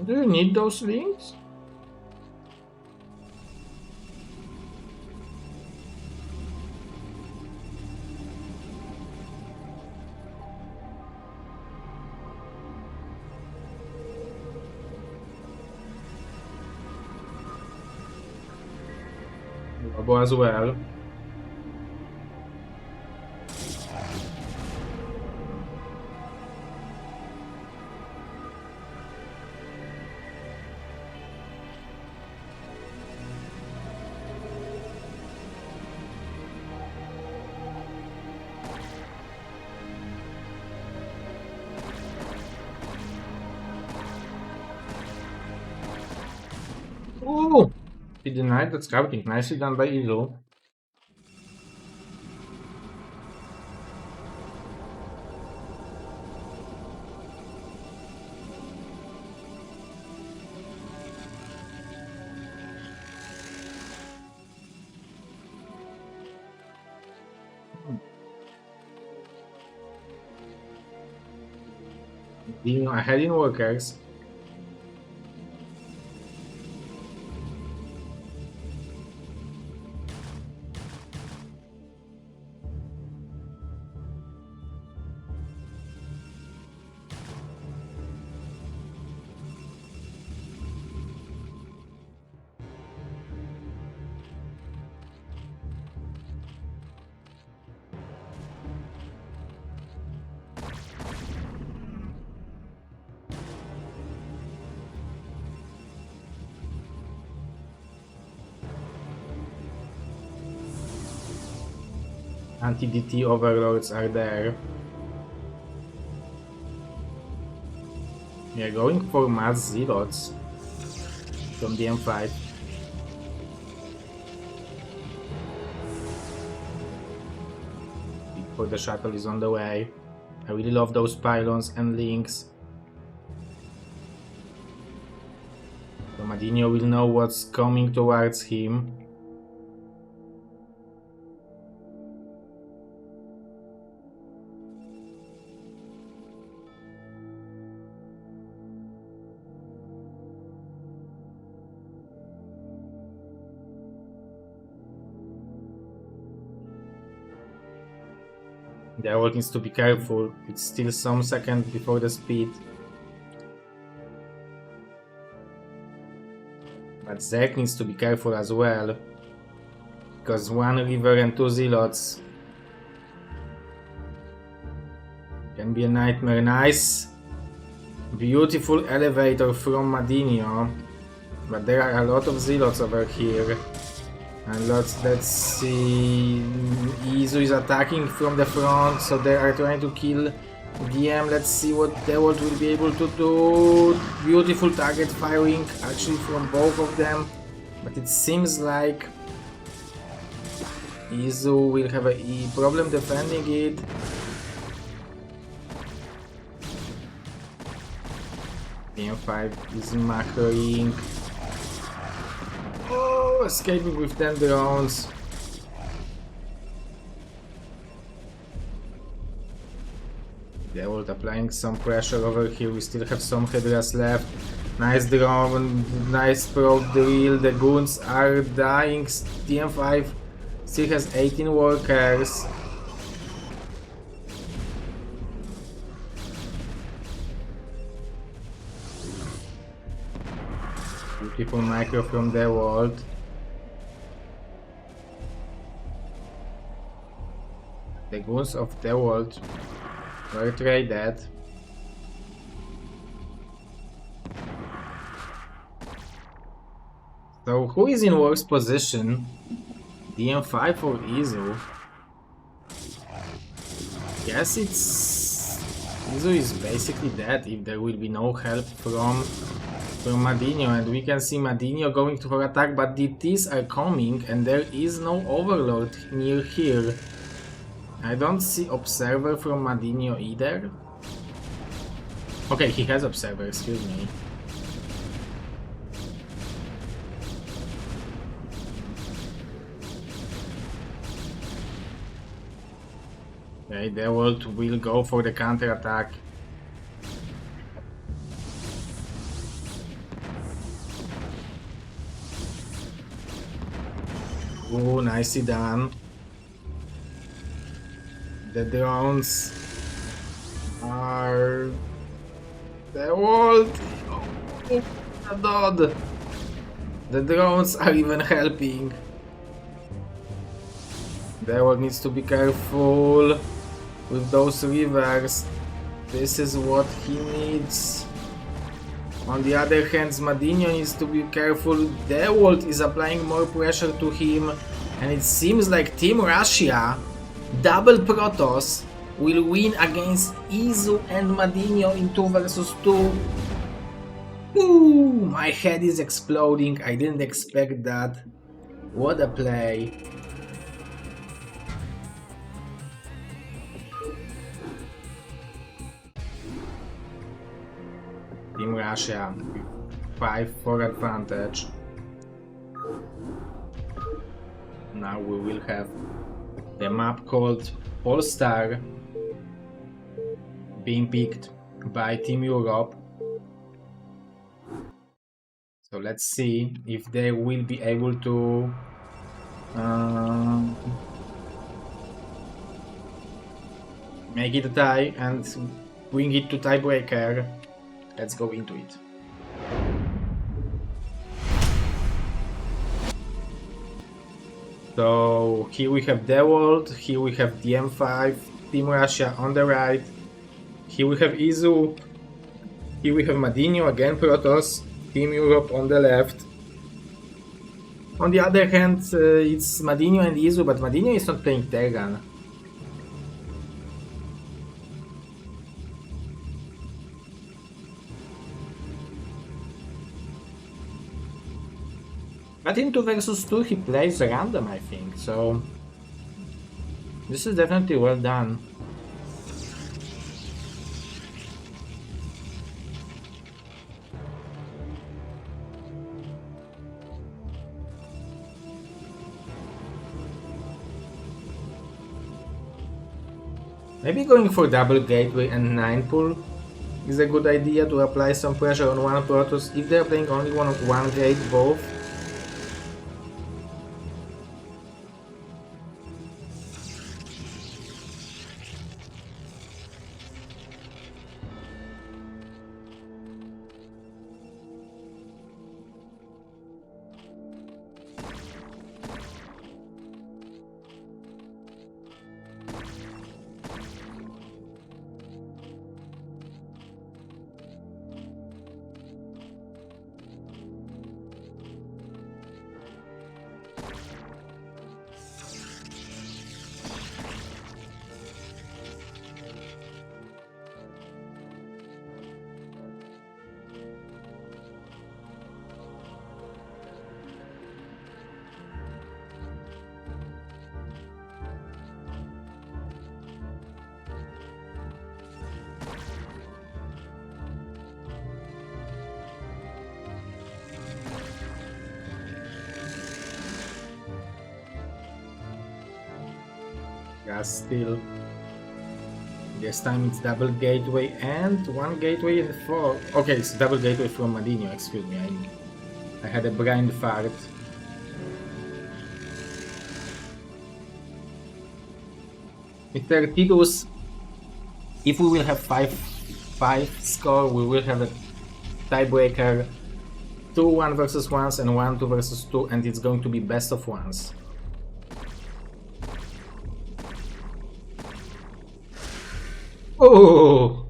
Do you need those links? Robo as well. Ooh! He denied that scouting. Nicely done by Ilu. Being ahead in workers. Anti-DT overlords are there. We are going for mass zealots from the M5. For the shuttle is on the way. I really love those pylons and links. So Madinho will know what's coming towards him. The Dawid needs to be careful, it's still some second before the speed. But Zek needs to be careful as well, because 1 river and 2 zealots can be a nightmare. Nice, beautiful elevator from Madinho, but there are a lot of zealots over here. And let's see, Izu is attacking from the front, so they are trying to kill DM. Let's see what Dawid will be able to do. Beautiful target firing actually from both of them, but it seems like Izu will have a problem defending it. DM5 is macroing. Oh, escaping with 10 drones. Dawid applying some pressure over here. We still have some Hydras left. Nice drone, nice probe drill. The goons are dying. DM5 still has 18 workers. Beautiful micro from Dawid. The goons of Dawid were traded. So who is in worse position? DM5 or Izu? Yes, it's... Izu is basically dead if there will be no help from Madinho, and we can see Madinho going for attack, but DTs are coming and there is no overlord near here. I don't see observer from Madinho either. Okay, he has observer, excuse me. Okay, Dawid will go for the counter attack. Oh, nicely done. The drones are... Dawid! Oh, God! The drones are even helping. Dawid needs to be careful with those rivers. This is what he needs. On the other hand, Madinho needs to be careful. Dawid is applying more pressure to him, and it seems like Team Russia, double Protoss, will win against Izu and Madinho in 2 versus 2. Ooh, my head is exploding. I didn't expect that. What a play. Team Russia, 5-4 advantage. Now we will have the map called All-Star being picked by Team Europe. So let's see if they will be able to make it a tie and bring it to tiebreaker. Let's go into it. So here we have the world, here we have the M5, Team Russia on the right, here we have Izu, here we have Madinho, again Protoss, Team Europe on the left. On the other hand, it's Madinho and Izu, but Madinho is not playing Terran. But in 2 versus 2 he plays random, I think, so this is definitely well done. Maybe going for double gateway and 9 pull is a good idea to apply some pressure on one Protoss if they're playing only one gate both. Gas still. This time it's double gateway and one gateway in 4. Okay, it's double gateway from Madinho, excuse me. I had a brain fart. Mr. Titus, if we will have 5 score, we will have a tiebreaker, 2 1 versus 1s and 1 2 versus 2, and it's going to be best of 1s. Oh!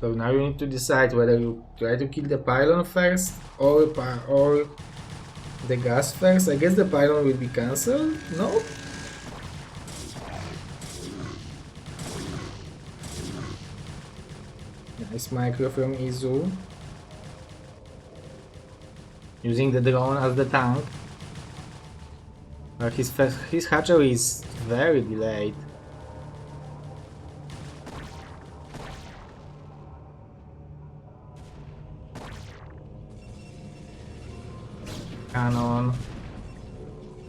So now you need to decide whether you try to kill the pylon first or the gas first. I guess the pylon will be cancelled, no? Nice micro from Izu. Using the drone as the tank. But his hatchery is very delayed. Cannon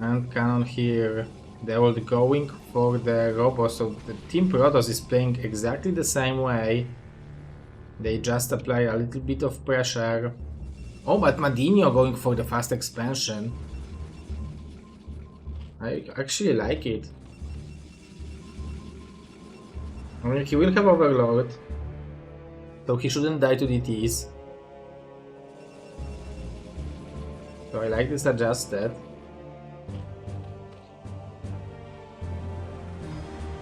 and cannon here. They were going for the robo, so the Team Protoss is playing exactly the same way. They just apply a little bit of pressure. Oh, but Madinho going for the fast expansion. I actually like it. I mean, he will have Overlord, so he shouldn't die to DTs. So I like this adjusted.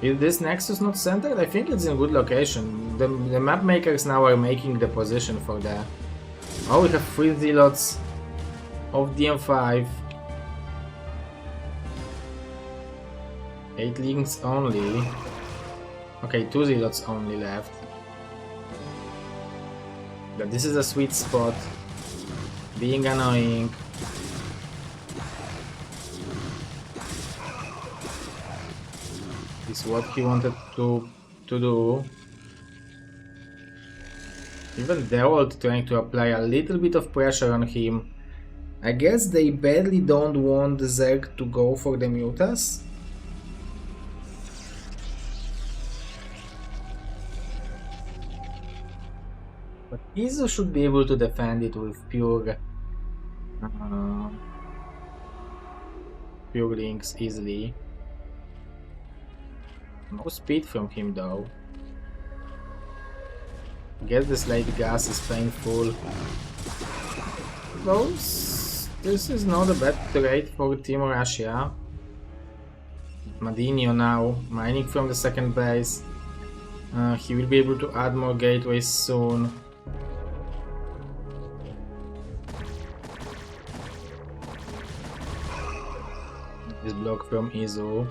Is this Nexus not centered? I think it's in good location. The map makers now are making the position for the... Oh, we have 3 zealots of DM5. 8 links only. Okay, 2 zealots only left. But this is a sweet spot. Being annoying. Is what he wanted to do. Even Dawid trying to apply a little bit of pressure on him. I guess they badly don't want Zerg to go for the Mutas. But Izu should be able to defend it with pure links easily. No speed from him though. I guess this late gas is painful. Though this is not a bad trade for Team Russia. Madinho now mining from the second base. He will be able to add more gateways soon. This block from Izu.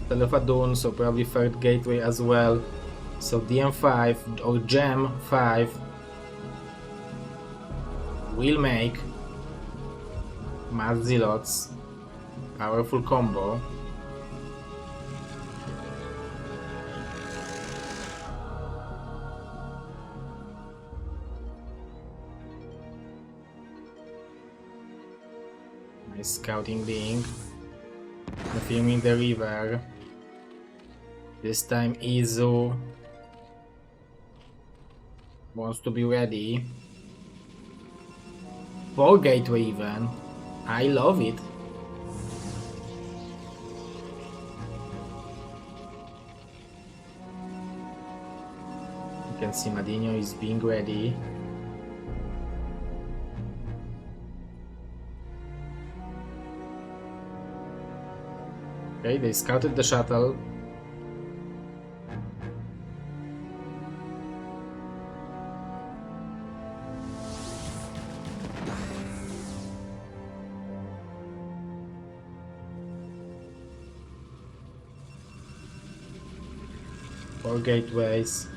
Telefadun, so probably third gateway as well. So DM5 or Gem5 will make mass zealots. Powerful combo. Nice scouting being. Confirming the river. This time Izu wants to be ready. 4 gateway even. I love it. You can see Madinho is being ready. Okay, they scouted the shuttle. Four gateways.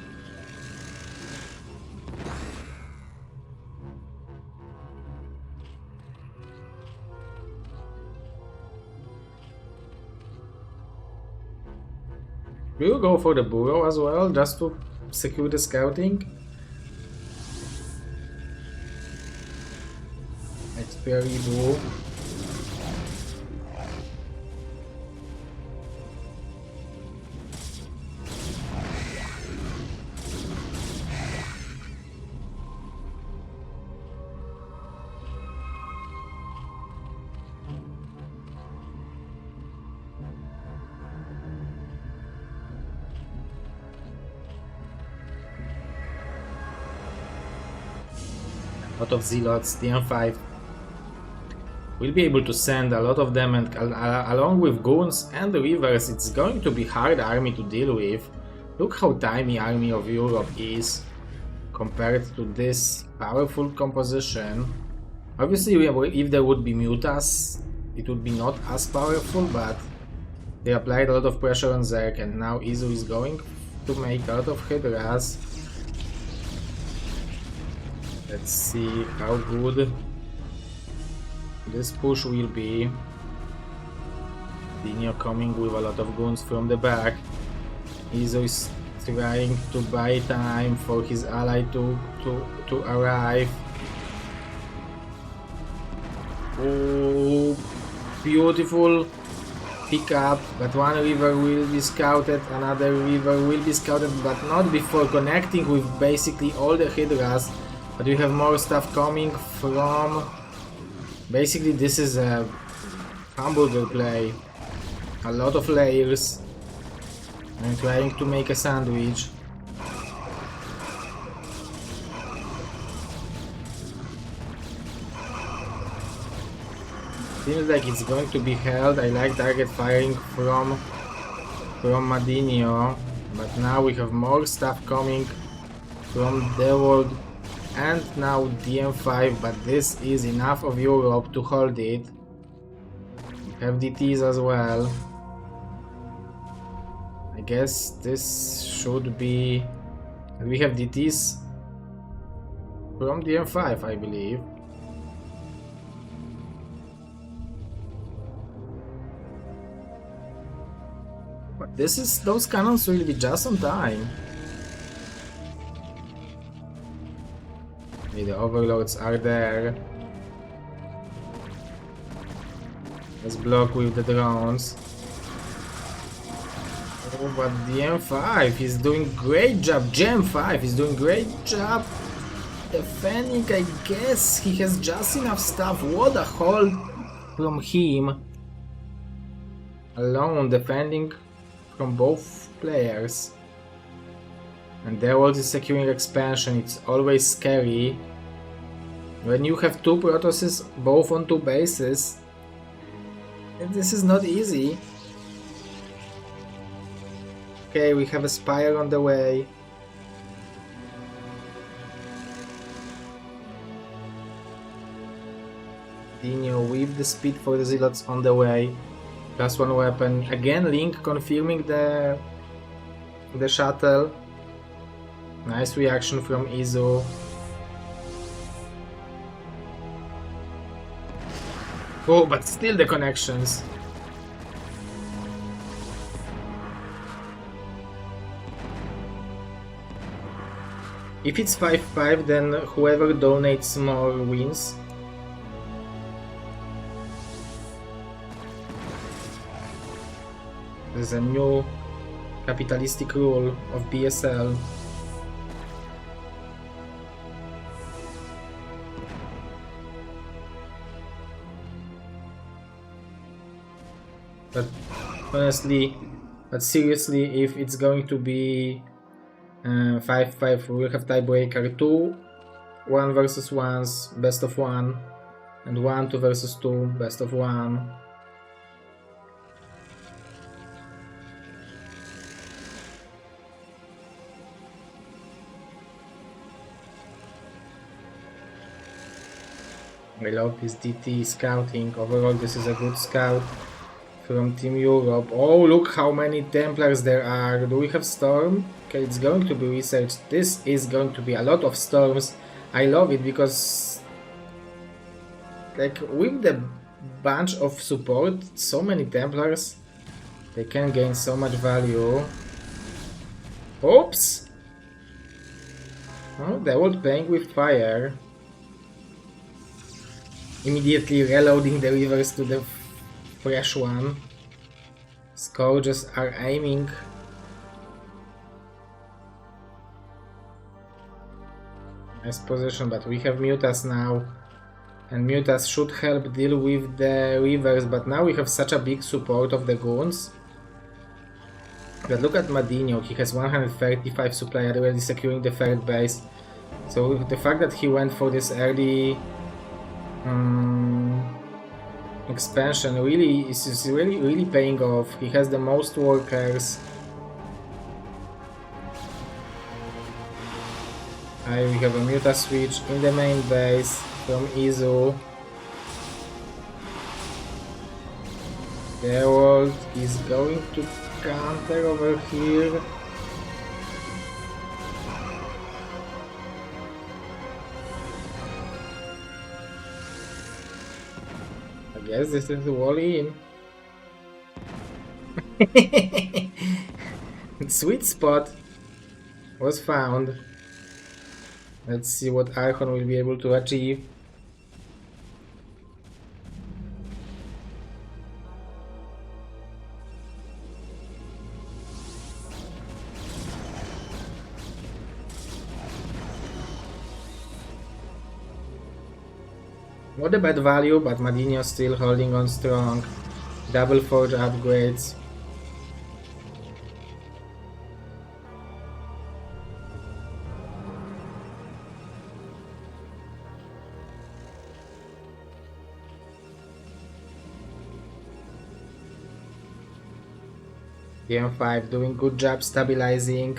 We'll go for the burrow as well, just to secure the scouting. Experiment burrow. Lot of zealots, DM5 will be able to send a lot of them, and along with goons and the rivers, it's going to be hard army to deal with. Look how tiny army of Europe is compared to this powerful composition. Obviously, if there would be mutas, it would be not as powerful, but they applied a lot of pressure on Zerg, and now Izu is going to make a lot of hydras. Let's see how good this push will be. Dinho coming with a lot of goons from the back. Izu is trying to buy time for his ally to arrive. Oh, beautiful pickup, but one river will be scouted, another river will be scouted, but not before connecting with basically all the hydras. But we have more stuff coming from... Basically this is a hamburger play. A lot of layers. I'm trying to make a sandwich. Seems like it's going to be held. I like target firing from Madinho, but now we have more stuff coming from Dawid and now DM5, but this is enough of Europe to hold it. We have DTs as well. I guess this should be... We have DTs from DM5, I believe. But those cannons will be just on time. Okay, the overlords are there. Let's block with the drones. Oh, but the M5 is doing great job. GM5 is doing great job defending. I guess he has just enough stuff. What a hold from him. Alone defending from both players. And Dawid is securing expansion. It's always scary when you have two Protosses both on two bases. This is not easy. Okay, we have a Spire on the way. Dino with the speed for the Zealots on the way. Plus one weapon. Again, Link confirming the shuttle. Nice reaction from Izu. Oh, but still the connections. If it's 5-5, then whoever donates more wins. There's a new capitalistic rule of BSL. But honestly, but seriously, if it's going to be 5-5, we will have tiebreaker 2, 1 versus 1s, best of 1, and 1, 2 versus 2, best of 1. I love this DT scouting. Overall, this is a good scout from Team Europe. Oh, look how many Templars there are. Do we have Storm? Okay, it's going to be researched. This is going to be a lot of Storms. I love it because, like, with the bunch of support, so many Templars, they can gain so much value. Oops! Oh, they were playing with fire. Immediately reloading the rivers to the fresh one. Scourges are aiming. Nice position, but we have Mutas now. And Mutas should help deal with the rivers, but now we have such a big support of the goons. But look at Madinho, he has 135 supply already securing the third base. So the fact that he went for this early expansion really is really paying off. He has the most workers. We have a Muta switch in the main base from Izu. The world is going to counter over here. I guess this is the wall in. Sweet spot was found. Let's see what Archon will be able to achieve. Not a bad value, but Madinho still holding on strong. Double forge upgrades. DM5 doing good job stabilizing.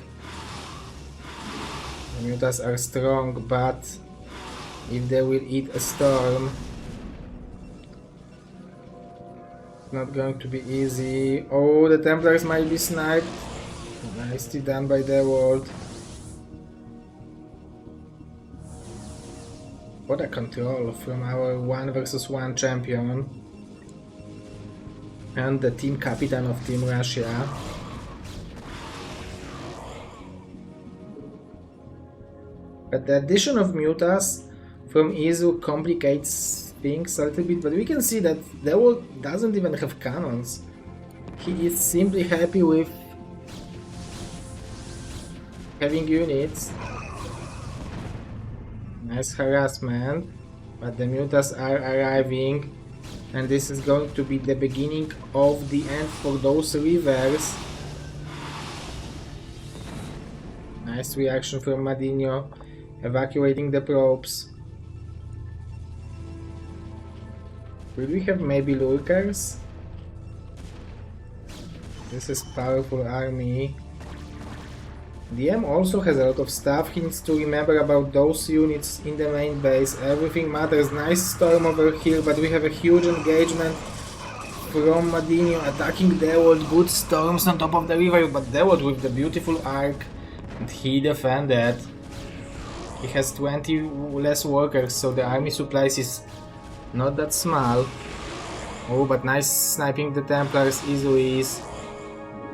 The mutas are strong, but if they will eat a storm, it's not going to be easy. Oh, the Templars might be sniped. Nicely done by the world. What a control from our 1 vs 1 champion and the team captain of Team Russia. But the addition of mutas from Izu complicates things a little bit, but we can see that the world doesn't even have cannons. He is simply happy with having units. Nice harassment, but the mutas are arriving, and this is going to be the beginning of the end for those rivers. Nice reaction from Madinho, evacuating the probes. Will we have maybe lurkers? This is powerful army. DM also has a lot of stuff. He needs to remember about those units in the main base. Everything matters. Nice storm over here, but we have a huge engagement from Madinho attacking Dawid. Good storms on top of the river, but Dawid with the beautiful arc, and he defended. He has 20 less workers, so the army supplies is not that small. Oh, but nice sniping the Templars, easily.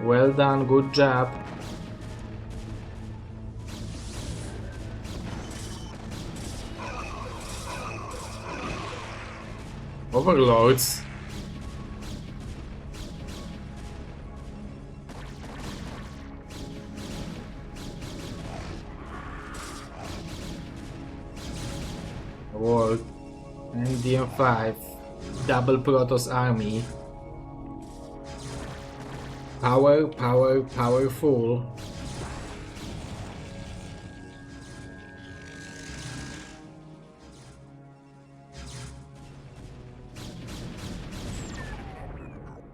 Well done, good job. Overlords. World and DM5 double Protoss army. Powerful.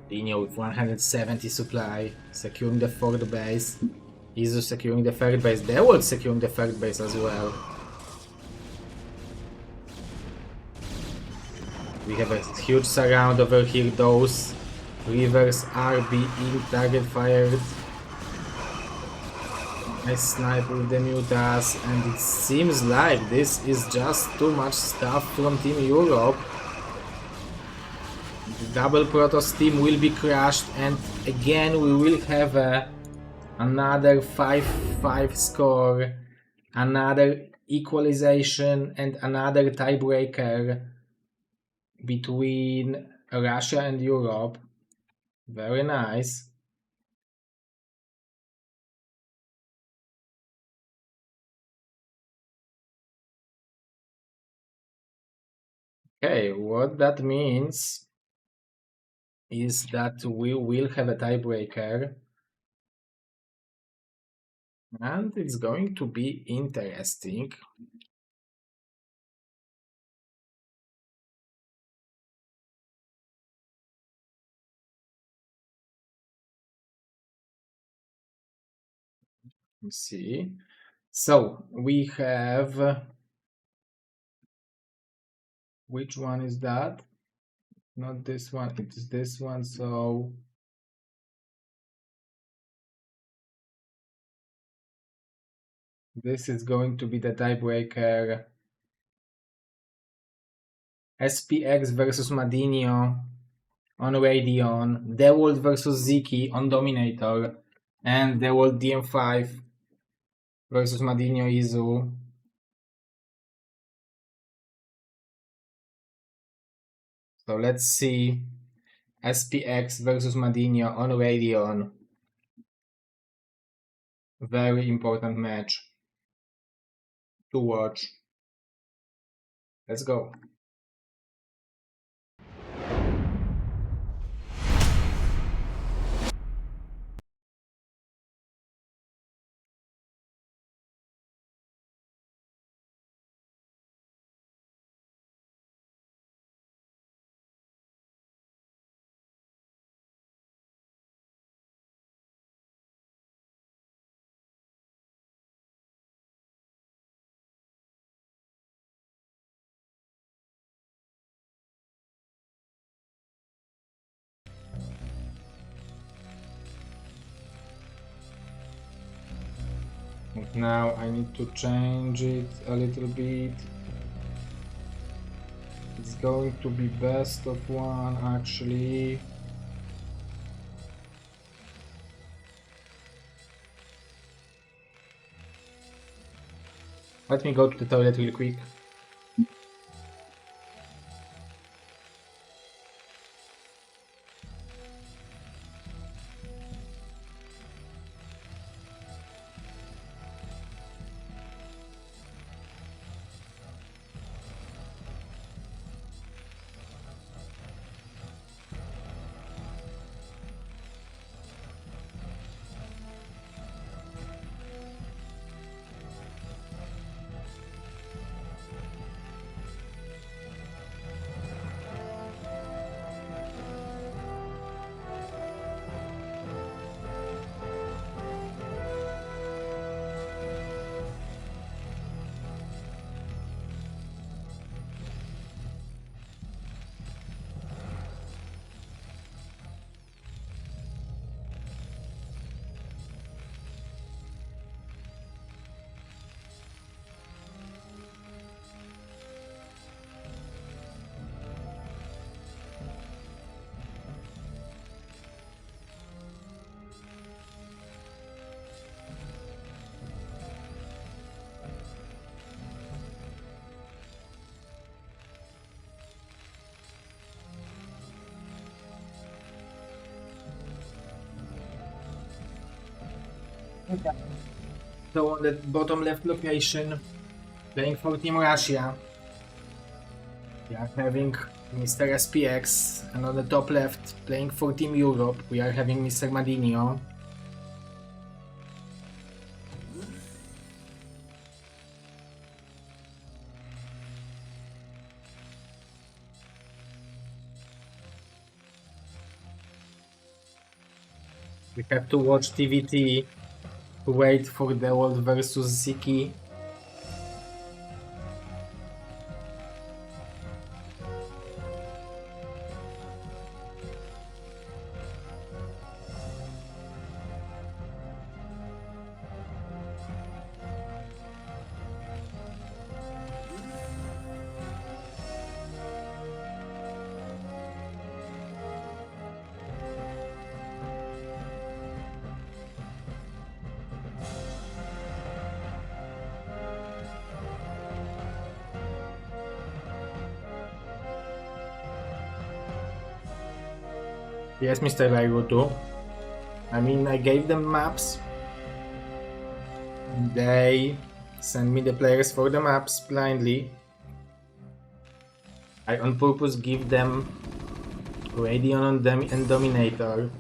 Dino with 170 supply, securing the 4th base. Izu securing the 3rd base. Dawid securing the 3rd base as well. We have a huge surround over here. Those rivers are being target fired. Nice snipe with the mutas, and it seems like this is just too much stuff from Team Europe. The double Protoss team will be crushed, and again we will have another 5-5 score, another equalization, and another tiebreaker between Russia and Europe. Very nice. Okay, what that means is that we will have a tiebreaker, and it's going to be interesting. Let's see. So we have which one is that? Not this one, it is this one. So this is going to be the tiebreaker. SPX versus Madinho on Radeon, Dawid versus Ziki on Dominator, and Dawid DM5 versus Madinho Izu. So let's see SPX versus Madinho on Radeon. Very important match to watch. Let's go. And now I need to change it a little bit. It's going to be best of one actually. Let me go to the toilet real quick. So on the bottom left location, playing for Team Russia, we are having Mr. SPX, and on the top left, playing for Team Europe, we are having Mr. Madinho. We have to watch TVT to wait for the World versus Ziki. Yes, Mr. Lairutu. I mean, I gave them maps. They send me the players for the maps blindly. I on purpose give them Radion and Dominator,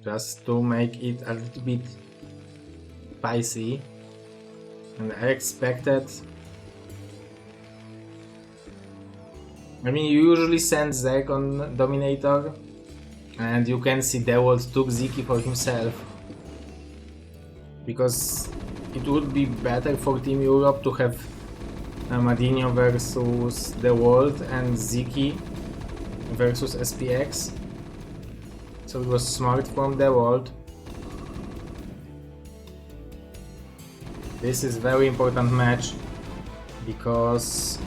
just to make it a little bit spicy. And I expected... I mean, you usually send Zek on Dominator, and you can see Dawid took Ziki for himself. Because it would be better for Team Europe to have Madinho versus Dawid and Ziki versus SPX. So it was smart from Dawid. This is very important match because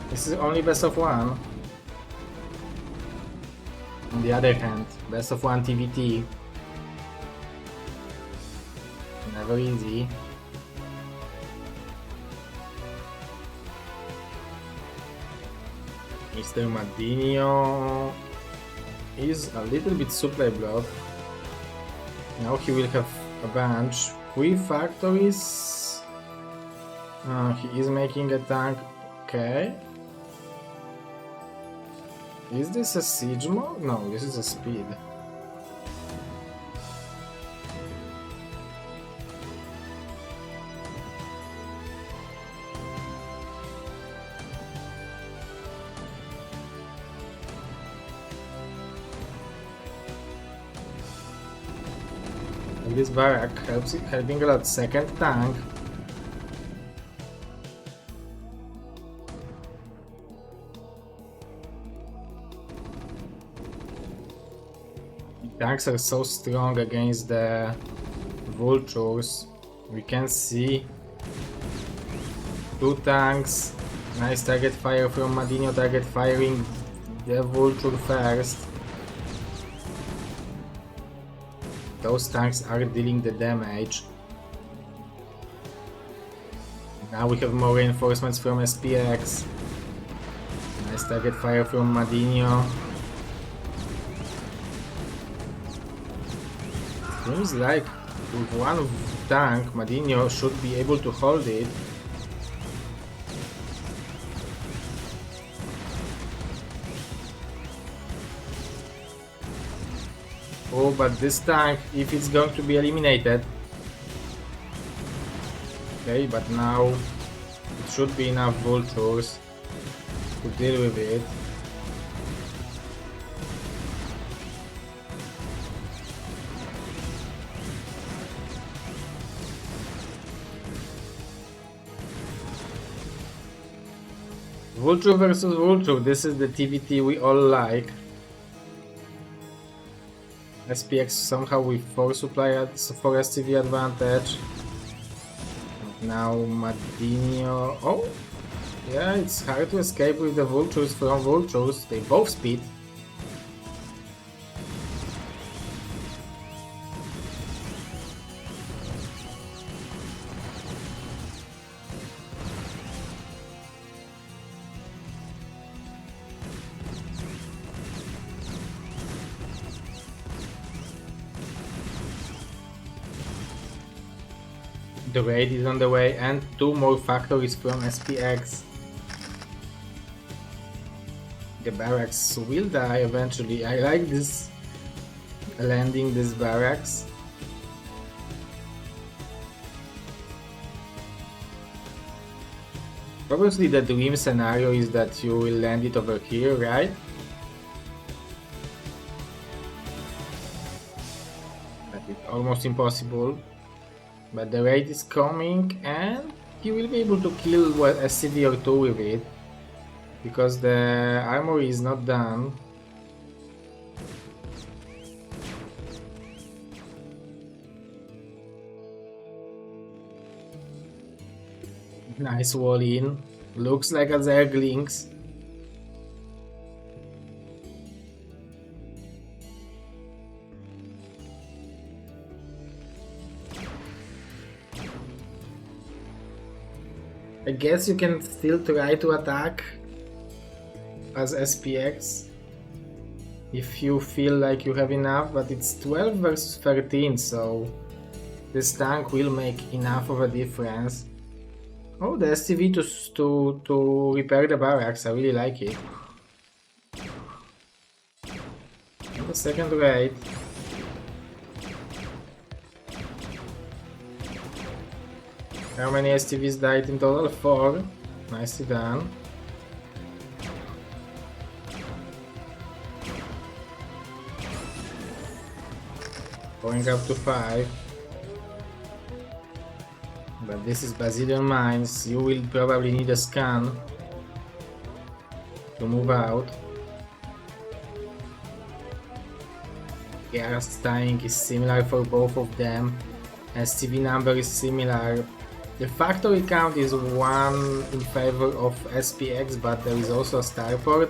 this is only best of one. On the other hand, best of one TVT. Never easy. Mr. Madinho is a little bit supply block. Now he will have a bunch. 3 factories. He is making a tank. Okay. Is this a siege mode? No, this is a speed. And this barrack helping a lot. Second tank. tanks are so strong against the vultures. We can see 2 tanks. Nice target fire from Madinho, target firing the vulture first. Those tanks are dealing the damage. Now we have more reinforcements from SPX. Nice target fire from Madinho. Seems like with one tank, Madinho should be able to hold it. Oh, but this tank, if it's going to be eliminated. Okay, but now it should be enough vultures to deal with it. Vulture versus Vulture, this is the TVT we all like. SPX somehow with 4 supply for STV advantage. Now Madinho. Oh! Yeah, it's hard to escape with the vultures from vultures. They both speed. The raid is on the way and 2 more factories from SPX. The barracks will die eventually. I like this landing this barracks. Obviously the dream scenario is that you will land it over here, right? But it's almost impossible. But the raid is coming and you will be able to kill a city or 2 with it. Because the armory is not done. Nice wall in. Looks like a Zerglings. I guess you can still try to attack as SPX if you feel like you have enough, but it's 12 versus 13, so this tank will make enough of a difference. Oh, the STV to repair the barracks, I really like it. And the second raid. How many STVs died in total? 4. Nicely done. Going up to 5. But this is Brazilian mines. You will probably need a scan to move out. Gas dying is similar for both of them. STV number is similar. The factory count is 1 in favor of SPX, but there is also a starport.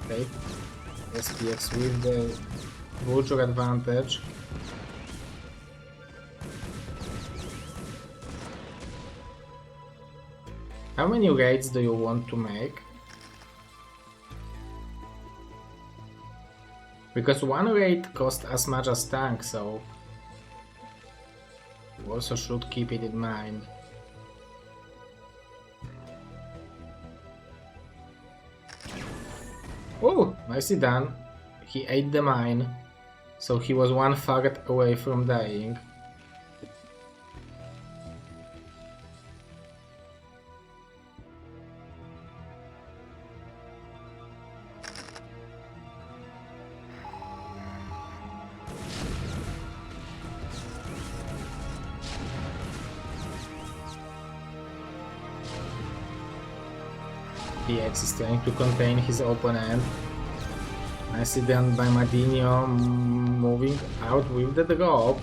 Okay, SPX with the vulture advantage. How many raids do you want to make? Because one raid costs as much as tank, so you also should keep it in mind. Oh, nicely done. He ate the mine, so he was 1 target away from dying. SPX is trying to contain his opponent. Nicely done by Madinho, moving out with the drop.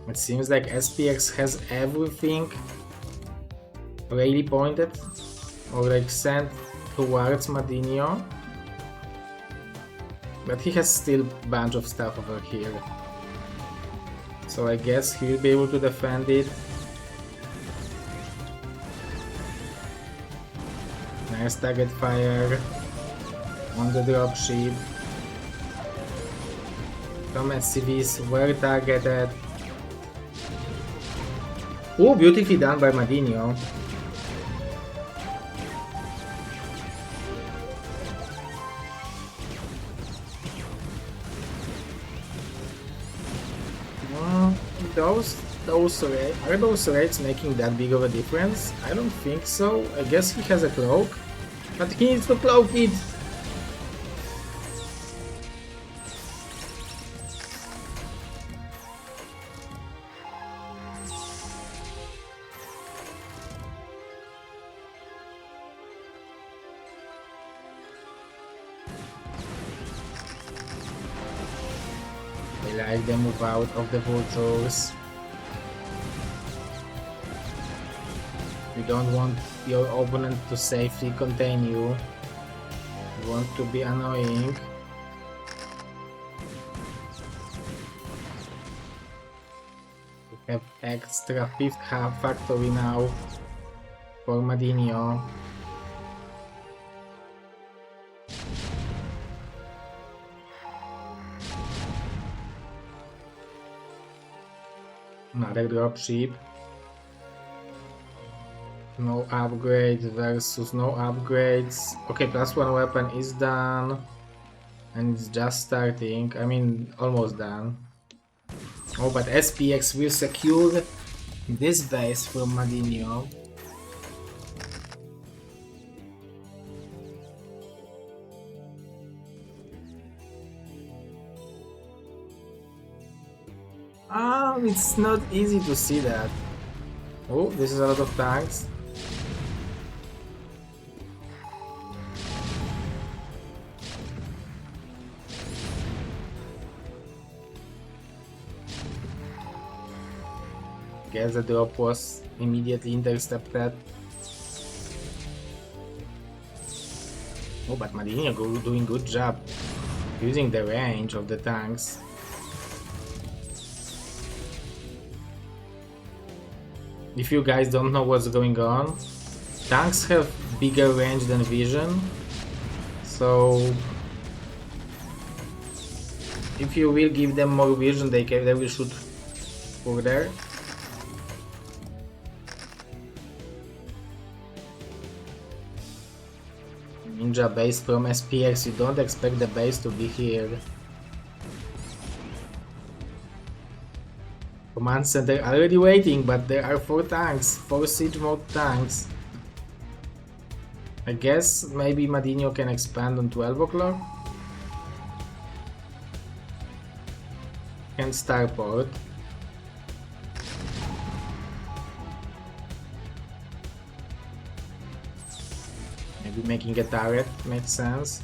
It seems like SPX has everything really pointed or like sent towards Madinho. But he has still a bunch of stuff over here. So I guess he will be able to defend it. Nice target fire on the dropship. Some SCVs were targeted. Oh, beautifully done by Madinho. Are those raids making that big of a difference? I don't think so. I guess he has a cloak, but he needs to cloak it. I like the move out of the vultures. You don't want your opponent to safely contain you. You want to be annoying. We have extra 5th half factory now for Madinho. Another dropship. No upgrades versus no upgrades. Okay, +1 weapon is done. And it's just starting. I mean, almost done. Oh, but SPX will secure this base from Madinho. It's not easy to see that. Oh, this is a lot of tanks. Guess the drop was immediately intercepted. Oh, but Madinho doing good job using the range of the tanks. If you guys don't know what's going on, tanks have bigger range than vision, so if you will give them more vision, they will shoot further. Ninja base from SPX, you don't expect the base to be here. Command center already waiting, but there are 4 tanks, 4 siege mode tanks. I guess maybe Madinho can expand on 12 o'clock. And starport. Maybe making a turret makes sense.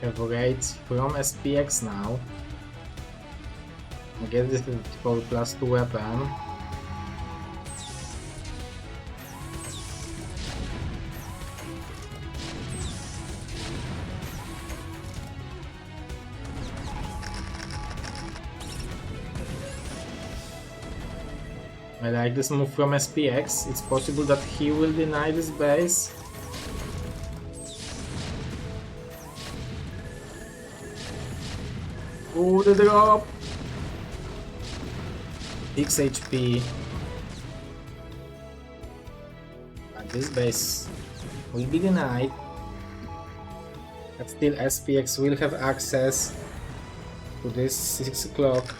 Have raids from SPX now. I guess this is for +2 weapon. I like this move from SPX. It's possible that he will deny this base. Oh, the drop! 6 HP. But this base will be denied. But still SPX will have access to this 6 o'clock.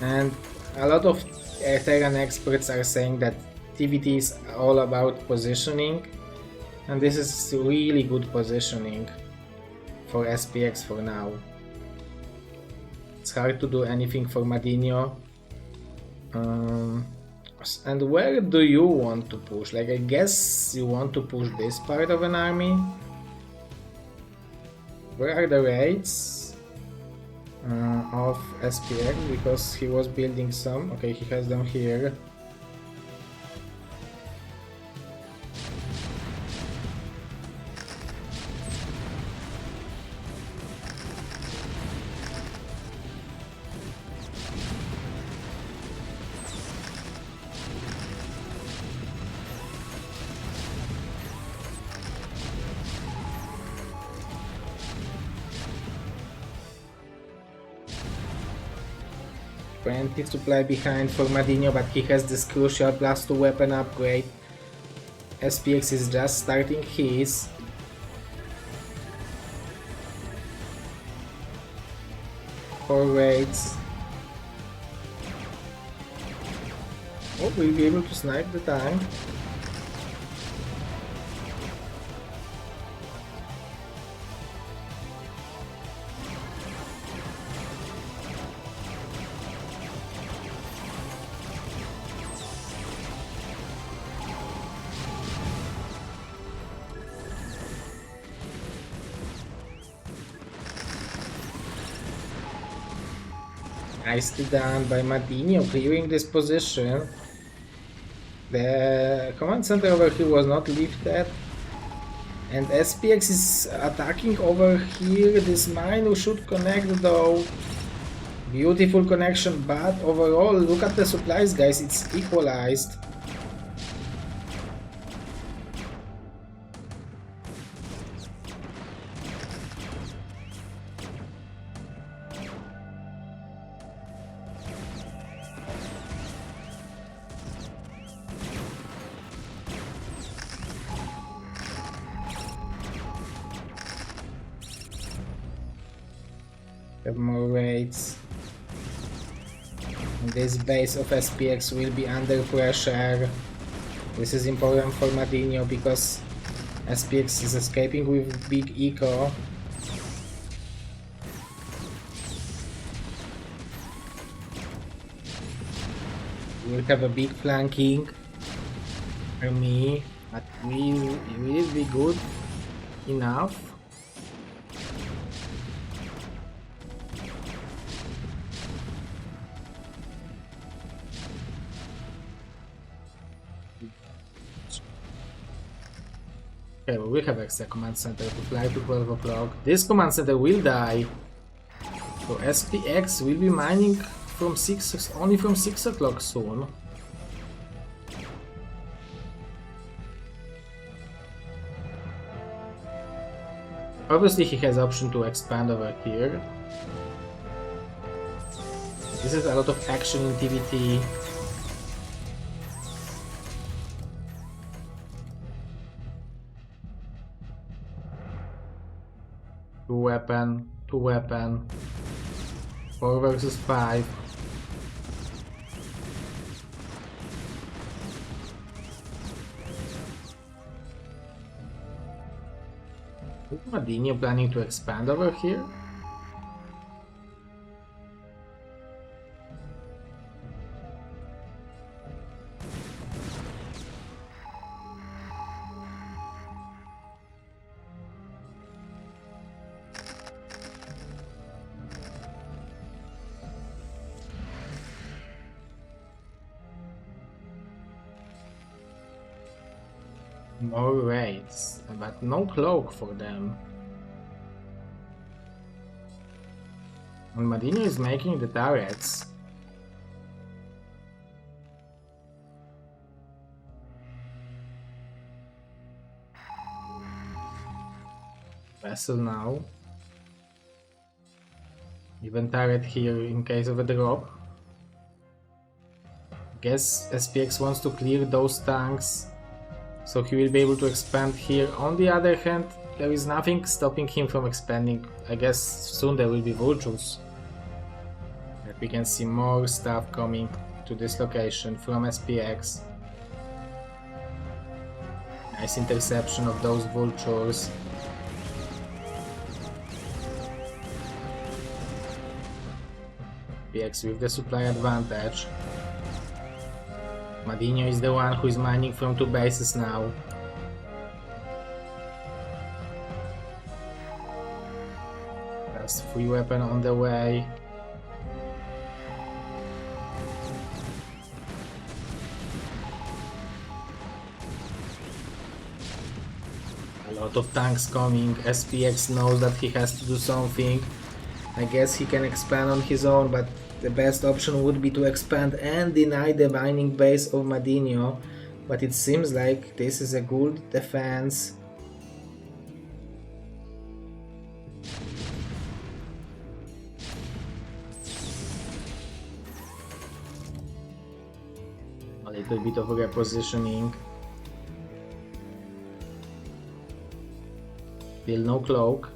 And a lot of Terran experts are saying that TVT is all about positioning. And this is really good positioning. for SPX for now. It's hard to do anything for Madinho. And where do you want to push? Like, I guess you want to push this part of an army. Where are the raids of SPX? Because he was building some. Okay, he has them here. Plenty supply behind for Madinho, but he has this crucial +2 weapon upgrade. SPX is just starting his. Four raids. Oh, we'll be able to snipe the tank. Nicely done by Madinho, clearing this position. The command center over here was not lifted. And SPX is attacking over here. This mine should connect though. Beautiful connection, but overall, look at the supplies, guys, it's equalized. Have more raids. And this base of SPX will be under pressure. This is important for Madinho because SPX is escaping with big eco. We'll have a big flanking army, but will it be good enough? Okay, well, we have extra command center to fly to 12 o'clock. This command center will die. So SPX will be mining from only from 6 o'clock soon. Obviously he has option to expand over here. This is a lot of action in TVT. Two weapon, 4 versus 5. Is Madinho planning to expand over here? More raids, but no cloak for them. And Madinho is making the turrets. Vessel now. Even turret here in case of a drop. Guess SPX wants to clear those tanks, so he will be able to expand here. On the other hand, there is nothing stopping him from expanding. I guess soon there will be vultures. We can see more stuff coming to this location from SPX. Nice interception of those vultures. SPX with the supply advantage. Madinho is the one who is mining from 2 bases now. Just free weapon on the way. A lot of tanks coming. SPX knows that he has to do something. I guess he can expand on his own, but the best option would be to expand and deny the mining base of Madinho. But it seems like this is a good defense. A little bit of repositioning. Still no cloak.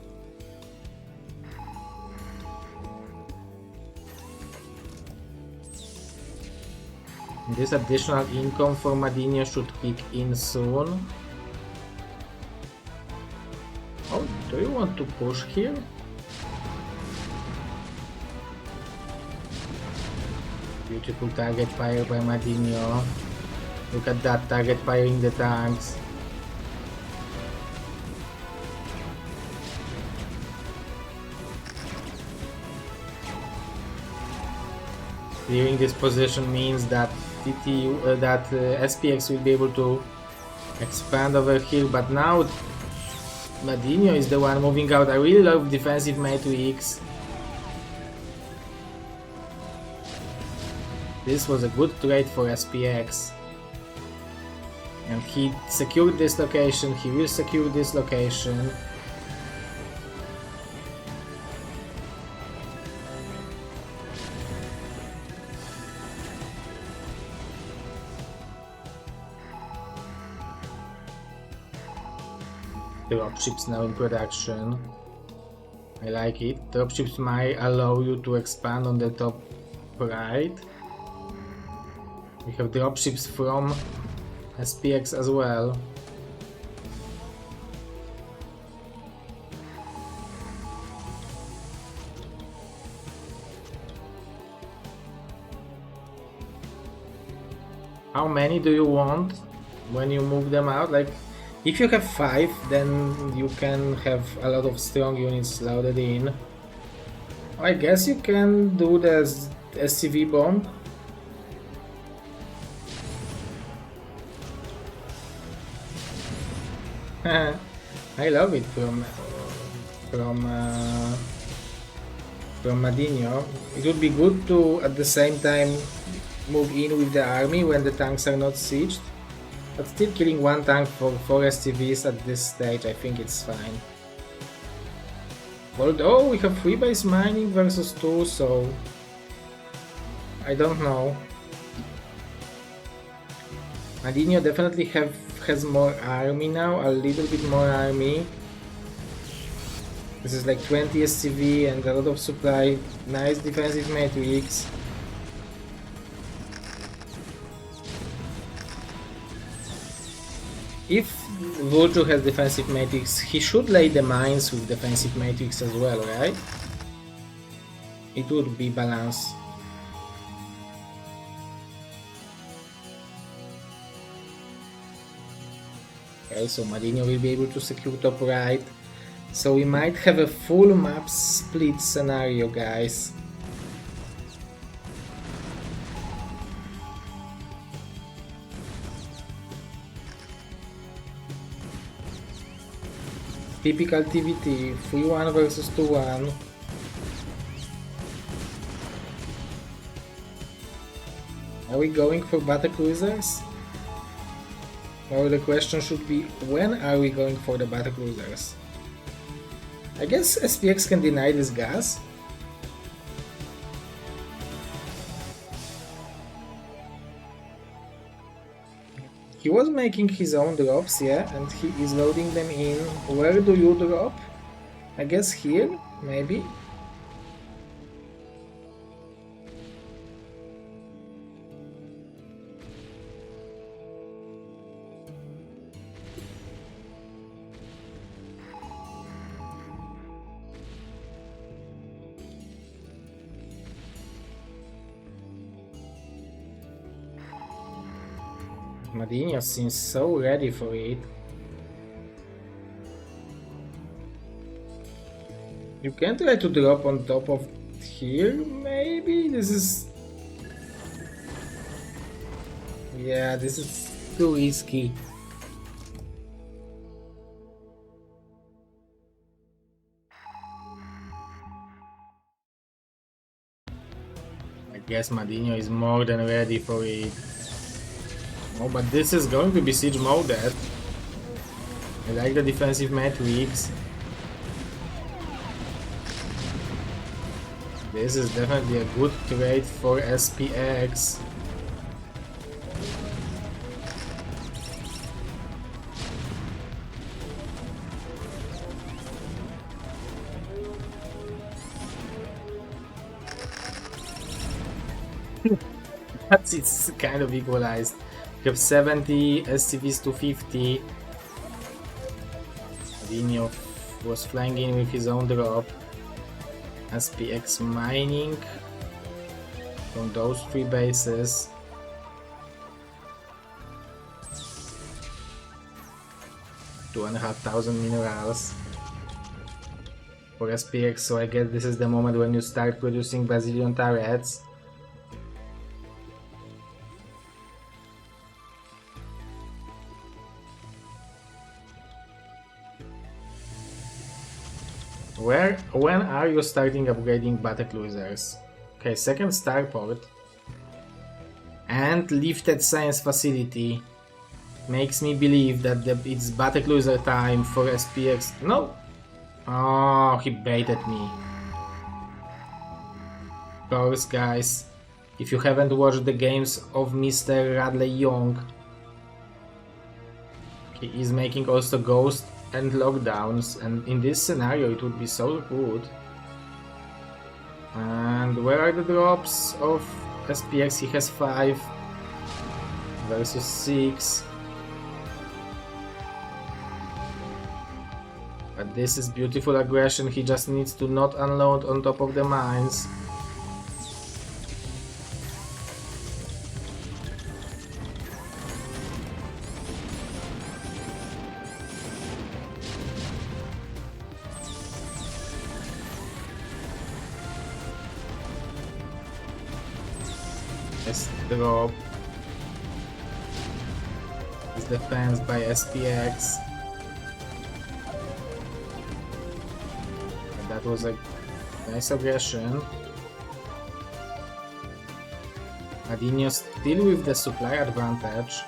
This additional income for Madinho should kick in soon. Oh, do you want to push here? Beautiful target fire by Madinho. Look at that, target firing the tanks. Clearing this position means that SPX will be able to expand over here, but now Madinho is the one moving out. I really love defensive matrix. This was a good trade for SPX. And he secured this location, he will secure this location. Dropships now in production. I like it. Dropships might allow you to expand on the top right. We have dropships from SPX as well. How many do you want when you move them out? Like, if you have 5, then you can have a lot of strong units loaded in. I guess you can do the SCV bomb. I love it from Madinho. It would be good to at the same time move in with the army when the tanks are not sieged. But still killing one tank for 4 STVs at this stage, I think it's fine. Although we have 3 base mining versus 2, so I don't know. Madinho definitely has more army now, a little bit more army. This is like 20 STV and a lot of supply, nice defensive matrix. If Vulture has defensive matrix, he should lay the mines with defensive matrix as well, right? It would be balanced. Okay, so Madinho will be able to secure top right. So we might have a full map split scenario, guys. Typical TVT, 3-1 versus 2-1. Are we going for battlecruisers? Or the question should be, when are we going for the battlecruisers? I guess SPX can deny this gas. He was making his own drops, yeah, and he is loading them in. Where do you drop? I guess here, maybe? Madinho seems so ready for it. You can try to drop on top of here, maybe? This is... Yeah, this is too risky. I guess Madinho is more than ready for it. Oh, but this is going to be siege mode. I like the defensive metrics. This is definitely a good trade for SPX. But it's kind of equalized. You have 70, SCVs to 50. Madinho was flying in with his own drop. SPX mining from those 3 bases. $2,500 minerals for SPX, so I guess this is the moment when you start producing Brazilian turrets. When are you starting upgrading battle cruisers? Okay, second starport and lifted science facility makes me believe that it's battle cruiser time for SPX. No! Oh, he baited me. Of course, guys, if you haven't watched the games of Mr. Radley Young, he is making also Ghost and lockdowns, and in this scenario it would be so good. And where are the drops of SPX? He has 5 versus 6. But this is beautiful aggression, he just needs to not unload on top of the mines. Drop is defense by SPX. And that was a nice aggression. Madinho still with the supply advantage.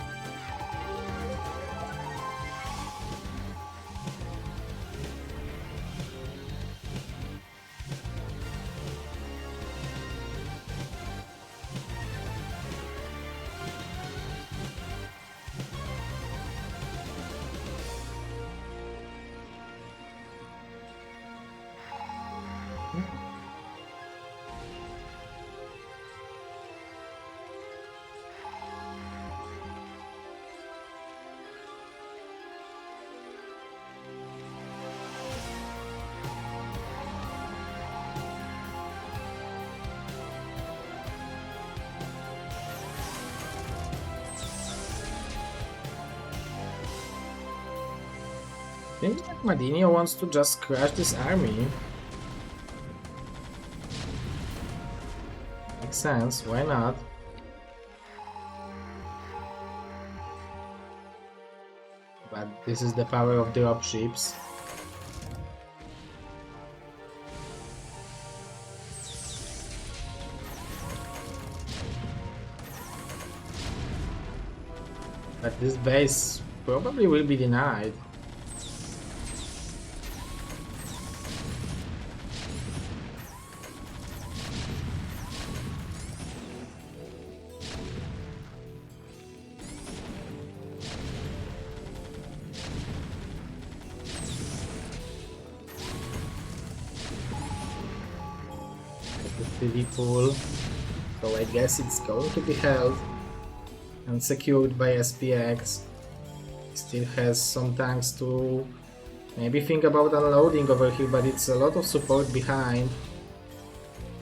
I think that Madinho wants to just crush this army. Makes sense, why not? But this is the power of dropships. But this base probably will be denied. Pretty full, so I guess it's going to be held and secured by SPX. Still has some tanks to maybe think about unloading over here, but it's a lot of support behind,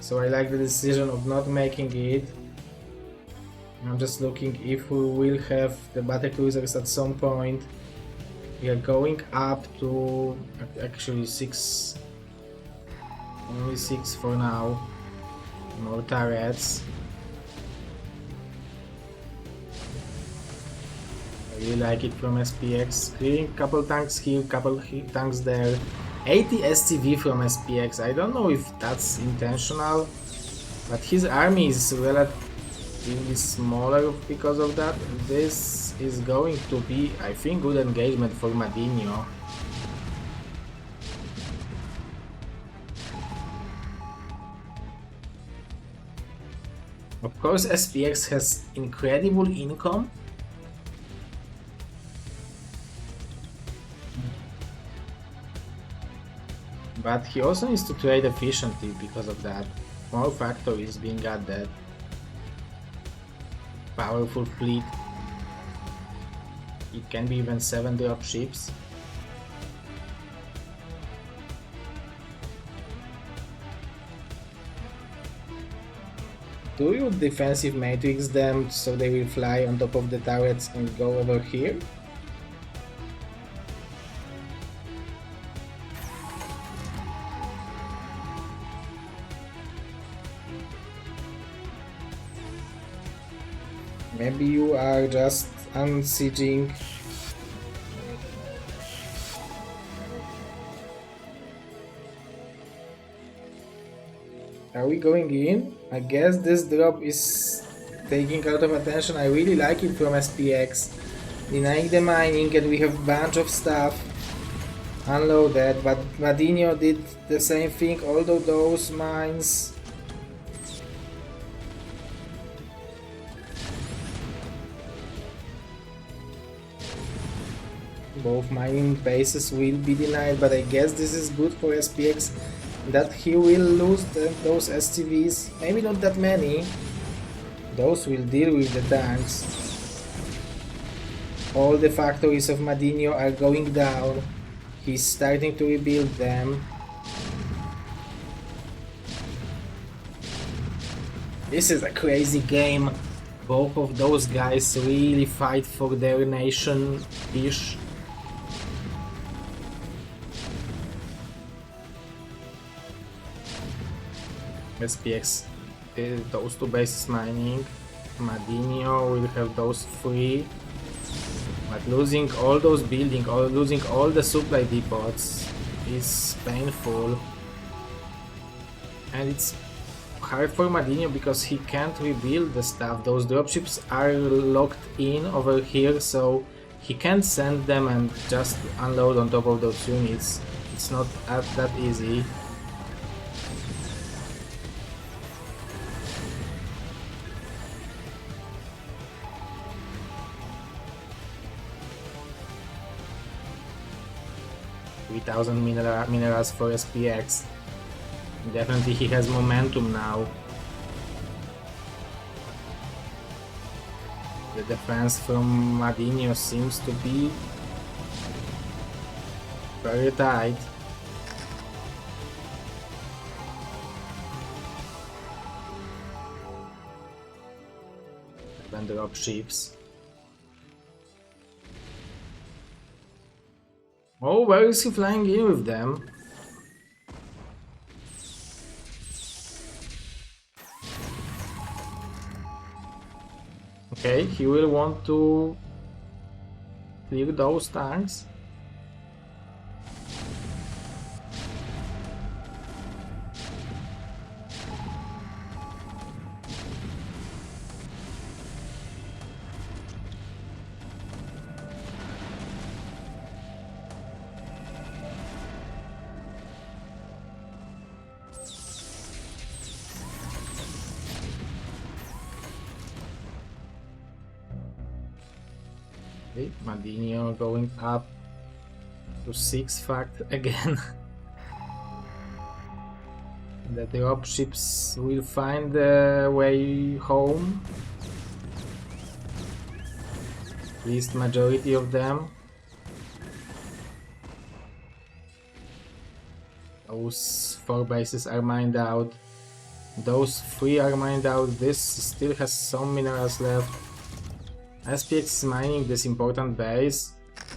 so I like the decision of not making it. I'm just looking if we will have the battle cruisers at some point. We are going up to actually 6, only 6 for now. More turrets. I really like it from SPX. Clearing couple tanks here, couple tanks there. 80 STV from SPX. I don't know if that's intentional, but his army is relatively smaller because of that. This is going to be, I think, good engagement for Madinho. Of course, SPX has incredible income. But he also needs to trade efficiently because of that. More factories being added. Powerful fleet. It can be even 7 drop ships. Do you defensive matrix them so they will fly on top of the turrets and go over here? Maybe you are just unsieging. Are we going in? I guess this drop is taking a lot of attention. I really like it from SPX. Denying the mining, and we have a bunch of stuff unloaded, but Madinho did the same thing, although those mines... Both mining bases will be denied, but I guess this is good for SPX, that he will lose those STVs. Maybe not that many. Those will deal with the tanks. All the factories of Madinho are going down. He's starting to rebuild them. This is a crazy game. Both of those guys really fight for their nation-ish. SPX, those two bases mining. Madinho will have those 3. But losing all those buildings, or losing all the supply depots is painful. And it's hard for Madinho because he can't rebuild the stuff. Those dropships are locked in over here, so he can't send them and just unload on top of those units. It's not that easy. Minerals for SPX. Definitely he has momentum now. The defense from Madinho seems to be very tight. Then drop ships. Oh, where is he flying in with them? Okay, he will want to clear those tanks. Okay, Madinho going up to 6 fact again. The drop ships will find their way home. At least majority of them. Those 4 bases are mined out. Those 3 are mined out. This still has some minerals left. SPX is mining this important base.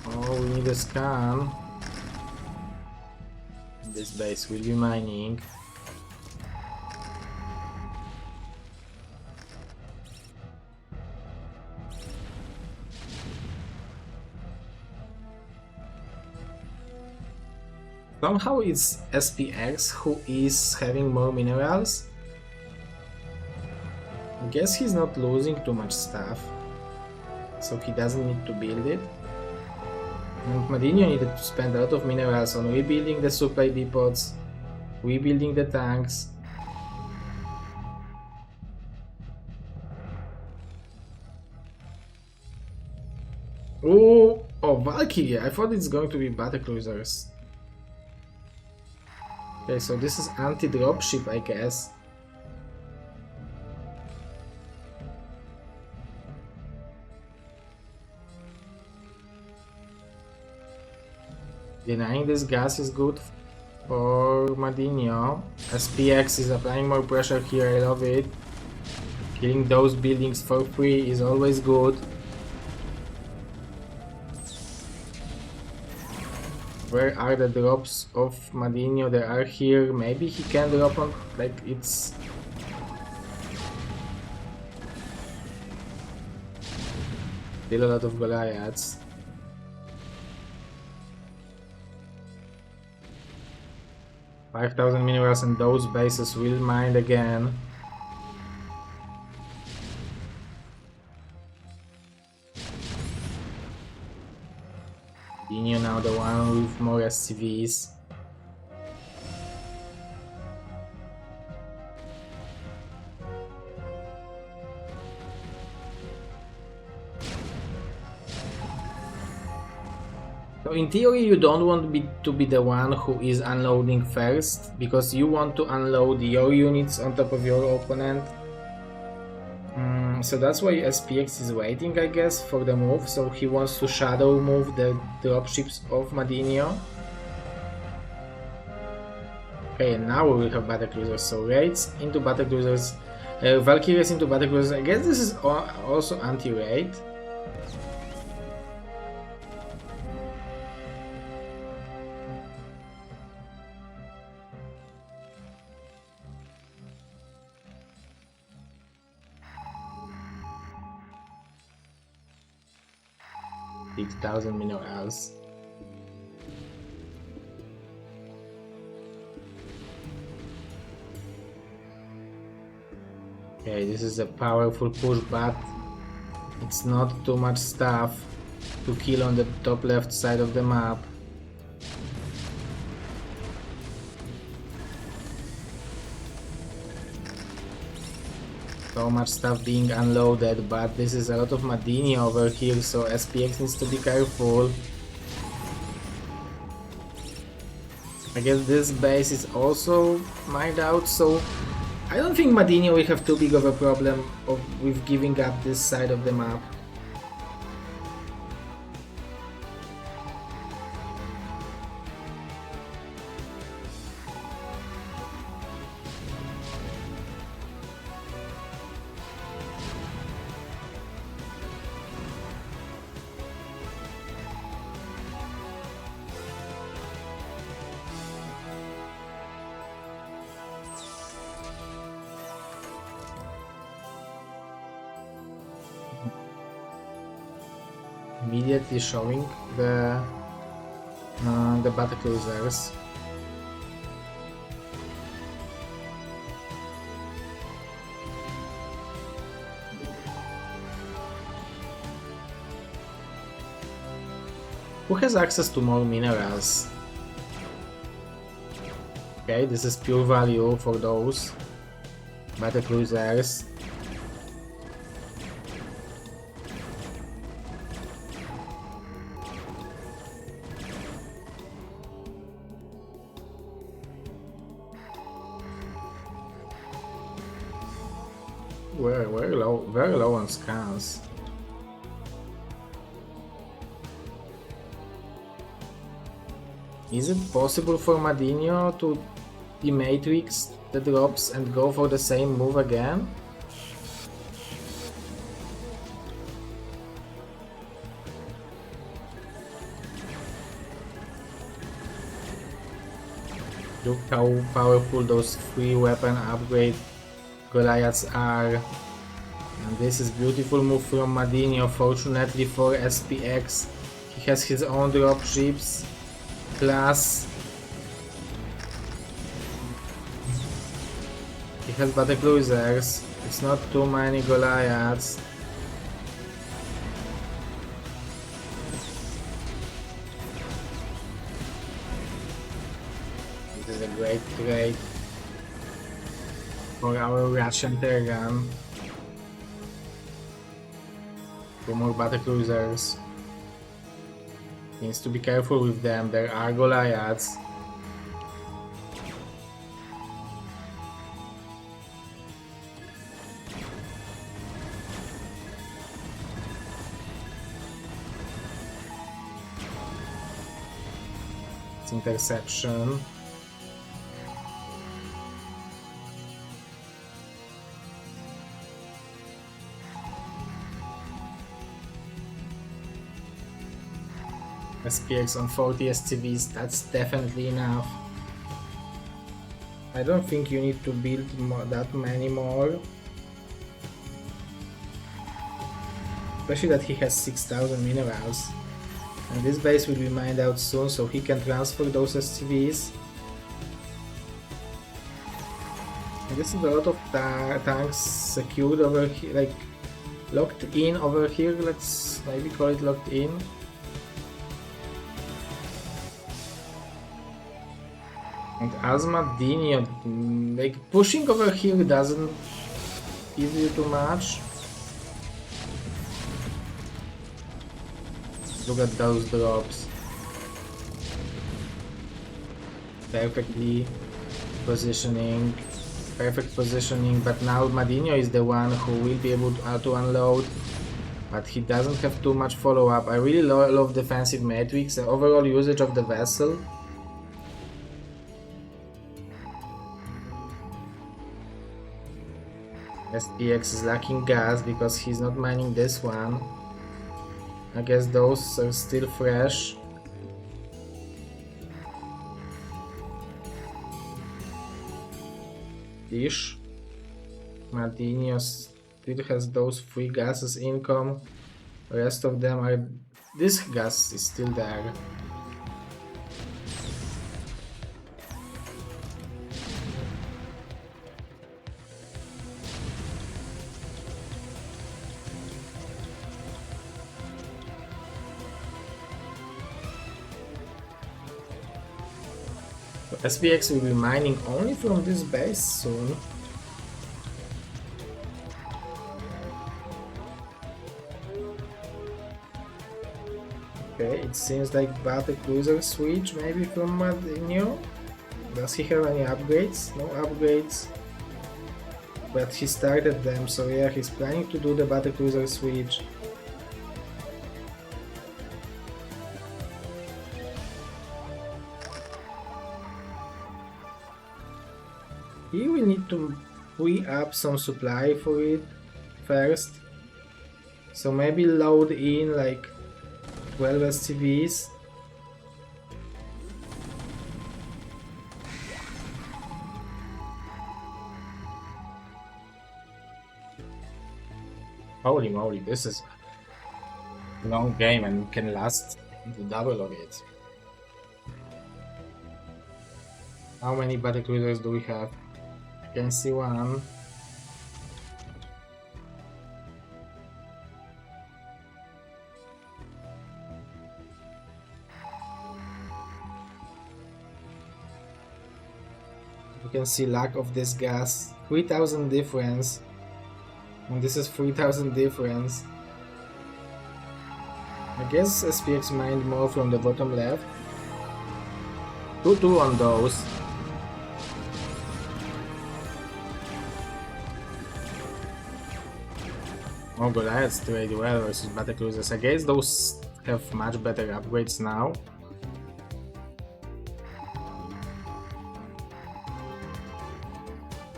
Oh, we need a scan. This base will be mining. Somehow it's SPX who is having more minerals. I guess he's not losing too much stuff, so he doesn't need to build it. And Madinho needed to spend a lot of minerals on rebuilding the supply depots, rebuilding the tanks. Oh, Valkyrie! I thought it's going to be battlecruisers. Okay, so this is anti-dropship, I guess. Denying this gas is good for Madinho. SPX is applying more pressure here, I love it. Killing those buildings for free is always good. Where are the drops of Madinho? They are here. Maybe he can drop on, like, it's... Still a lot of Goliaths. $5,000 minerals and those bases will mine again. Madinho now the one with more SCVs. So in theory you don't want to be the one who is unloading first, because you want to unload your units on top of your opponent. So that's why SPX is waiting, I guess, for the move. So he wants to shadow move the dropships of Madinho. Okay, and now we will have battlecruisers. So raids into battlecruisers, Valkyries into battlecruisers. I guess this is also anti-raid. $6,000 minerals. Okay, this is a powerful push, but it's not too much stuff to kill on the top left side of the map. So much stuff being unloaded, but this is a lot of Madinho over here, so SPX needs to be careful. I guess this base is also mined out, so I don't think Madinho will have too big of a problem with giving up this side of the map. Immediately showing the battlecruisers. Who has access to more minerals? Okay, this is pure value for those battlecruisers. We're very low on scans. Is it possible for Madinho to the matrix that drops and go for the same move again? Look how powerful those 3 weapon upgrade Goliaths are. And this is beautiful move from Madinho. Fortunately for SPX, he has his own dropships. Plus, he has battlecruisers. It's not too many Goliaths. This is a great trade for our Russian Terran. 2 more battlecruisers. Needs to be careful with them. There are Goliaths. It's interception. SPX on 40 SCVs, that's definitely enough. I don't think you need to build that many more. Especially that he has 6,000 minerals. And this base will be mined out soon, so he can transfer those SCVs. And this is a lot of tanks secured over here, like locked in over here. Let's maybe call it locked in. And Asmadinho, like pushing over here doesn't give you too much. Look at those drops. Perfectly positioning, perfect positioning, but now Madinho is the one who will be able to unload, but he doesn't have too much follow-up. I really love defensive metrics, the overall usage of the vessel. SPX is lacking gas because he's not mining this one. I guess those are still fresh. Dish. Madinho still has those 3 gases income. The rest of them are... This gas is still there. SPX will be mining only from this base soon. Okay, it seems like battlecruiser switch maybe from Madinho. Does he have any upgrades? No upgrades. But he started them, so yeah, he's planning to do the battlecruiser switch. Here we need to free up some supply for it first. So maybe load in like 12 SCVs. Holy moly, this is a long game and can last the double of it. How many battlecruisers do we have? I can see one. You can see lack of this gas. 3,000 difference. And this is 3,000 difference. I guess SPX mined more from the bottom left. 2-2 on those. Oh, Goliaths trade well versus battlecruisers. I guess those have much better upgrades now.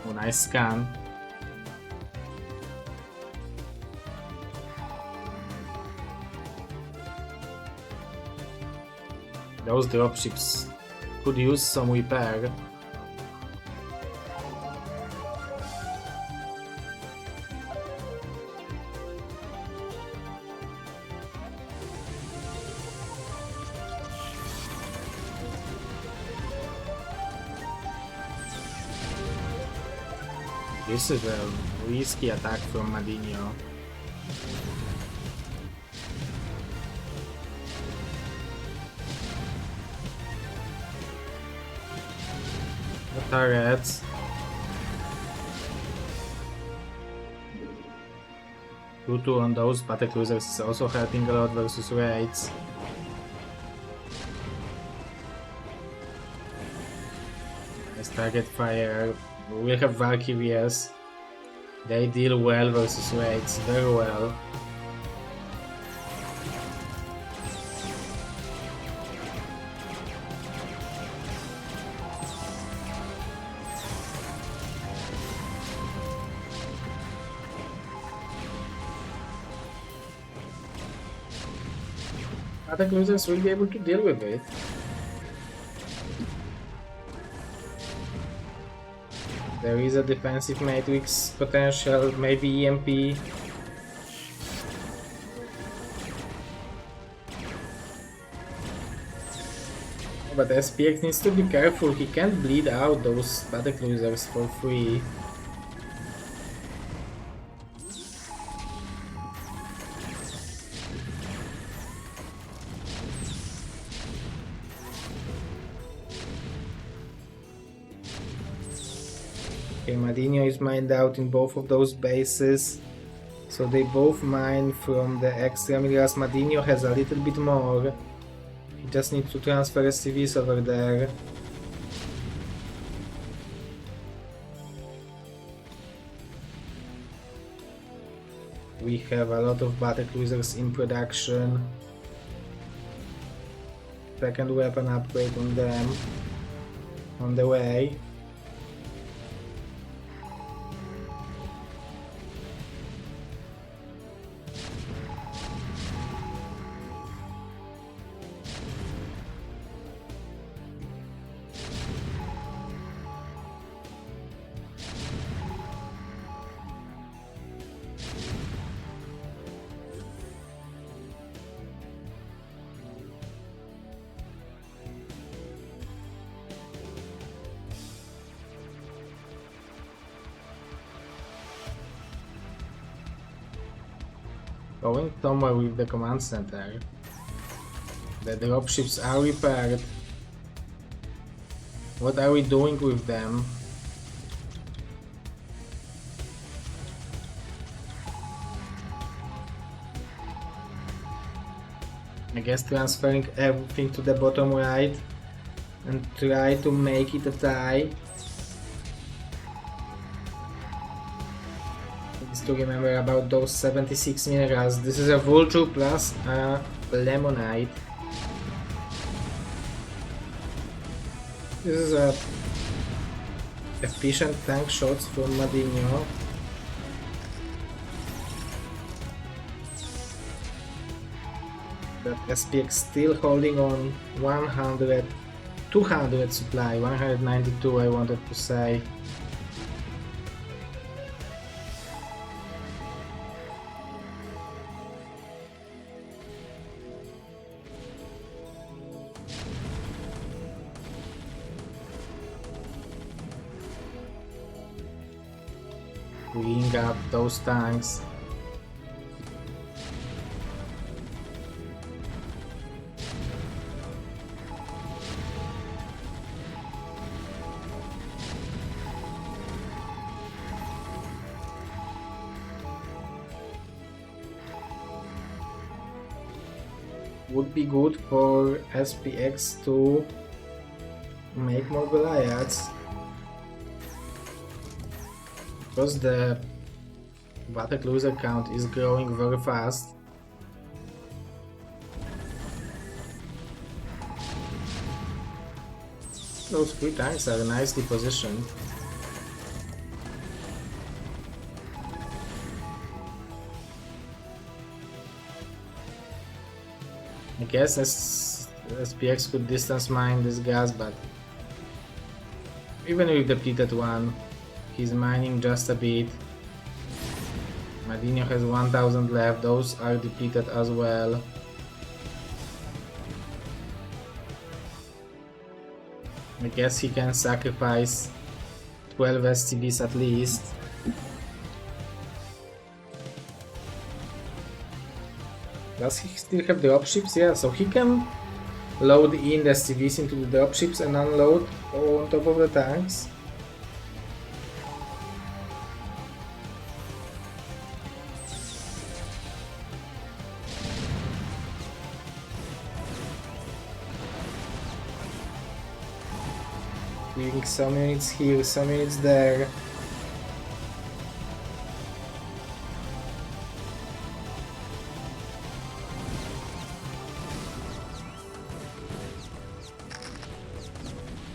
Oh, nice scan. Those dropships could use some repair. This is a risky attack from Madinho. The turrets. Two on those battlecruisers is also hurting a lot versus raids. Nice target fire. We have Valkyries. They deal well versus raids, very well. Attack losers will be able to deal with it. There is a defensive matrix potential, maybe EMP. But SPX needs to be careful, he can't bleed out those battlecruisers for free. Okay, Madinho is mined out in both of those bases, so they both mine from the extra minerals. Madinho has a little bit more, he just needs to transfer SCVs over there. We have a lot of battlecruisers in production. Second weapon upgrade on them on the way. Going somewhere with the command center. The dropships are repaired. What are we doing with them? I guess transferring everything to the bottom right and try to make it a tie. To remember about those 76 minerals. This is a vulture plus a lemonite. This is a efficient tank shots from Madinho. But SPX still holding on 100, 200 supply, 192 I wanted to say. Freeing up those tanks. Would be good for SPX to make more Goliaths. Because the battlecruiser count is growing very fast. Those three tanks are nicely positioned. I guess SPX could distance mine this gas, but even with depleted one, he's mining just a bit. Madinho has 1000 left, those are depleted as well. I guess he can sacrifice 12 STVs at least. Does he still have dropships? Yeah, so he can load in the STVs into the dropships and unload on top of the tanks. Leaving some units here, some units there.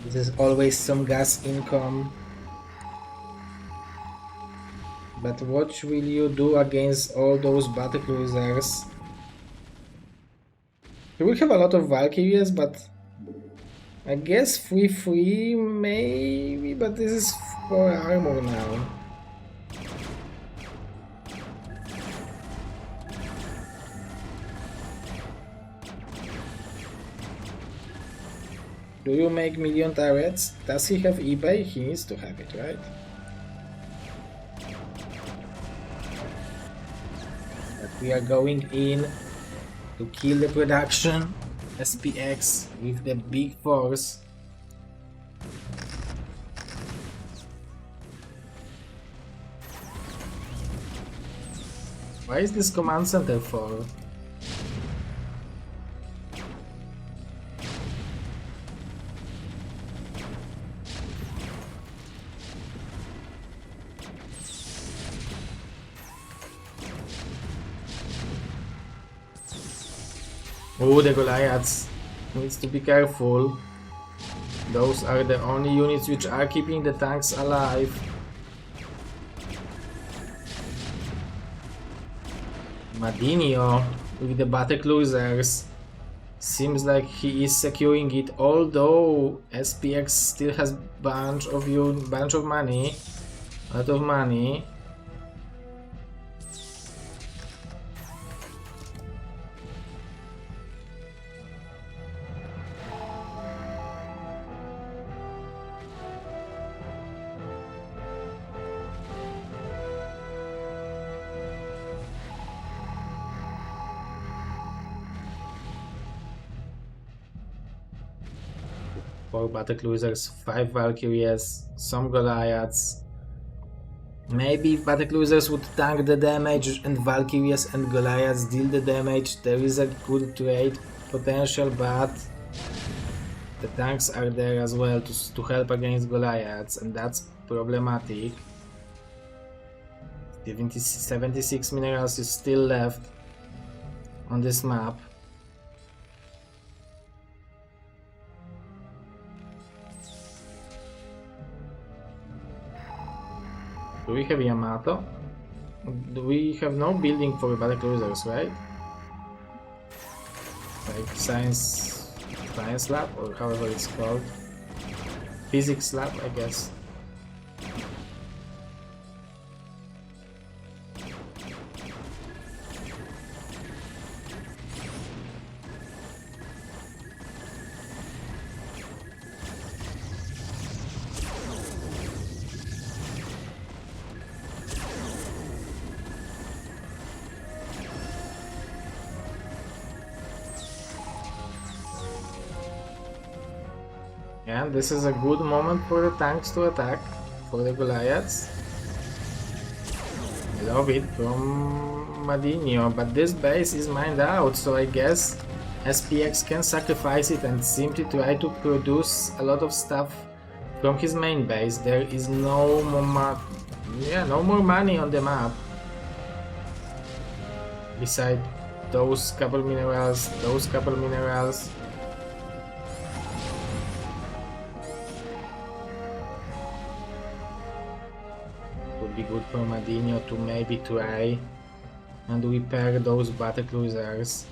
There's always some gas income. But what will you do against all those battlecruisers? You will have a lot of Valkyries, but I guess 3-3 maybe, but this is for armor now. Do you make million turrets? Does he have eBay? He needs to have it, right? But we are going in to kill the production. SPX with the big force. Why is this command center for? Oh, the Goliaths needs to be careful. Those are the only units which are keeping the tanks alive. Madinho with the battlecruisers. Seems like he is securing it, although SPX still has bunch of money. A lot of money. Four battlecruisers, 5 Valkyries, some Goliaths. Maybe if battlecruisers would tank the damage and Valkyries and Goliaths deal the damage, there is a good trade potential, but the tanks are there as well to help against Goliaths, and that's problematic. 76 minerals is still left on this map. Do we have Yamato? Do we have no building for battlecruisers, right? Like science lab, or however it's called. Physics lab, I guess. And this is a good moment for the tanks to attack, for the Goliaths. I love it from Madinho, but this base is mined out, so I guess SPX can sacrifice it and simply try to produce a lot of stuff from his main base. There is no more money on the map. Beside those couple minerals, Would be good for Madinho to maybe try and repair those battlecruisers.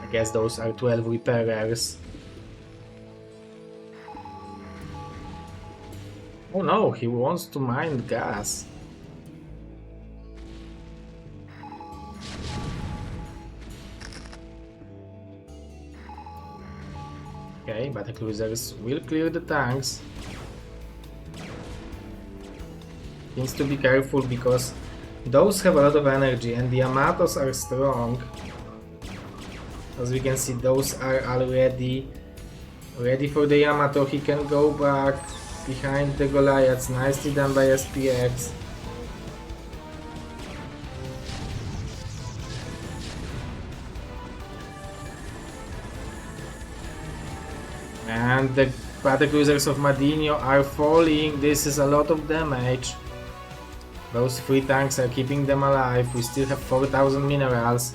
I guess those are 12 repairers. Oh no, he wants to mine gas. Okay, battlecruisers will clear the tanks. Needs to be careful because those have a lot of energy and the Yamatos are strong. As we can see, those are already ready for the Yamato. He can go back behind the Goliaths. Nicely done by SPX. And the battlecruisers of Madinho are falling. This is a lot of damage. Those 3 tanks are keeping them alive. We still have 4,000 minerals.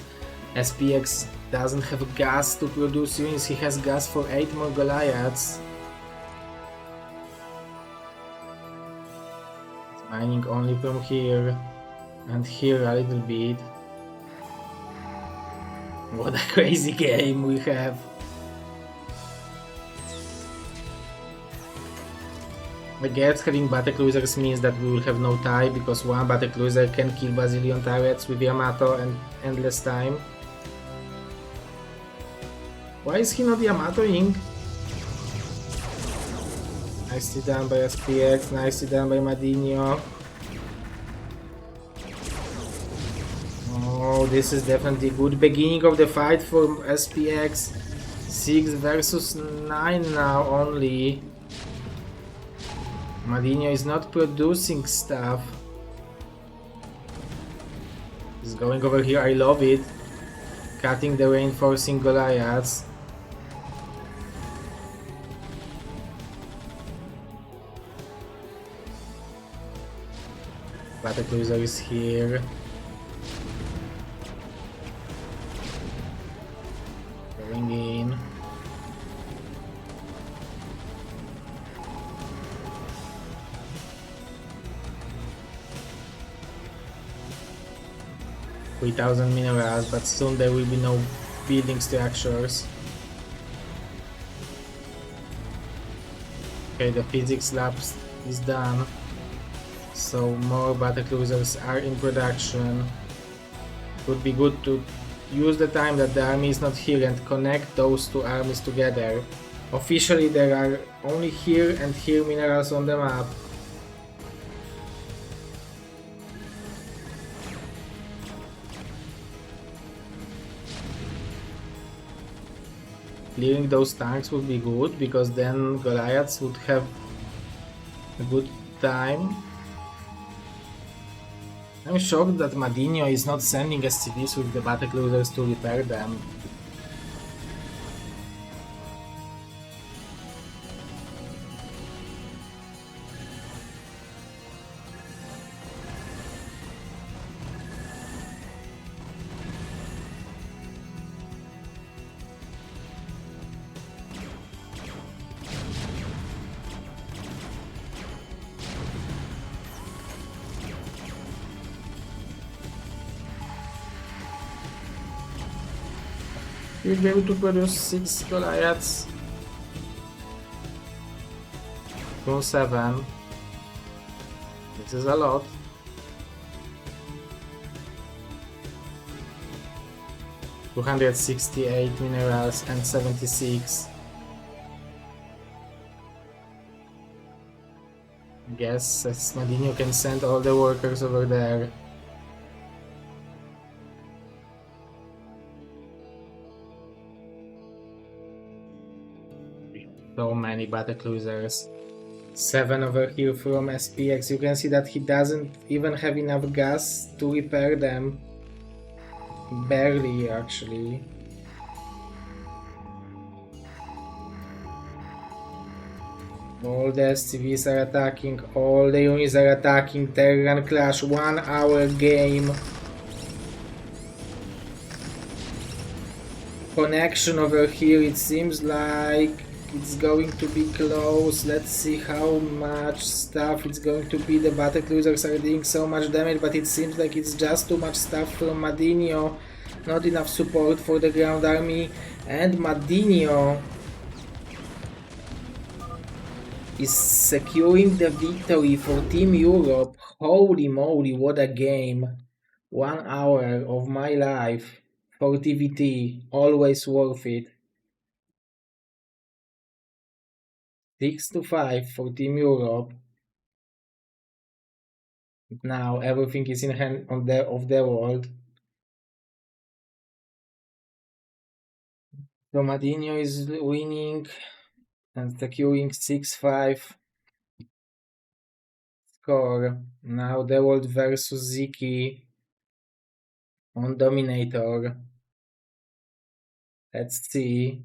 SPX doesn't have gas to produce units. He has gas for 8 more Goliaths. It's mining only from here and here a little bit. What a crazy game we have. I guess having battlecruisers means that we will have no tie because one battlecruiser can kill bazillion turrets with Yamato and endless time. Why is he not Yamatoing? Nicely done by SPX, nicely done by Madinho. Oh, this is definitely a good beginning of the fight for SPX. 6 versus 9 now only. Madinho is not producing stuff. He's going over here, I love it. Cutting the reinforcing Goliaths. Battlecruiser is here. Going in. $3,000 minerals, but soon there will be no building structures. Okay, the physics lab is done, so more battlecruisers are in production. Would be good to use the time that the army is not here and connect those 2 armies together. Officially there are only here and here minerals on the map. Clearing those tanks would be good because then Goliaths would have a good time. I'm shocked that Madinho is not sending SCVs with the battlecruisers to repair them. You'll be able to produce 6 Goliaths. From 7. This is a lot. $268 minerals and 76. I guess Madinho can send all the workers over there. So many battlecruisers. 7 over here from SPX. You can see that he doesn't even have enough gas to repair them. Barely, actually. All the SCVs are attacking, all the units are attacking. Terran Clash, 1 hour game. Connection over here, it seems like it's going to be close. Let's see how much stuff it's going to be. The battlecruisers are doing so much damage, but it seems like it's just too much stuff from Madinho. not enough support for the ground army, and Madinho is securing the victory for Team Europe. Holy moly, what a game. 1 hour of my life for TVT, always worth it. 6-5 for Team Europe. Now everything is in hand of the world. So Madinho is winning and securing 6-5 score. Now the world versus Ziki on Dominator. Let's see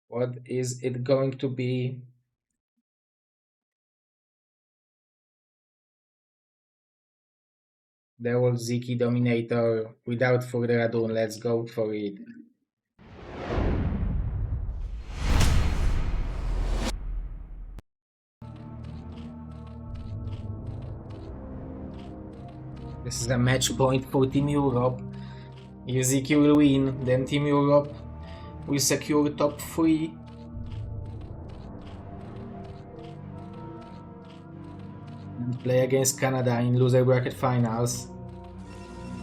what is it going to be. The world Ziki Dominator. Without further ado, let's go for it. This is a match point for Team Europe. If Ziki will win, then Team Europe will secure top 3. And play against Canada in loser bracket finals.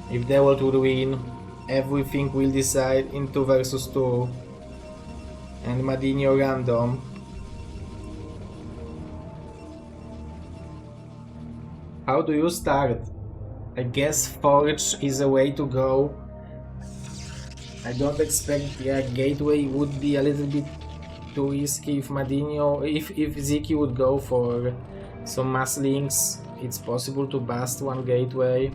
If the world would win, everything will decide in 2 versus 2. And Madinho random. How do you start? I guess Forge is a way to go. I don't expect Gateway would be a little bit too risky if Madinho, if Ziki would go for some mass links, it's possible to bust one Gateway.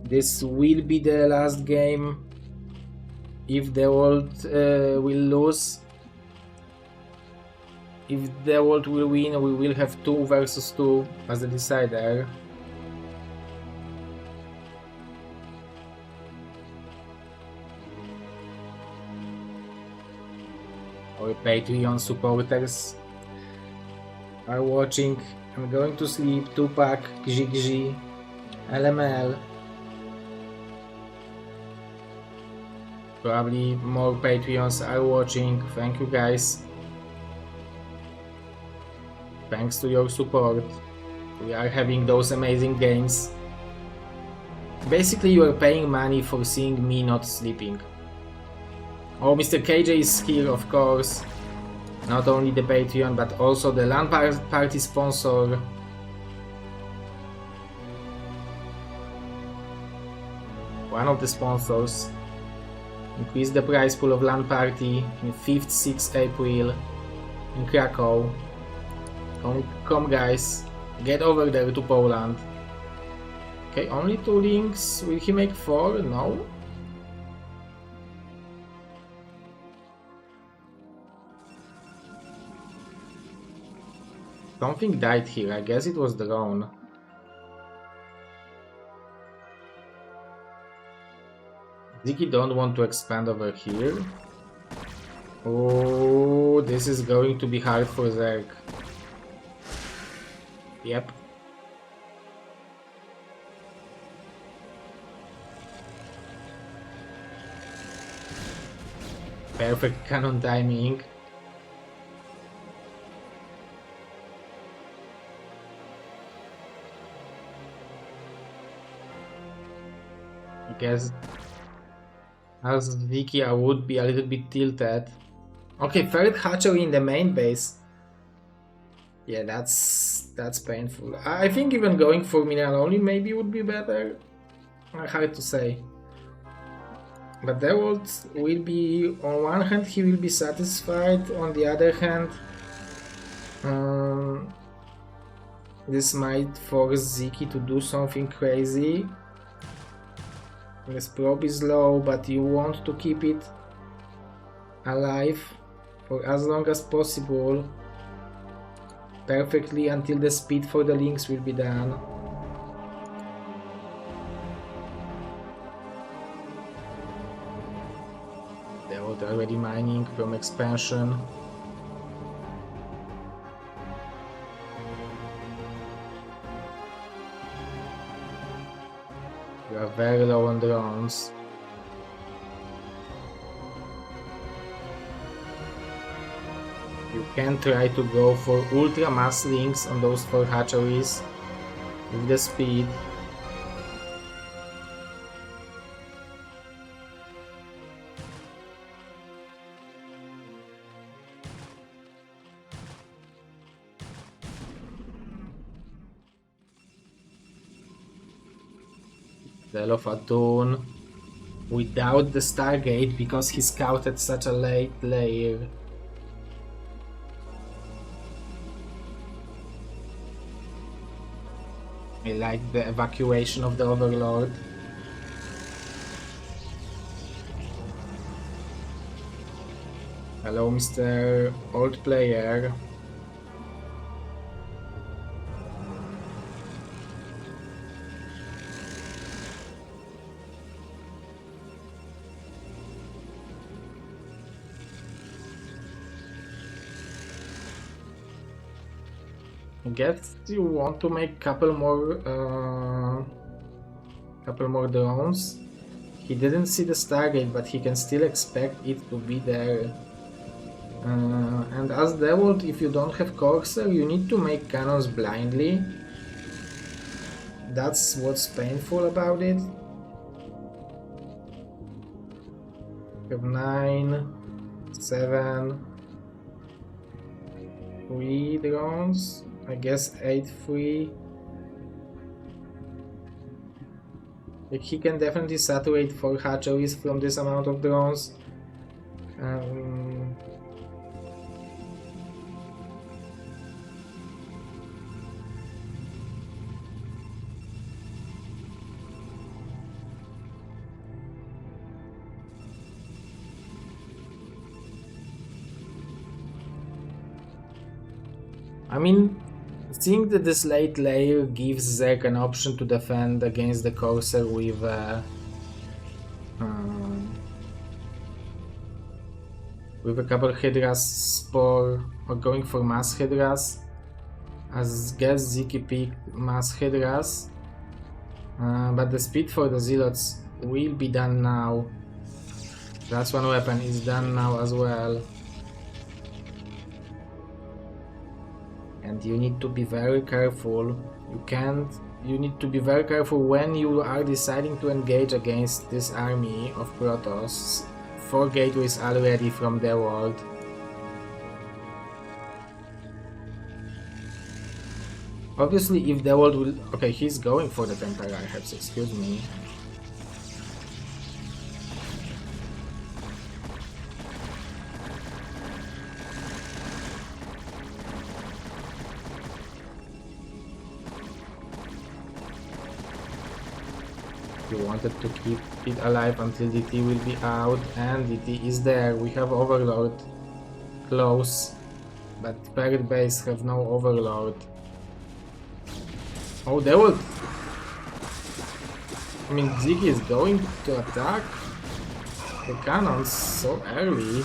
This will be the last game. If the world will lose, if the world will win, we will have 2 versus 2 as the decider. Our Patreon supporters are watching. I'm going to sleep. Tupac, Gzigzi, LML. Probably more Patreons are watching. Thank you guys. Thanks to your support, we are having those amazing games. Basically, you are paying money for seeing me not sleeping. Oh, Mr. KJ is here, of course. Not only the Patreon, but also the LAN party sponsor. One of the sponsors. Increase the prize pool of LAN party in 5th, 6th April in Krakow. Come guys, get over there to Poland. Okay, only 2 links. Will he make 4? No. Something died here. I guess it was drone. Ziki don't want to expand over here. Oh, this is going to be hard for Zerg. Yep. Perfect cannon timing. I guess as Ziki I would be a little bit tilted. Okay, third hatchery in the main base. Yeah, that's painful. I think even going for mineral only maybe would be better. Hard to say. But the world will be, on one hand he will be satisfied, on the other hand this might force Ziki to do something crazy. His probe is low, but you want to keep it alive for as long as possible. Perfectly until the speed for the links will be done. Oh, they're already mining from expansion. We are very low on drones. You can try to go for ultra mass links on those 4 hatcheries with the speed. Delophatun without the Stargate because he scouted such a late layer. I like the evacuation of the Overlord. Hello, Mr. Old Player. I guess you want to make couple more drones. He didn't see the Stargate, but he can still expect it to be there. And as Dawid, if you don't have Corsair, you need to make cannons blindly. That's what's painful about it. You have 9, 7, 3 drones. I guess 8 free. Like, he can definitely saturate 4 hatcheries from this amount of drones. I mean, seeing that this late layer gives Zerg an option to defend against the Corsair with a couple Hydras or going for mass Hydras. As guess Ziki picked mass Hydras, but the speed for the Zealots will be done now. That's one weapon is done now as well. And you need to be very careful. You need to be very careful when you are deciding to engage against this army of Protoss. 4 gateways already from their world. Obviously, if the world will... Okay, he's going for the Temporary Archives, excuse me. He wanted to keep it alive until DT will be out, and DT is there. We have Overlord close, but Pirate Base have no Overlord. Oh, they will... I mean, Ziggy is going to attack the cannons so early.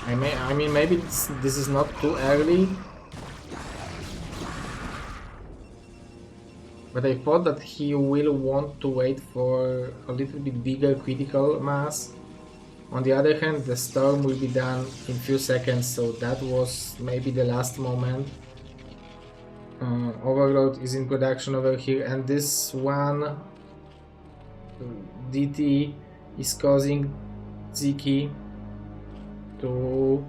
I mean, maybe this is not too early. But I thought that he will want to wait for a little bit bigger critical mass. On the other hand, the storm will be done in few seconds, so that was maybe the last moment. Overload is in production over here, and this one DT is causing Ziki to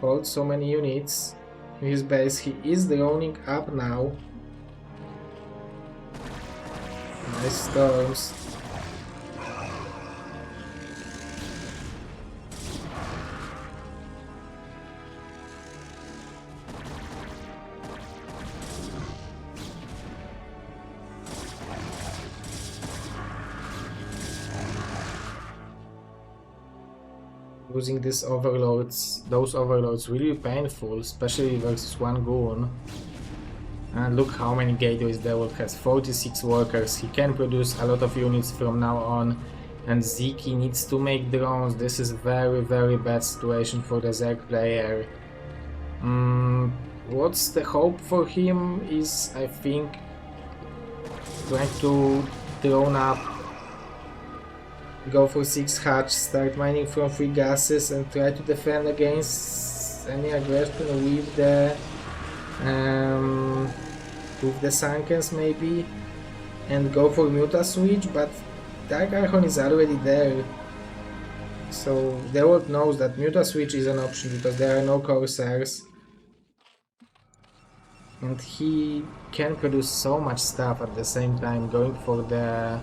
hold so many units in his base. He is droning up now. Nice storms. Losing those overloads will be painful, especially versus one goon. And look how many gateways Dawid has, 46 workers. He can produce a lot of units from now on. And Ziki needs to make drones. This is very bad situation for the Zerg player. What's the hope for him is, I think, trying to drone up, go for 6 hatch, start mining from 3 gases and try to defend against any aggression with the Sankens maybe, and go for Muta switch, but Dark Archon is already there. So Dawid knows that Muta switch is an option because there are no Corsairs. And he can produce so much stuff at the same time, going for the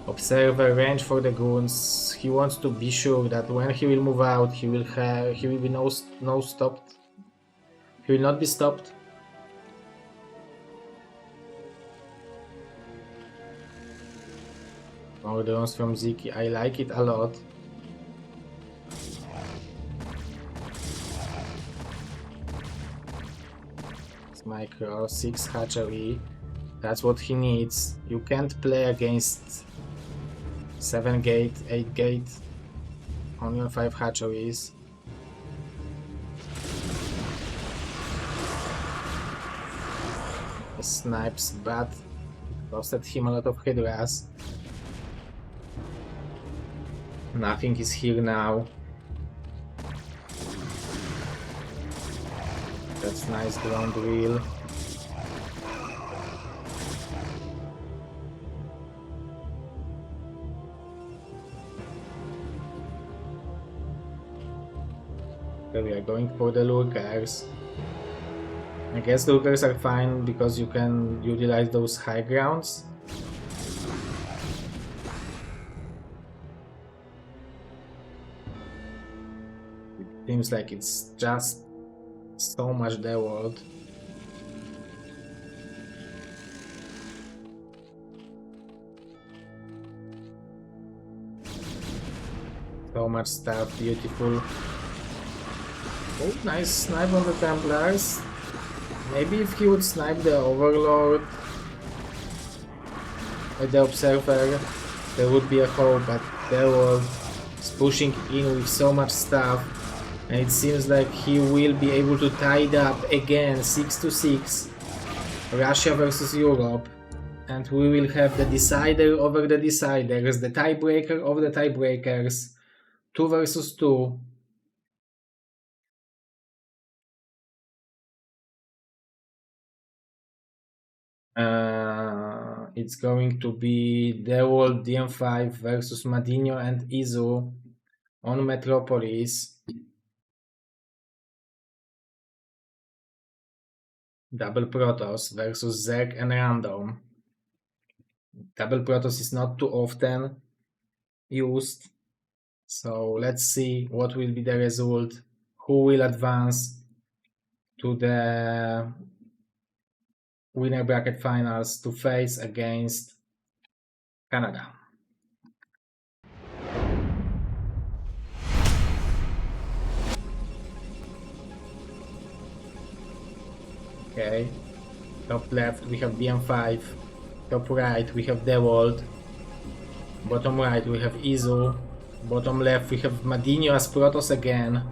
observer, range for the goons. He wants to be sure that when he will move out, he will be no stopped. He will not be stopped. More drones from Ziki, I like it a lot. Micro 6 hatchery, that's what he needs. You can't play against 7 gate, 8 gate on your 5 hatcheries. He snipes, but costed him a lot of hydras. Nothing is here now. That's nice ground wheel. Okay, we are going for the lurkers. I guess lurkers are fine because you can utilize those high grounds. It seems like it's just so much Dawid. So much stuff, beautiful. Oh, nice snipe on the Templars. Maybe if he would snipe the Overlord with the Observer, there would be a hope, but Dawid is pushing in with so much stuff. And it seems like he will be able to tie it up again, 6-6, Russia versus Europe, and we will have the decider over the deciders, the tiebreaker of the tiebreakers, 2 versus 2. It's going to be Dawid DM5 versus Madinho and Izu on Metropolis. Double Protoss versus Zerg and Random. Double Protoss is not too often used, so let's see what will be the result, who will advance to the winner bracket finals to face against Canada. Okay, top left we have BM5, top right we have Dawid, bottom right we have Izu, bottom left we have Madinho as Protoss again.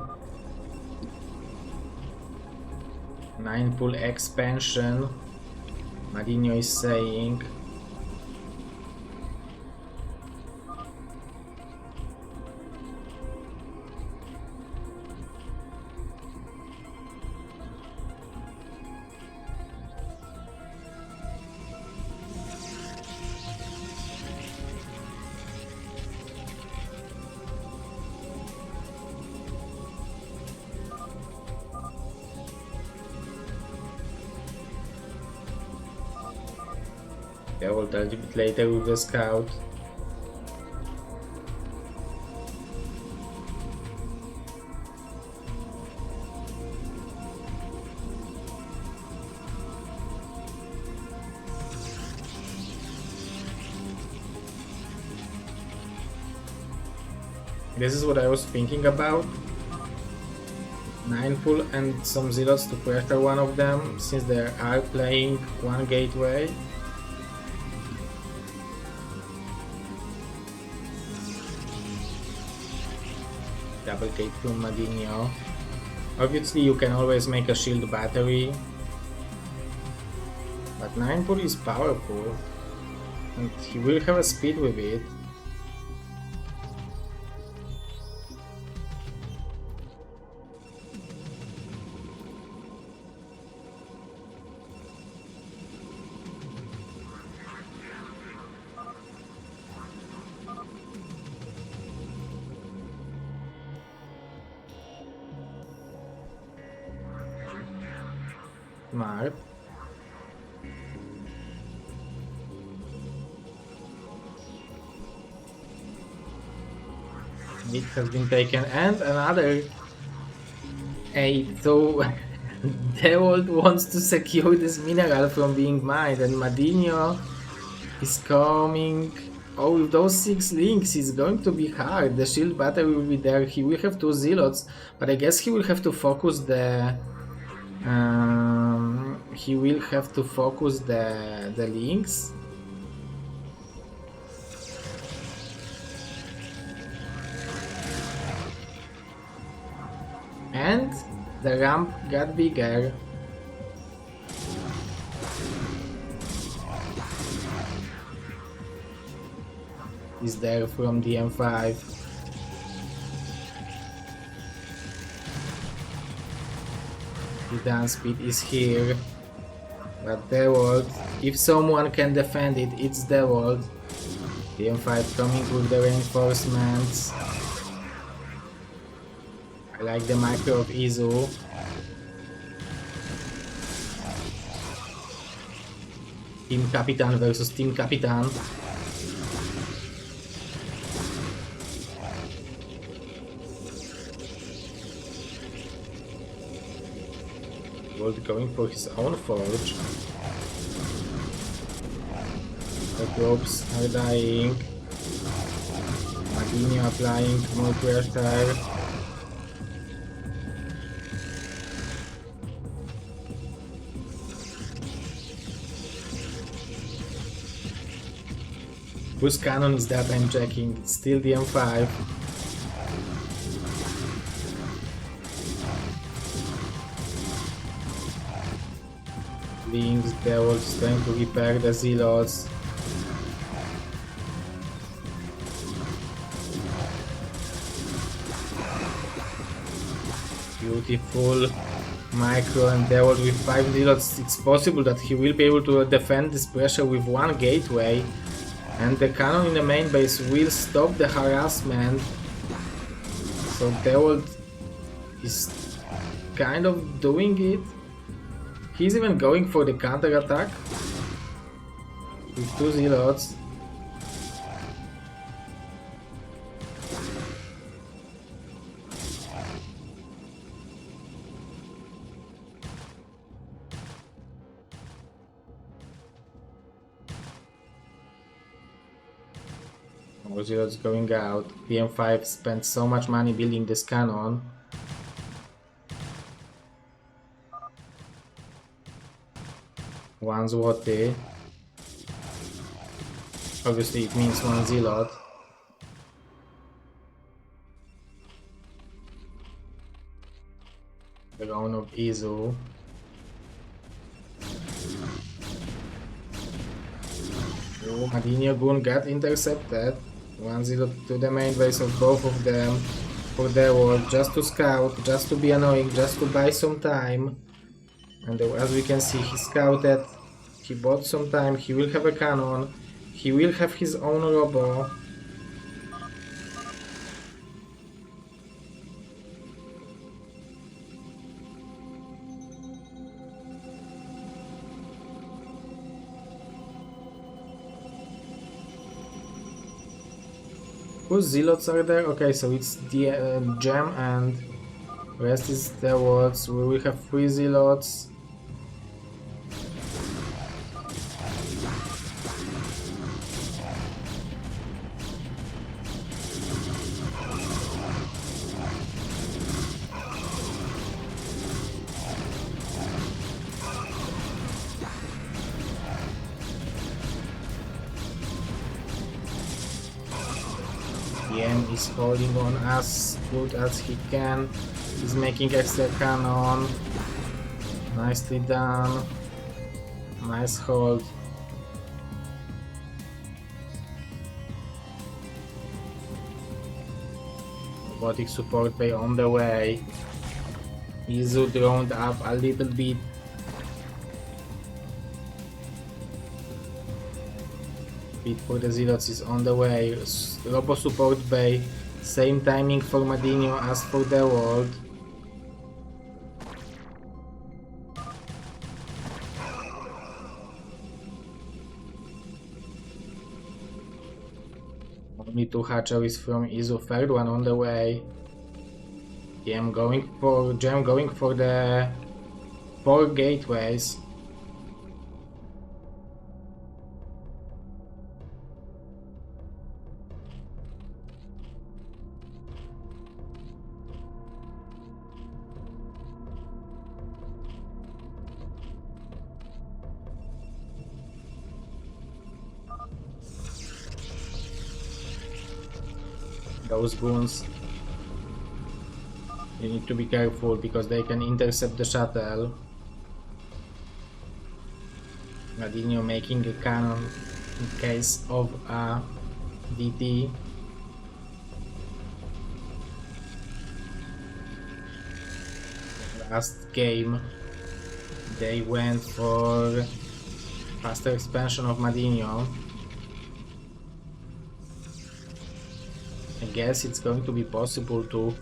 9 pool expansion, Madinho is saying. I will tell you a bit later with the scout. This is what I was thinking about. 9 full and some zealots to pressure one of them, since they are playing one gateway. Double gate from Madinho. Obviously you can always make a shield battery, but 9 pull is powerful and he will have a speed with it. Smart. It has been taken and another 8, so Dawid wants to secure this mineral from being mined, and Madinho is coming. Oh, with those 6 links is going to be hard. The shield battery will be there, he will have 2 zealots, but I guess he will have to focus the links. And the ramp got bigger. Is there from the M5. The dance speed is here. But Dawid, if someone can defend it, it's Dawid. The M5 coming with the reinforcements. I like the micro of Izu. Team Capitan versus Team Capitan. Dawid going for his own forge. The troops are dying. Madinho applying more pressure. Whose cannon is that I'm checking? It's still the M5. Links, Dawid is trying to repair the zealots. Beautiful micro, and Dawid with 5 zealots. It's possible that he will be able to defend this pressure with 1 gateway. And the cannon in the main base will stop the harassment. So Dawid is kind of doing it. He's even going for the counter attack with 2 zealots. More zealots going out. PM5 spent so much money building this cannon. One złoty. Obviously it means 1 zealot. The round of Izu. Oh, Madinho Gun got intercepted. 1 zealot to the main base of both of them. For Dawid, just to scout, just to be annoying, just to buy some time. And as we can see, he scouted, he bought some time, he will have a cannon, he will have his own robo. Whose zealots are there? Okay, so it's the gem and rest is Dawid's. We will have 3 zealots. PM is holding on as good as he can. He's making extra cannon. Nicely done. Nice hold. Robotic support bay on the way. Izu droned up a little bit. Speed for the Zealots is on the way. Robo support bay. Same timing for Madinho as for the world. Only 2 hatcheries from Izu, third one on the way. Gem going for the 4 gateways. Those goons, you need to be careful because they can intercept the shuttle. Madinho making a cannon in case of a DT. Last game they went for faster expansion of Madinho. I guess it's going to be possible to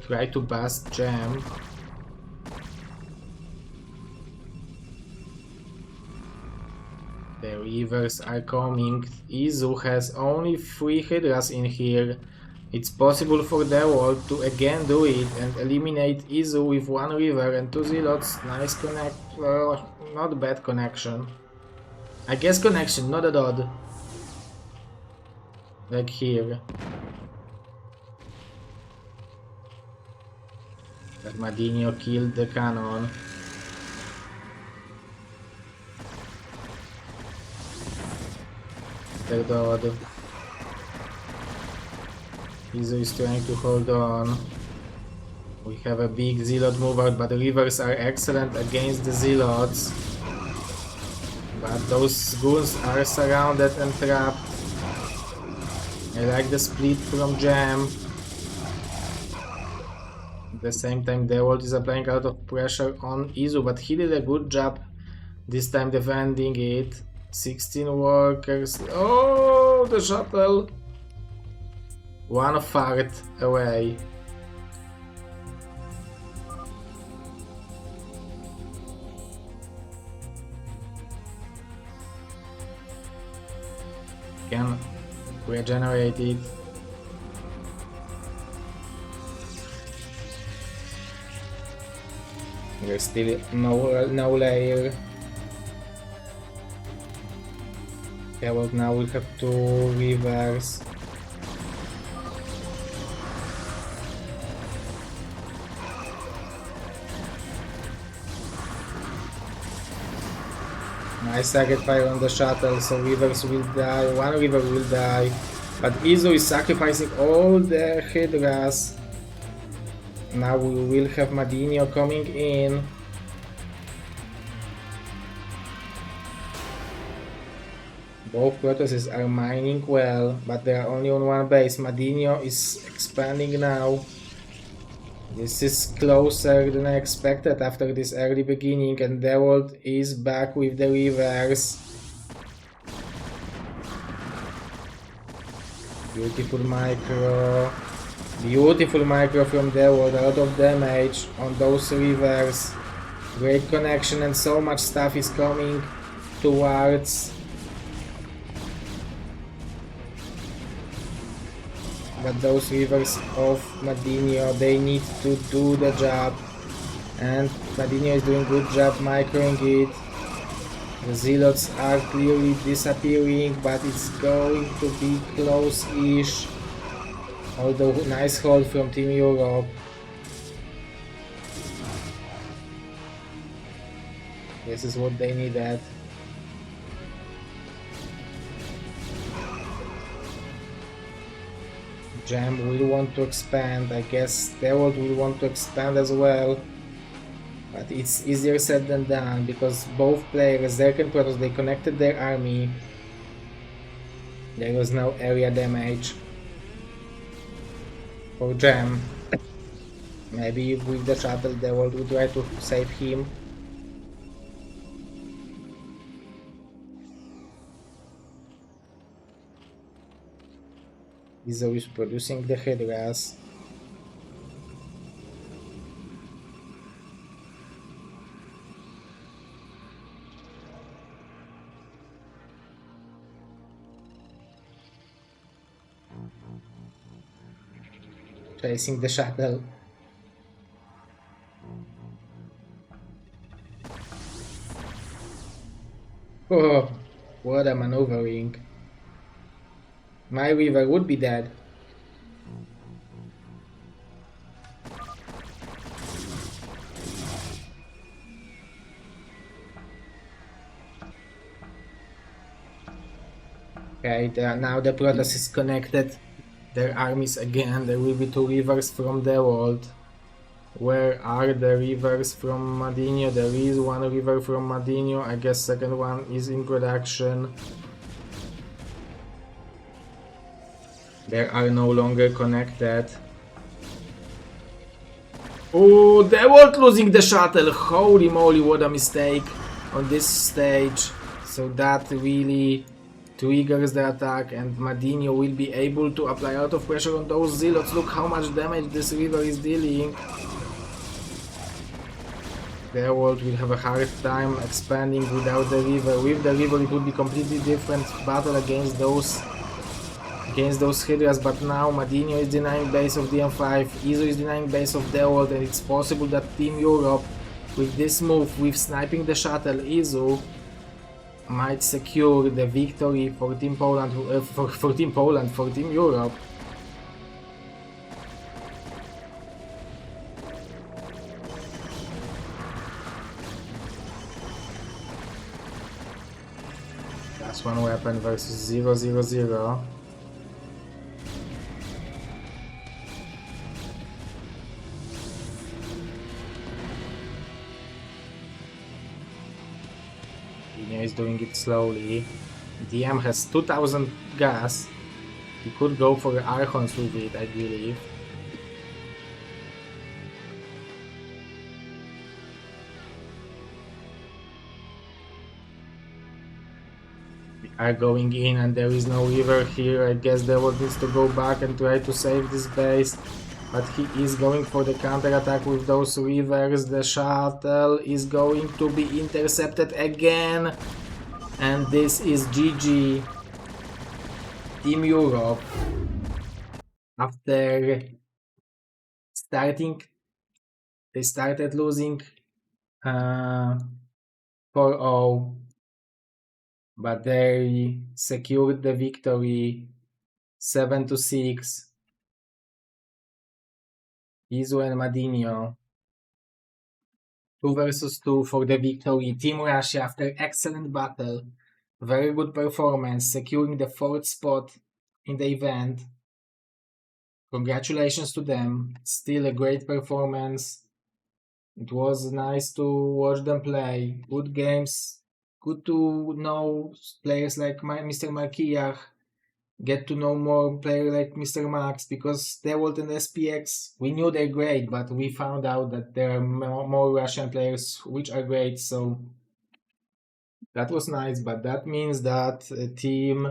try to bust Gem. The Reavers are coming. Izu has only 3 Hydras in here. It's possible for the world to again do it and eliminate Izu with 1 Reaver and 2 Zealots. Nice connect, not bad connection. I guess connection, not a dot. Like here. But Madinho killed the cannon. Third dot. Izu is trying to hold on. We have a big Zealot move out, but the Reavers are excellent against the Zealots. But those goons are surrounded and trapped. I like the split from Gem. At the same time, the world is applying a lot of pressure on Izu, but he did a good job this time defending it. 16 workers. Oh, the shuttle! 1 fart away. Can regenerate it. There's still no layer. Yeah, well, now we have 2 Reavers. Nice target fire on the shuttle, so Reavers will die. 1 Reaver will die. But Izu is sacrificing all the Hydras. Now we will have Madinho coming in. Both Protosses are mining well, but they are only on 1 base. Madinho is expanding now. This is closer than I expected after this early beginning, and the world is back with the Reavers. Beautiful micro. Beautiful micro from the world, a lot of damage on those Reavers. Great connection, and so much stuff is coming towards. But those Reavers of Madinho, they need to do the job. And Madinho is doing a good job microing it. The Zealots are clearly disappearing, but it's going to be close-ish. Although nice hold from Team Europe. This is what they needed. Jam will want to expand. I guess Dawid will want to expand as well. But it's easier said than done because both players, Zerk and Protoss, they connected their army. There was no area damage for Jam. Maybe with the shuttle, Dawid will try to save him. Izo is producing the Hydras. Chasing the shuttle. Oh, what a maneuvering. My Weaver would be dead. Okay, now the Protoss is connected. Their armies again. There will be 2 rivers from the world. Where are the rivers from Madinho? There is 1 river from Madinho. I guess second one is in production. They are no longer connected. Oh, they weren't losing the shuttle. Holy moly, what a mistake on this stage. So that really triggers the attack, and Madinho will be able to apply a lot of pressure on those zealots. Look how much damage this river is dealing. Their world will have a hard time expanding without the river. With the river it would be completely different battle against those Hydras, but now Madinho is denying base of DM5, Izo is denying base of the world, and it's possible that Team Europe, with this move, with sniping the shuttle, Izo might secure the victory for Team Poland, for Team Europe. That's 1 weapon versus 000. Is doing it slowly. DM has 2000 gas. He could go for Archons with it, I believe. We are going in and there is no river here. I guess Dawid needs to go back and try to save this base. But he is going for the counter-attack with those rivers. The shuttle is going to be intercepted again. And this is GG. Team Europe. After starting, they started losing 4-0. But they secured the victory 7-6. Izo and Madinho. 2 versus 2 for the victory. Team Russia, after excellent battle, very good performance, securing the 4th spot in the event. Congratulations to them. Still a great performance. It was nice to watch them play. Good games. Good to know players like Mr. Marquillach. Get to know more players like Mr. Max, because Dawid and SPX, we knew they're great, but we found out that there are more Russian players which are great, so that was nice. But that means that Team